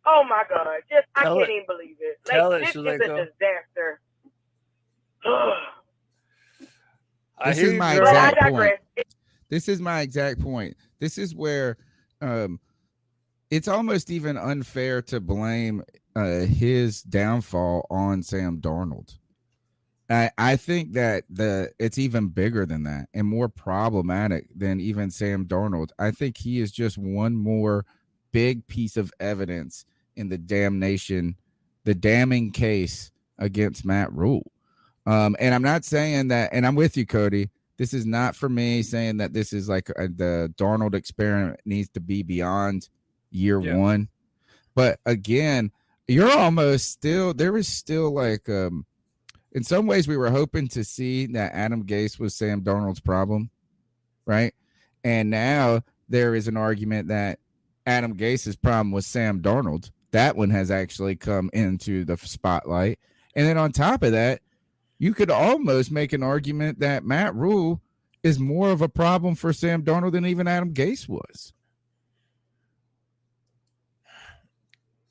[SPEAKER 1] oh my God. Just, I can't even believe it. Like, this is a disaster.
[SPEAKER 3] This is my exact point. This is my exact point. This is where it's almost even unfair to blame his downfall on Sam Darnold. I think that it's even bigger than that and more problematic than even Sam Darnold. I think he is just one more big piece of evidence in the damning case against Matt Rhule. And I'm not saying that, and I'm with you, Cody. This is not for me saying that this is like the Darnold experiment needs to be beyond year one. But again, you're almost still, there is still like, in some ways we were hoping to see that Adam Gase was Sam Darnold's problem, right? And now there is an argument that Adam Gase's problem was Sam Darnold. That one has actually come into the spotlight. And then on top of that, you could almost make an argument that Matt Rhule is more of a problem for Sam Darnold than even Adam Gase was.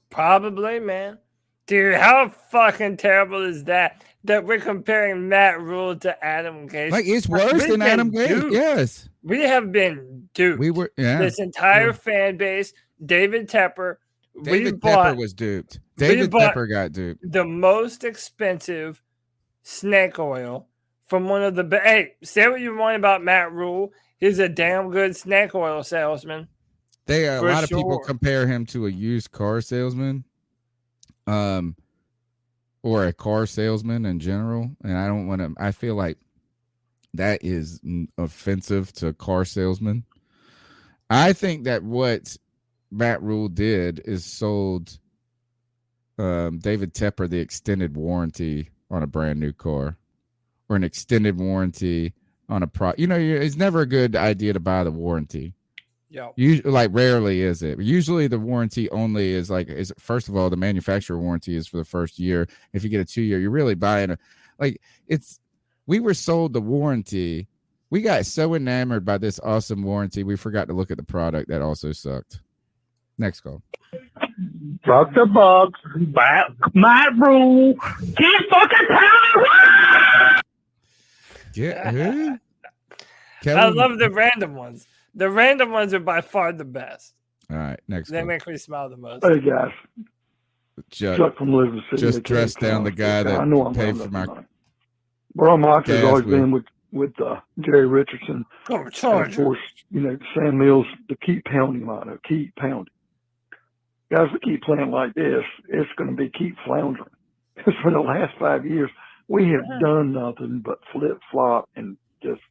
[SPEAKER 4] Probably, man. Dude, how fucking terrible is that we're comparing Matt Rhule to Adam Gase?
[SPEAKER 3] Like, it's worse than Adam Gase. Yes.
[SPEAKER 4] We have been duped.
[SPEAKER 3] We were,
[SPEAKER 4] this entire fan base, David Tepper.
[SPEAKER 3] David Tepper was duped. David Tepper got duped.
[SPEAKER 4] The most expensive snake oil from one of the hey, say what you want about Matt Rhule. He's a damn good snake oil salesman.
[SPEAKER 3] A lot of people compare him to a used car salesman, or a car salesman in general, and I don't want to. I feel like that is offensive to car salesmen. I think that what Matt Rhule did is sold David Tepper the extended warranty on a brand new car, or an extended warranty on a it's never a good idea to buy the warranty.
[SPEAKER 4] Yeah.
[SPEAKER 3] Like rarely is it. Usually the warranty only is first of all, the manufacturer warranty is for the first year. If you get a 2-year, you're really buying we were sold the warranty. We got so enamored by this awesome warranty, we forgot to look at the product that also sucked. Next call.
[SPEAKER 21] Fuck the Bucks. Matt Rhule. Can't fucking pound.
[SPEAKER 3] Yeah, who?
[SPEAKER 4] I love the random ones. The random ones are by far the best.
[SPEAKER 3] All right, next
[SPEAKER 4] They
[SPEAKER 3] call.
[SPEAKER 4] make me smile the most.
[SPEAKER 9] Hey guys,
[SPEAKER 3] Chuck
[SPEAKER 9] from Elizabeth City.
[SPEAKER 3] Just dress down the guy that
[SPEAKER 9] I know I'm
[SPEAKER 3] paid for my
[SPEAKER 9] Bro, Mox has
[SPEAKER 3] gas
[SPEAKER 9] always
[SPEAKER 3] wheel.
[SPEAKER 9] been with Jerry Richardson.
[SPEAKER 4] Oh,
[SPEAKER 9] and of course, Sam Mills, the keep pounding motto, keep pounding. Guys, we keep playing like this, it's going to be keep floundering. Because for the last 5 years, we have done nothing but flip-flop and just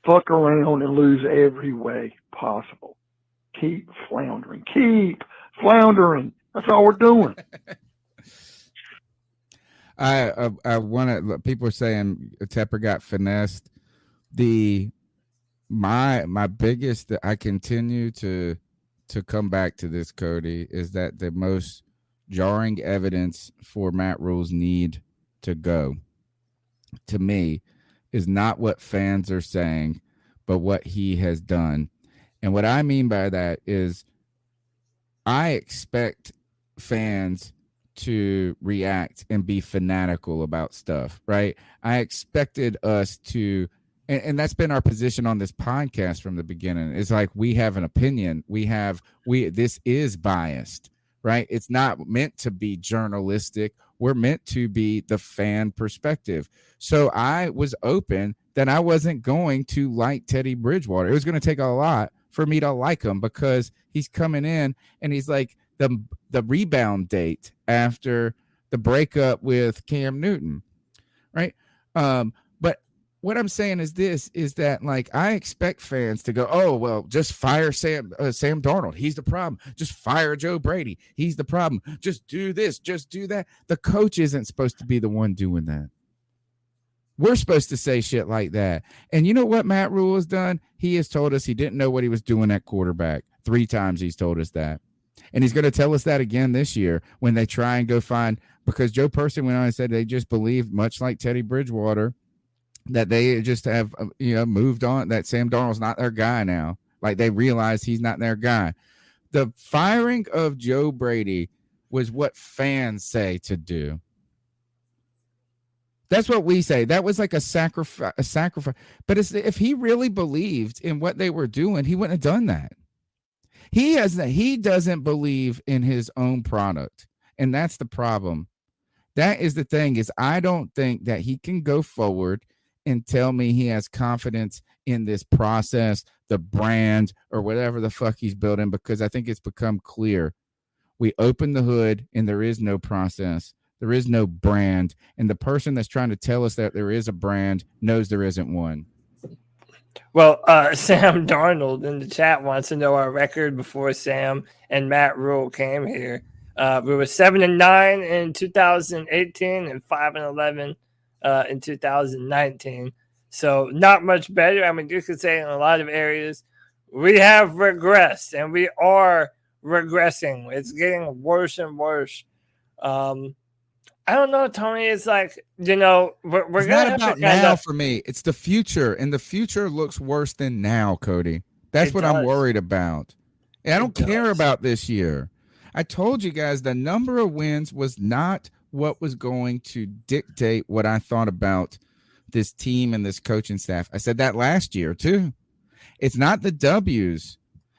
[SPEAKER 9] fuck around and lose every way possible. Keep floundering. Keep floundering. That's all we're doing.
[SPEAKER 3] I want to. People are saying Tepper got finessed. My biggest. I continue to come back to this, Cody, is that the most jarring evidence for Matt Rhule's need to go, to me, is not what fans are saying, but what he has done. And what I mean by that is I expect fans to react and be fanatical about stuff, right? I expected us to, and that's been our position on this podcast from the beginning. It's like we have an opinion. This is biased, right? It's not meant to be journalistic. We're meant to be the fan perspective. So I was open that I wasn't going to like Teddy Bridgewater. It was going to take a lot for me to like him because he's coming in and he's like the rebound date after the breakup with Cam Newton, right? But what I'm saying is that like I expect fans to go, oh well, just fire Sam Darnold. He's the problem. Just fire Joe Brady. He's the problem. Just do this. Just do that. The coach isn't supposed to be the one doing that. We're supposed to say shit like that. And you know what Matt Rhule has done? He has told us he didn't know what he was doing at quarterback. 3 times he's told us that. And he's going to tell us that again this year when they try and go find, because Joe Person went on and said they just believe, much like Teddy Bridgewater, that they just have, moved on, that Sam Darnold's not their guy now. Like they realize he's not their guy. The firing of Joe Brady was what fans say to do. That's what we say. That was like a sacrifice. But if he really believed in what they were doing, he wouldn't have done that. He doesn't believe in his own product. And that's the problem. That is the thing, is I don't think that he can go forward and tell me he has confidence in this process, the brand, or whatever the fuck he's building, because I think it's become clear. We open the hood and there is no process. There is no brand. And the person that's trying to tell us that there is a brand knows there isn't one.
[SPEAKER 4] Well, Sam Darnold in the chat wants to know our record before Sam and Matt Rhule came here. We were 7-9 in 2018 and 5-11 in 2019. So not much better. I mean, you could say in a lot of areas we have regressed, and we are regressing. It's getting worse and worse. I don't know, Tony. It's like, we're
[SPEAKER 3] it's
[SPEAKER 4] gonna
[SPEAKER 3] not
[SPEAKER 4] have
[SPEAKER 3] about
[SPEAKER 4] to
[SPEAKER 3] now for me. It's the future, and the future looks worse than now, Cody. That's what I'm worried about. And I don't care about this year. I told you guys the number of wins was not what was going to dictate what I thought about this team and this coaching staff. I said that last year too. It's not the W's.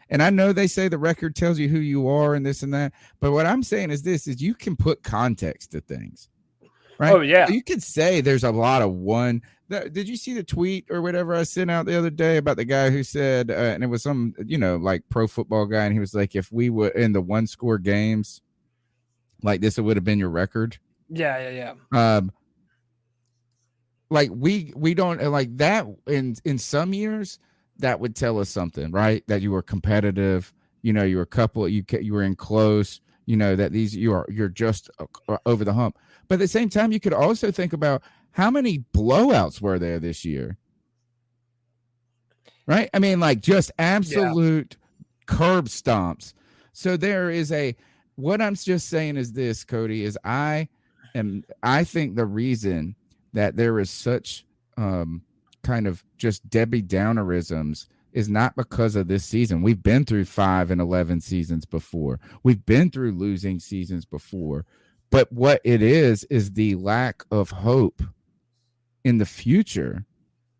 [SPEAKER 3] And I know they say the record tells you who you are and this and that. But what I'm saying is this, is you can put context to things. right?
[SPEAKER 4] Oh, yeah.
[SPEAKER 3] You could say there's a lot of one. Did you see the tweet or whatever I sent out the other day about the guy who said, and it was some, like pro football guy, and he was like, if we were in the 1-score games, like this would have been your record.
[SPEAKER 4] Yeah.
[SPEAKER 3] Like we don't like that in some years that would tell us something, right? That you were competitive, you were a couple, you were in close, that you're just over the hump. But at the same time, you could also think about how many blowouts were there this year, right? I mean, like just absolute curb stomps. So there is what I'm just saying is this, Cody, is I think the reason that there is such kind of just Debbie Downerisms is not because of this season. We've been through 5 and 11 seasons before. We've been through losing seasons before. But what it is the lack of hope in the future.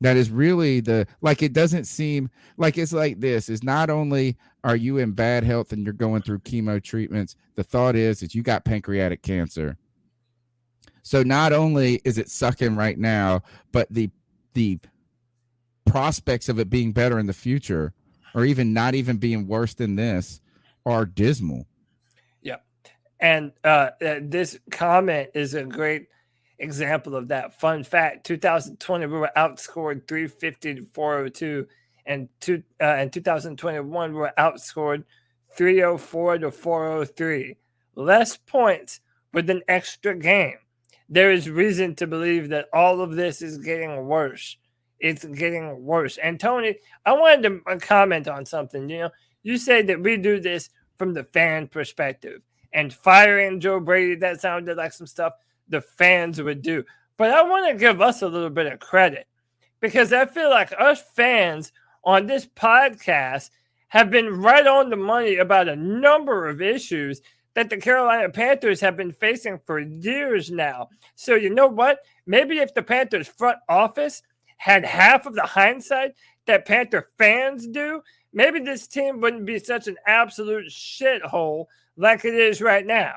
[SPEAKER 3] That is really it doesn't seem like it's like this. Is not only are you in bad health and you're going through chemo treatments, the thought is that you got pancreatic cancer. So not only is it sucking right now, but the prospects of it being better in the future, or even not even being worse than this, are dismal.
[SPEAKER 4] Yeah. And this comment is a great example of that. Fun fact, 2020, we were outscored 350 to 402. And in 2021, we were outscored 304 to 403. Less points with an extra game. There is reason to believe that all of this is getting worse. It's getting worse. And Tony, I wanted to comment on something. You said that we do this from the fan perspective, and firing Joe Brady, that sounded like some stuff the fans would do. But I want to give us a little bit of credit, because I feel like us fans on this podcast have been right on the money about a number of issues that the Carolina Panthers have been facing for years now. So you know what? Maybe if the Panthers front office had half of the hindsight that Panther fans do, maybe this team wouldn't be such an absolute shithole like it is right now.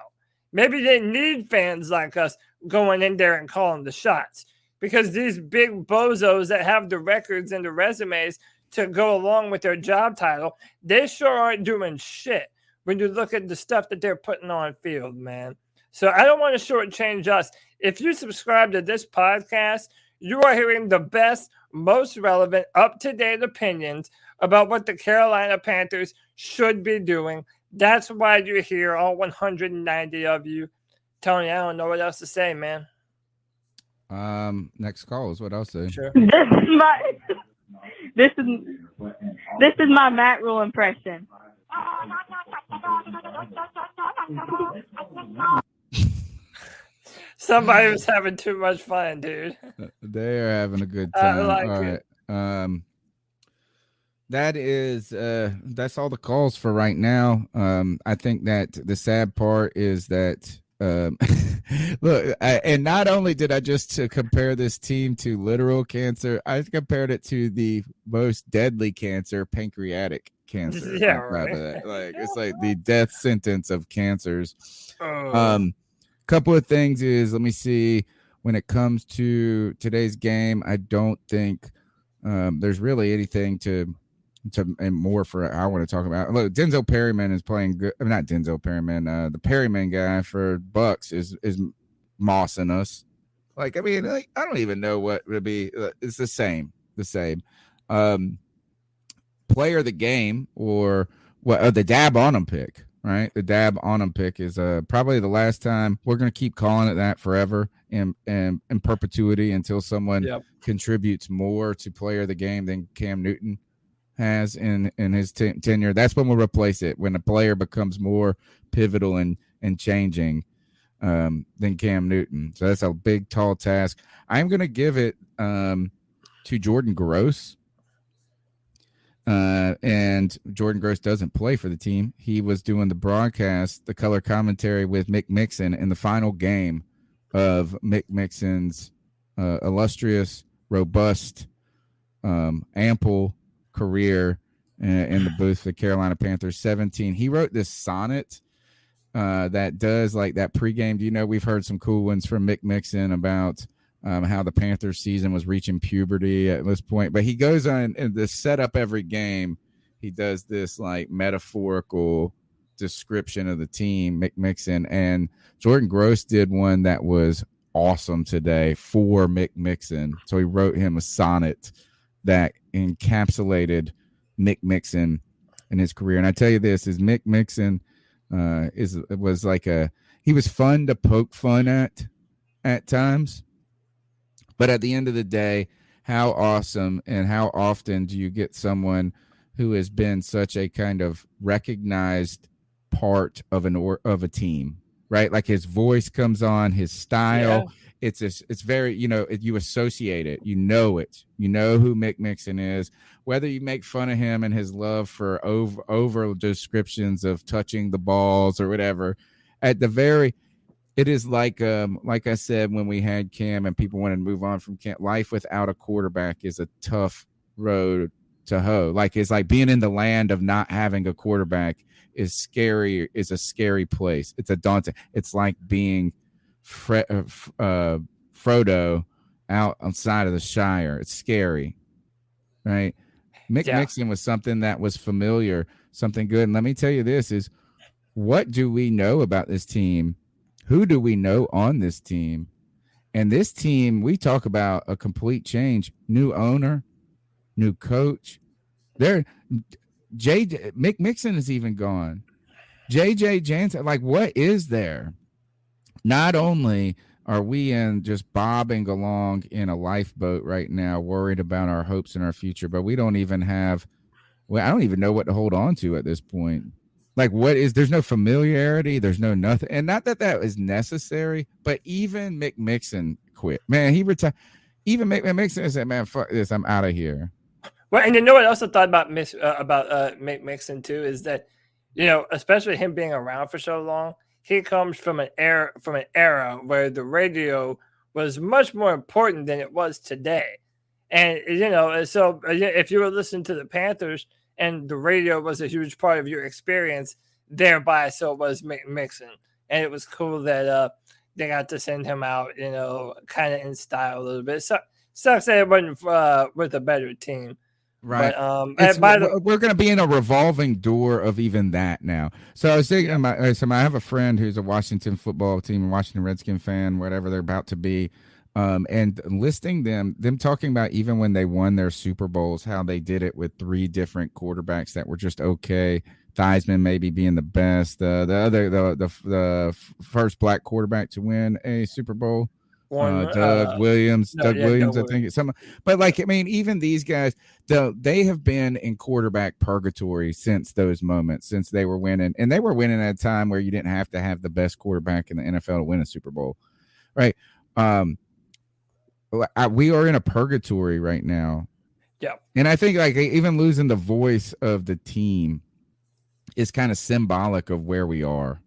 [SPEAKER 4] Maybe they need fans like us going in there and calling the shots, because these big bozos that have the records and the resumes to go along with their job title, they sure aren't doing shit when you look at the stuff that they're putting on field, man. So I don't want to shortchange us. If you subscribe to this podcast, you are hearing the best, most relevant, up-to-date opinions about what the Carolina Panthers should be doing. That's why you're here, all 190 of you. Tony, I don't know what else to say, man.
[SPEAKER 3] Next call is what I'll say.
[SPEAKER 4] Sure.
[SPEAKER 20] This is my Matt Rhule impression.
[SPEAKER 4] Somebody was having too much fun, dude.
[SPEAKER 3] They are having a good time.
[SPEAKER 4] I like
[SPEAKER 3] all
[SPEAKER 4] it.
[SPEAKER 3] Right. That's all the calls for right now. I think that the sad part is that look, and not only did I just compare this team to literal cancer, I compared it to the most deadly cancer, pancreatic cancer.
[SPEAKER 4] Yeah, right.
[SPEAKER 3] Like it's like the death sentence of cancers. Couple of things is, let me see, when it comes to today's game, I don't think there's really anything to and more for I want to talk about. Look, Denzel Perryman is playing good. I mean, not Denzel Perryman, the Perryman guy for Bucks is mossing us. Like, I mean, like, I don't even know what would be. It's the same. Player of the game, or what? The dab on him pick, right? The dab on him pick is probably the last time. We're gonna keep calling it that forever in perpetuity until someone contributes more to player of the game than Cam Newton has in his tenure. That's when we'll replace it, when a player becomes more pivotal and changing than Cam Newton. So that's a big, tall task. I'm going to give it to Jordan Gross. And Jordan Gross doesn't play for the team. He was doing the broadcast, the color commentary with Mick Mixon in the final game of Mick Mixon's illustrious, robust, ample career in the booth for the Carolina Panthers. 17. He wrote this sonnet that does like that pregame. You know, we've heard some cool ones from Mick Mixon about how the Panthers season was reaching puberty at this point. But he goes on and the setup every game. He does this like metaphorical description of the team, Mick Mixon, and Jordan Gross did one that was awesome today for Mick Mixon. So he wrote him a sonnet that encapsulated Mick Mixon in his career. And I tell you this, is Mick Mixon he was fun to poke fun at times, but at the end of the day, how awesome and how often do you get someone who has been such a kind of recognized part of a team, right? Like his voice comes on, his style. Yeah. It's very, you associate it, you know who Mick Mixon is, whether you make fun of him and his love for over descriptions of touching the balls or whatever. It is like I said, when we had Cam and people wanted to move on from Cam, life without a quarterback is a tough road to hoe. Like it's like being in the land of not having a quarterback is scary, is a scary place. It's a daunting. It's like being Frodo out outside of the Shire. It's scary, right? Mick Mixon was something that was familiar, something good. And let me tell you this is, what do we know about this team? Who do we know on this team? And this team, we talk about a complete change, new owner, new coach. Mick Mixon is even gone. JJ Jansen, like, what is there? Not only are we just bobbing along in a lifeboat right now, worried about our hopes and our future, but we don't even have, I don't even know what to hold on to at this point. Like, there's no familiarity, there's no nothing. And not that is necessary, but even Mick Mixon quit. Man, he retired. Even Mick Mixon said, man, fuck this, I'm out of here.
[SPEAKER 4] Well, and you know what I also thought about Mick Mixon too is that, especially him being around for so long, he comes from an era where the radio was much more important than it was today. And so if you were listening to the Panthers and the radio was a huge part of your experience, thereby so was Mick Mixon. And it was cool that they got to send him out, kind of in style a little bit. So sucks that it wasn't with a better team.
[SPEAKER 3] Right.
[SPEAKER 4] But,
[SPEAKER 3] we're going to be in a revolving door of even that now. So I was thinking, I have a friend who's a Washington football team, Washington Redskin fan, whatever they're about to be, and listing them talking about even when they won their Super Bowls, how they did it with 3 different quarterbacks that were just okay. Theismann maybe being the best, the first black quarterback to win a Super Bowl. Doug Williams, I think it's some, but like, I mean, even these guys, they have been in quarterback purgatory since those moments, since they were winning, and they were winning at a time where you didn't have to have the best quarterback in the NFL to win a Super Bowl, right? We are in a purgatory right now.
[SPEAKER 4] Yeah.
[SPEAKER 3] And I think like even losing the voice of the team is kind of symbolic of where we are.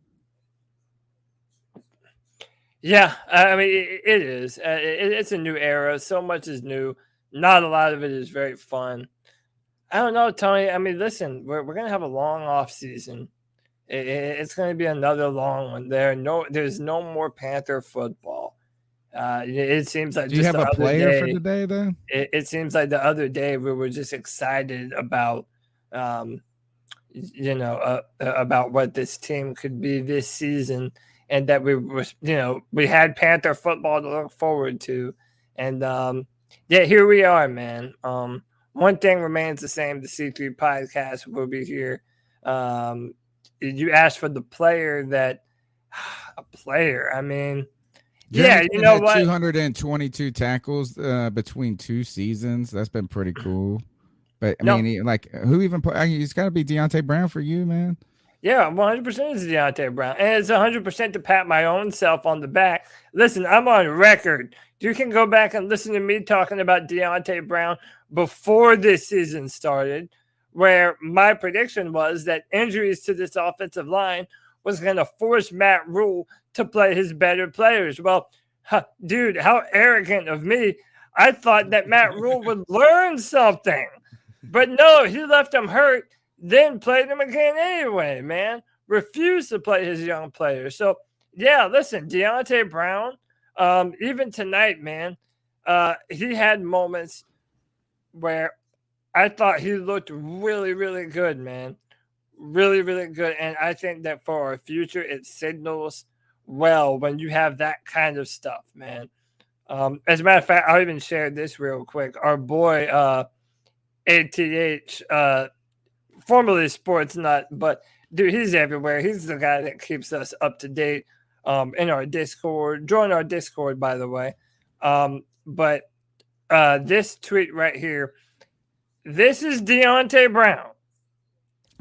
[SPEAKER 4] Yeah, I mean, it is. It's a new era. So much is new. Not a lot of it is very fun. I don't know, Tony. I mean, listen, we're going to have a long off season. It's going to be another long one. There's no more Panther football. It seems like.
[SPEAKER 3] Do you have a player for today, though?
[SPEAKER 4] It seems like the other day we were just excited about, about what this team could be this season. And that we had Panther football to look forward to. And, here we are, man. One thing remains the same. The C3 podcast will be here. You asked for the player I mean, yeah, you know what?
[SPEAKER 3] 222 tackles between 2 seasons. That's been pretty cool. But, I mean, who even it's got to be Deontay Brown for you, man.
[SPEAKER 4] Yeah, 100% is Deontay Brown. And it's 100% to pat my own self on the back. Listen, I'm on record. You can go back and listen to me talking about Deontay Brown before this season started, where my prediction was that injuries to this offensive line was going to force Matt Rhule to play his better players. Well, dude, how arrogant of me. I thought that Matt Rhule would learn something. But no, he left him hurt. Then played him again anyway, man. refuse to play his young players. So, yeah, listen, Deontay Brown, even tonight, man, he had moments where I thought he looked really, really good, man. Really, really good. And I think that for our future, it signals well when you have that kind of stuff, man. As a matter of fact, I'll even share this real quick. Our boy, ATH, formerly Sports Nut, but dude, he's everywhere. He's the guy that keeps us up to date in our Discord. Join our Discord, by the way. But this tweet right here, this is Deontay Brown.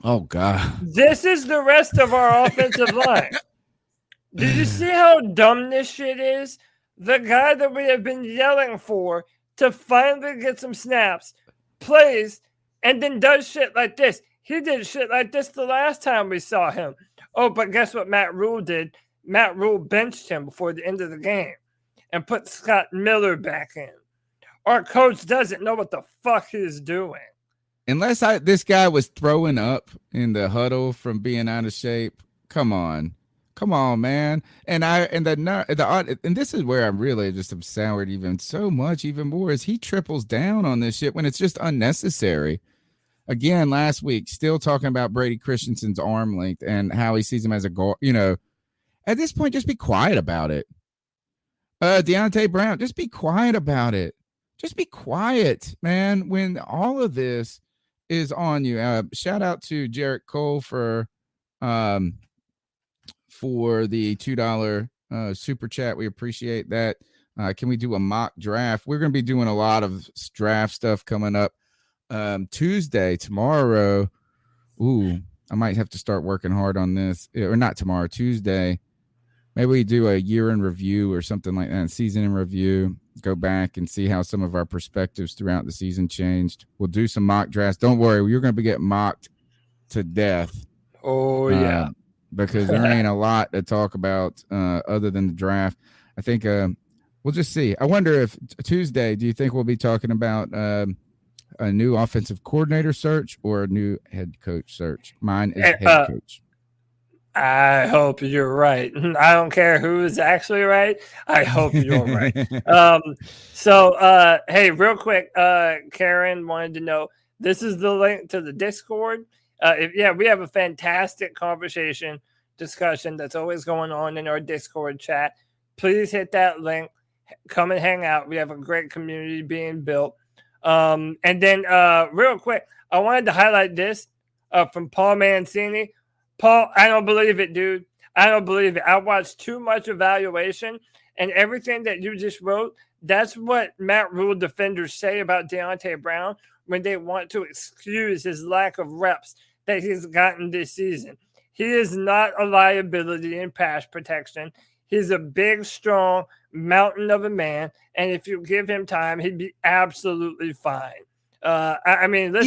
[SPEAKER 3] Oh, God.
[SPEAKER 4] This is the rest of our offensive line. Did you see how dumb this shit is? The guy that we have been yelling for to finally get some snaps plays and then does shit like this. He did shit like this the last time we saw him. Oh, but guess what Matt Rhule did? Matt Rhule benched him before the end of the game and put Scott Miller back in. Our coach doesn't know what the fuck he's doing.
[SPEAKER 3] Unless this guy was throwing up in the huddle from being out of shape. Come on, man. And this is where I'm really just am soured even more is he triples down on this shit when it's just unnecessary. Again, last week, still talking about Brady Christensen's arm length and how he sees him as a guard. At this point, just be quiet about it. Deontay Brown, just be quiet about it. Just be quiet, man, when all of this is on you. Shout out to Jarrett Cole for the $2 super chat. We appreciate that. Can we do a mock draft? We're going to be doing a lot of draft stuff coming up Tuesday, tomorrow. Ooh, I might have to start working hard on this. Or not tomorrow, Tuesday. Maybe we do a year in review or something like that, season in review. Go back and see how some of our perspectives throughout the season changed. We'll do some mock drafts. Don't worry, you're going to be getting mocked to death.
[SPEAKER 4] Oh, yeah.
[SPEAKER 3] Because there ain't a lot to talk about other than the draft. I think we'll just see. I wonder if Tuesday, do you think we'll be talking about a new offensive coordinator search or a new head coach search? Mine is head coach.
[SPEAKER 4] I hope you're right. I don't care who is actually right. I hope you're right. Hey, real quick, Karen wanted to know, this is the link to the Discord. We have a fantastic discussion that's always going on in our Discord chat. Please hit that link. Come and hang out. We have a great community being built. And then real quick, I wanted to highlight this from Paul Mancini. Paul, I don't believe it, dude. I don't believe it. I watched too much evaluation, and everything that you just wrote, that's what Matt Rhule defenders say about Deontay Brown when they want to excuse his lack of reps that he's gotten this season. He is not a liability in pass protection. He's a big, strong mountain of a man, and if you give him time, he'd be absolutely fine. Listen,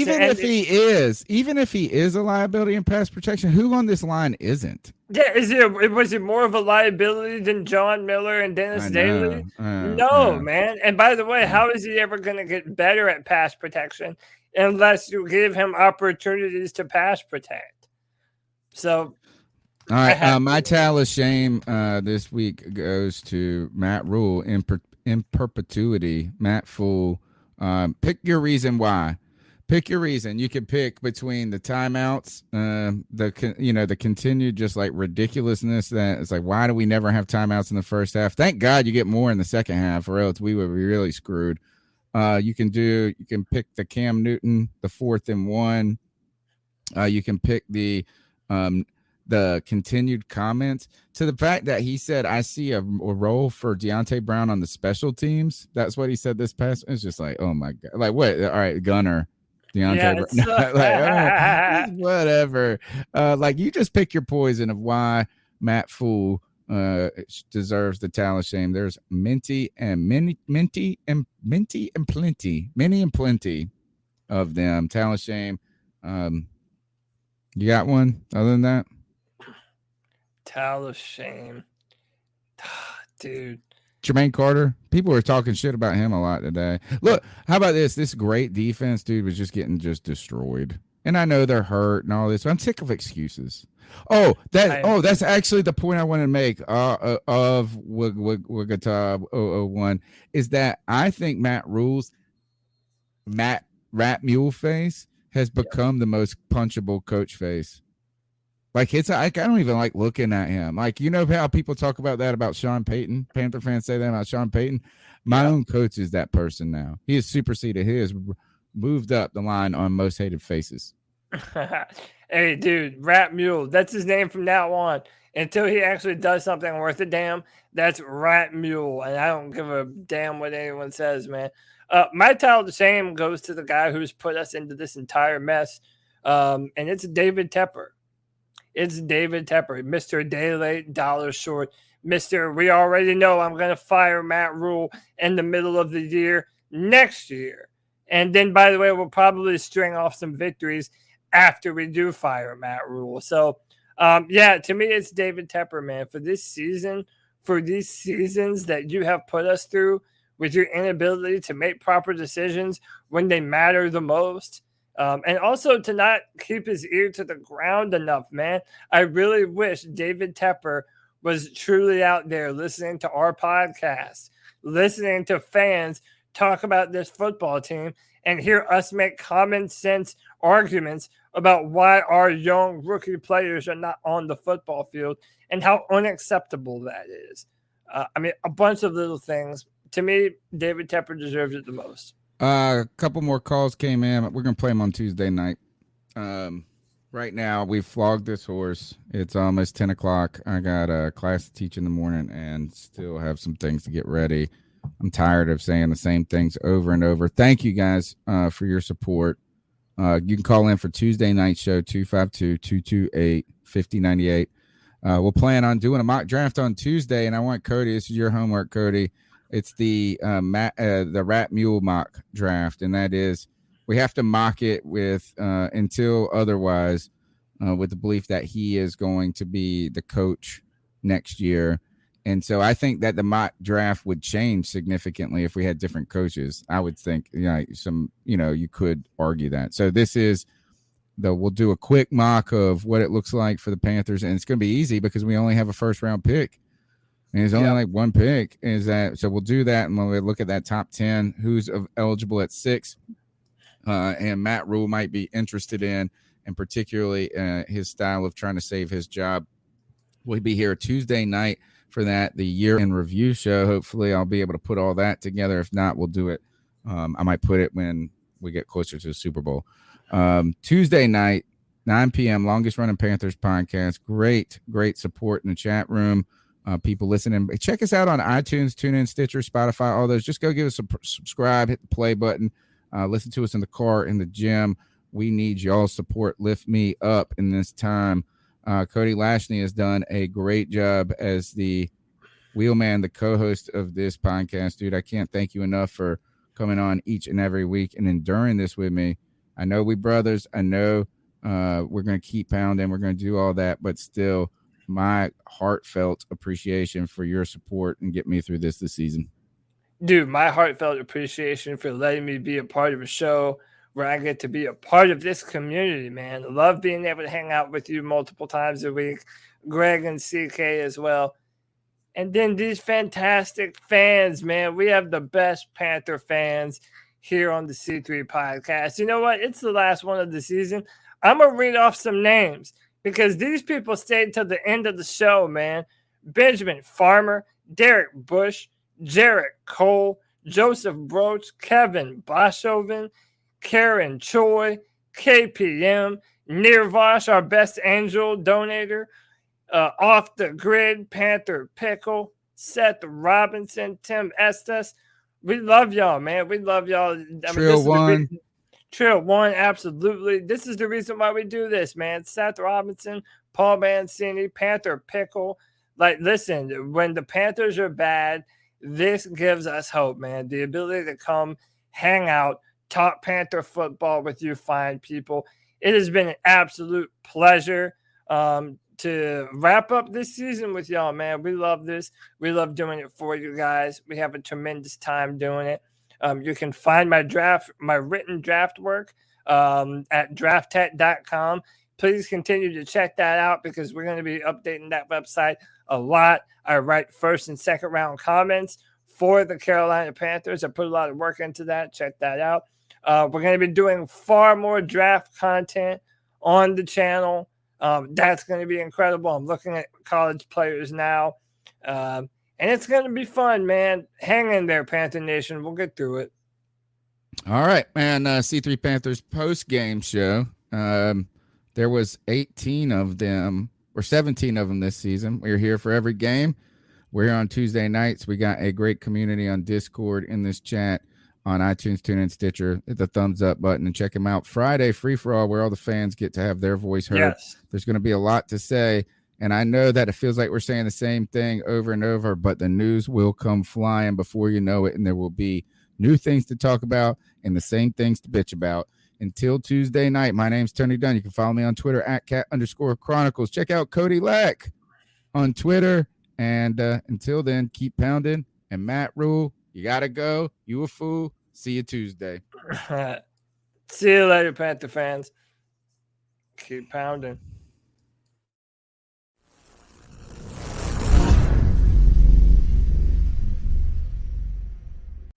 [SPEAKER 3] even if he is a liability in pass protection, who on this line isn't?
[SPEAKER 4] Yeah, was he more of a liability than John Miller and Dennis Daly? No, man. And by the way, how is he ever going to get better at pass protection unless you give him opportunities to pass protect? So,
[SPEAKER 3] all right, my towel of shame this week goes to Matt Rhule in perpetuity. Matt Fool. Pick your reason why. Pick your reason. You can pick between the timeouts, the continued just like ridiculousness that it's like, why do we never have timeouts in the first half? Thank God you get more in the second half, or else we would be really screwed. You can pick the Cam Newton, the 4th and 1. You can pick the continued comments to the fact that he said, I see a role for Deontay Brown on the special teams. That's what he said this past. It's just like, oh my God. Like, what? All right, Gunner. Deontay Brown. Whatever. Like, you just pick your poison of why Matt Fool deserves the talent shame. There's many and plenty of them. Talent shame. You got one other than that?
[SPEAKER 4] Towel of shame. Dude.
[SPEAKER 3] Jermaine Carter. People were talking shit about him a lot today. Look, how about this? This great defense, dude, was just getting destroyed. And I know they're hurt and all this. I'm sick of excuses. That's actually the point I want to make of Wigatab 001 is that I think Matt Rat Mule face has become the most punchable coach face. Like I don't even like looking at him. Like, you know how people talk about that about Sean Payton? Panther fans say that about Sean Payton. My own coach is that person now. He has superseded. He has moved up the line on most hated faces.
[SPEAKER 4] Hey, dude, Rat Mule. That's his name from now on. Until he actually does something worth a damn, that's Rat Mule. And I don't give a damn what anyone says, man. My title of shame goes to the guy who's put us into this entire mess. And it's David Tepper. It's David Tepper, Mr. Day Late, Dollar Short, Mr. We already know I'm going to fire Matt Rhule in the middle of the year next year. And then, by the way, we'll probably string off some victories after we do fire Matt Rhule. So, to me, it's David Tepper, man. For this season, for these seasons that you have put us through with your inability to make proper decisions when they matter the most, and also to not keep his ear to the ground enough, man. I really wish David Tepper was truly out there listening to our podcast, listening to fans talk about this football team and hear us make common sense arguments about why our young rookie players are not on the football field and how unacceptable that is. A bunch of little things. To me, David Tepper deserves it the most.
[SPEAKER 3] A couple more calls came in. We're going to play them on Tuesday night. Right now, we've flogged this horse. It's almost 10 o'clock. I got a class to teach in the morning and still have some things to get ready. I'm tired of saying the same things over and over. Thank you guys for your support. You can call in for Tuesday night show, 252-228-5098. We'll plan on doing a mock draft on Tuesday, and I want Cody, this is your homework, Cody. It's the Rat Mule mock draft, and that is we have to mock it with until otherwise with the belief that he is going to be the coach next year. And so I think that the mock draft would change significantly if we had different coaches. I would think, you could argue that. So this is we'll do a quick mock of what it looks like for the Panthers, and it's going to be easy because we only have a first round pick. And it's only like one pick. So we'll do that, and when we look at that top 10, who's eligible at 6, and Matt Rhule might be interested in, and particularly his style of trying to save his job. We'll be here Tuesday night for that, the year in review show. Hopefully I'll be able to put all that together. If not, we'll do it. I might put it when we get closer to the Super Bowl. Tuesday night, 9 p.m., longest running Panthers podcast. Great support in the chat room. People listening. Check us out on iTunes, TuneIn, Stitcher, Spotify, all those. Just go give us a subscribe, hit the play button. Listen to us in the car, in the gym. We need y'all's support. Lift me up in this time. Cody Lashney has done a great job as the wheelman, the co-host of this podcast. Dude, I can't thank you enough for coming on each and every week and enduring this with me. I know we brothers. I know we're going to keep pounding. We're going to do all that, but still, my heartfelt appreciation for your support and get me through this season.
[SPEAKER 4] Dude, my heartfelt appreciation for letting me be a part of a show where I get to be a part of this community, man. I love being able to hang out with you multiple times a week. Greg and CK as well. And then these fantastic fans, man. We have the best Panther fans here on the C3 podcast. You know what? It's the last one of the season. I'm going to read off some names because these people stayed till the end of the show, man. Benjamin Farmer, Derek Bush, Jarrett Cole, Joseph Broach, Kevin Boshoven, Karen Choi, KPM, Nirvash, our best angel donator, Off the Grid, Panther Pickle, Seth Robinson, Tim Estes. We love y'all, man. We love y'all. Trill One, absolutely. This is the reason why we do this, man. Seth Robinson, Paul Mancini, Panther Pickle. Like, listen, when the Panthers are bad, this gives us hope, man. The ability to come hang out, talk Panther football with you fine people. It has been an absolute pleasure to wrap up this season with y'all, man. We love this. We love doing it for you guys. We have a tremendous time doing it. You can find my written draft work at drafttech.com. Please continue to check that out because we're going to be updating that website a lot. I write first and second round comments for the Carolina Panthers. I put a lot of work into that. Check that out. We're going to be doing far more draft content on the channel. That's going to be incredible. I'm looking at college players now. And it's going to be fun, man. Hang in there, Panther Nation. We'll get through it.
[SPEAKER 3] All right, man. C3 Panthers post-game show. There was 18 of them, or 17 of them this season. We're here for every game. We're here on Tuesday nights. We got a great community on Discord in this chat on iTunes, TuneIn, Stitcher. Hit the thumbs up button and check them out. Friday, free for all, where all the fans get to have their voice heard.
[SPEAKER 4] Yes.
[SPEAKER 3] There's going to be a lot to say. And I know that it feels like we're saying the same thing over and over, but the news will come flying before you know it. And there will be new things to talk about and the same things to bitch about. Until Tuesday night, my name's Tony Dunn. You can follow me on Twitter at @cat_chronicles. Check out Cody Lack on Twitter. And until then, keep pounding. And Matt Rhule, you got to go. You a fool. See you Tuesday.
[SPEAKER 4] See you later, Panther fans. Keep pounding.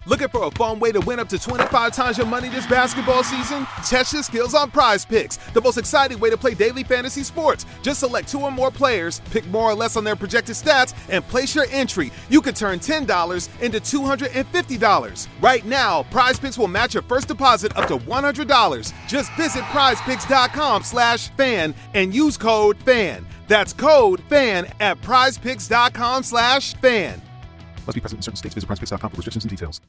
[SPEAKER 2] Looking for a fun way to win up to 25 times your money this basketball season? Test your skills on Prize Picks, the most exciting way to play daily fantasy sports. Just select 2 or more players, pick more or less on their projected stats, and place your entry. You could turn $10 into $250. Right now, Prize Picks will match your first deposit up to $100. Just visit prizepicks.com/fan and use code FAN. That's code FAN at prizepicks.com/fan. Must be present in certain states. Visit prizepicks.com for restrictions and details.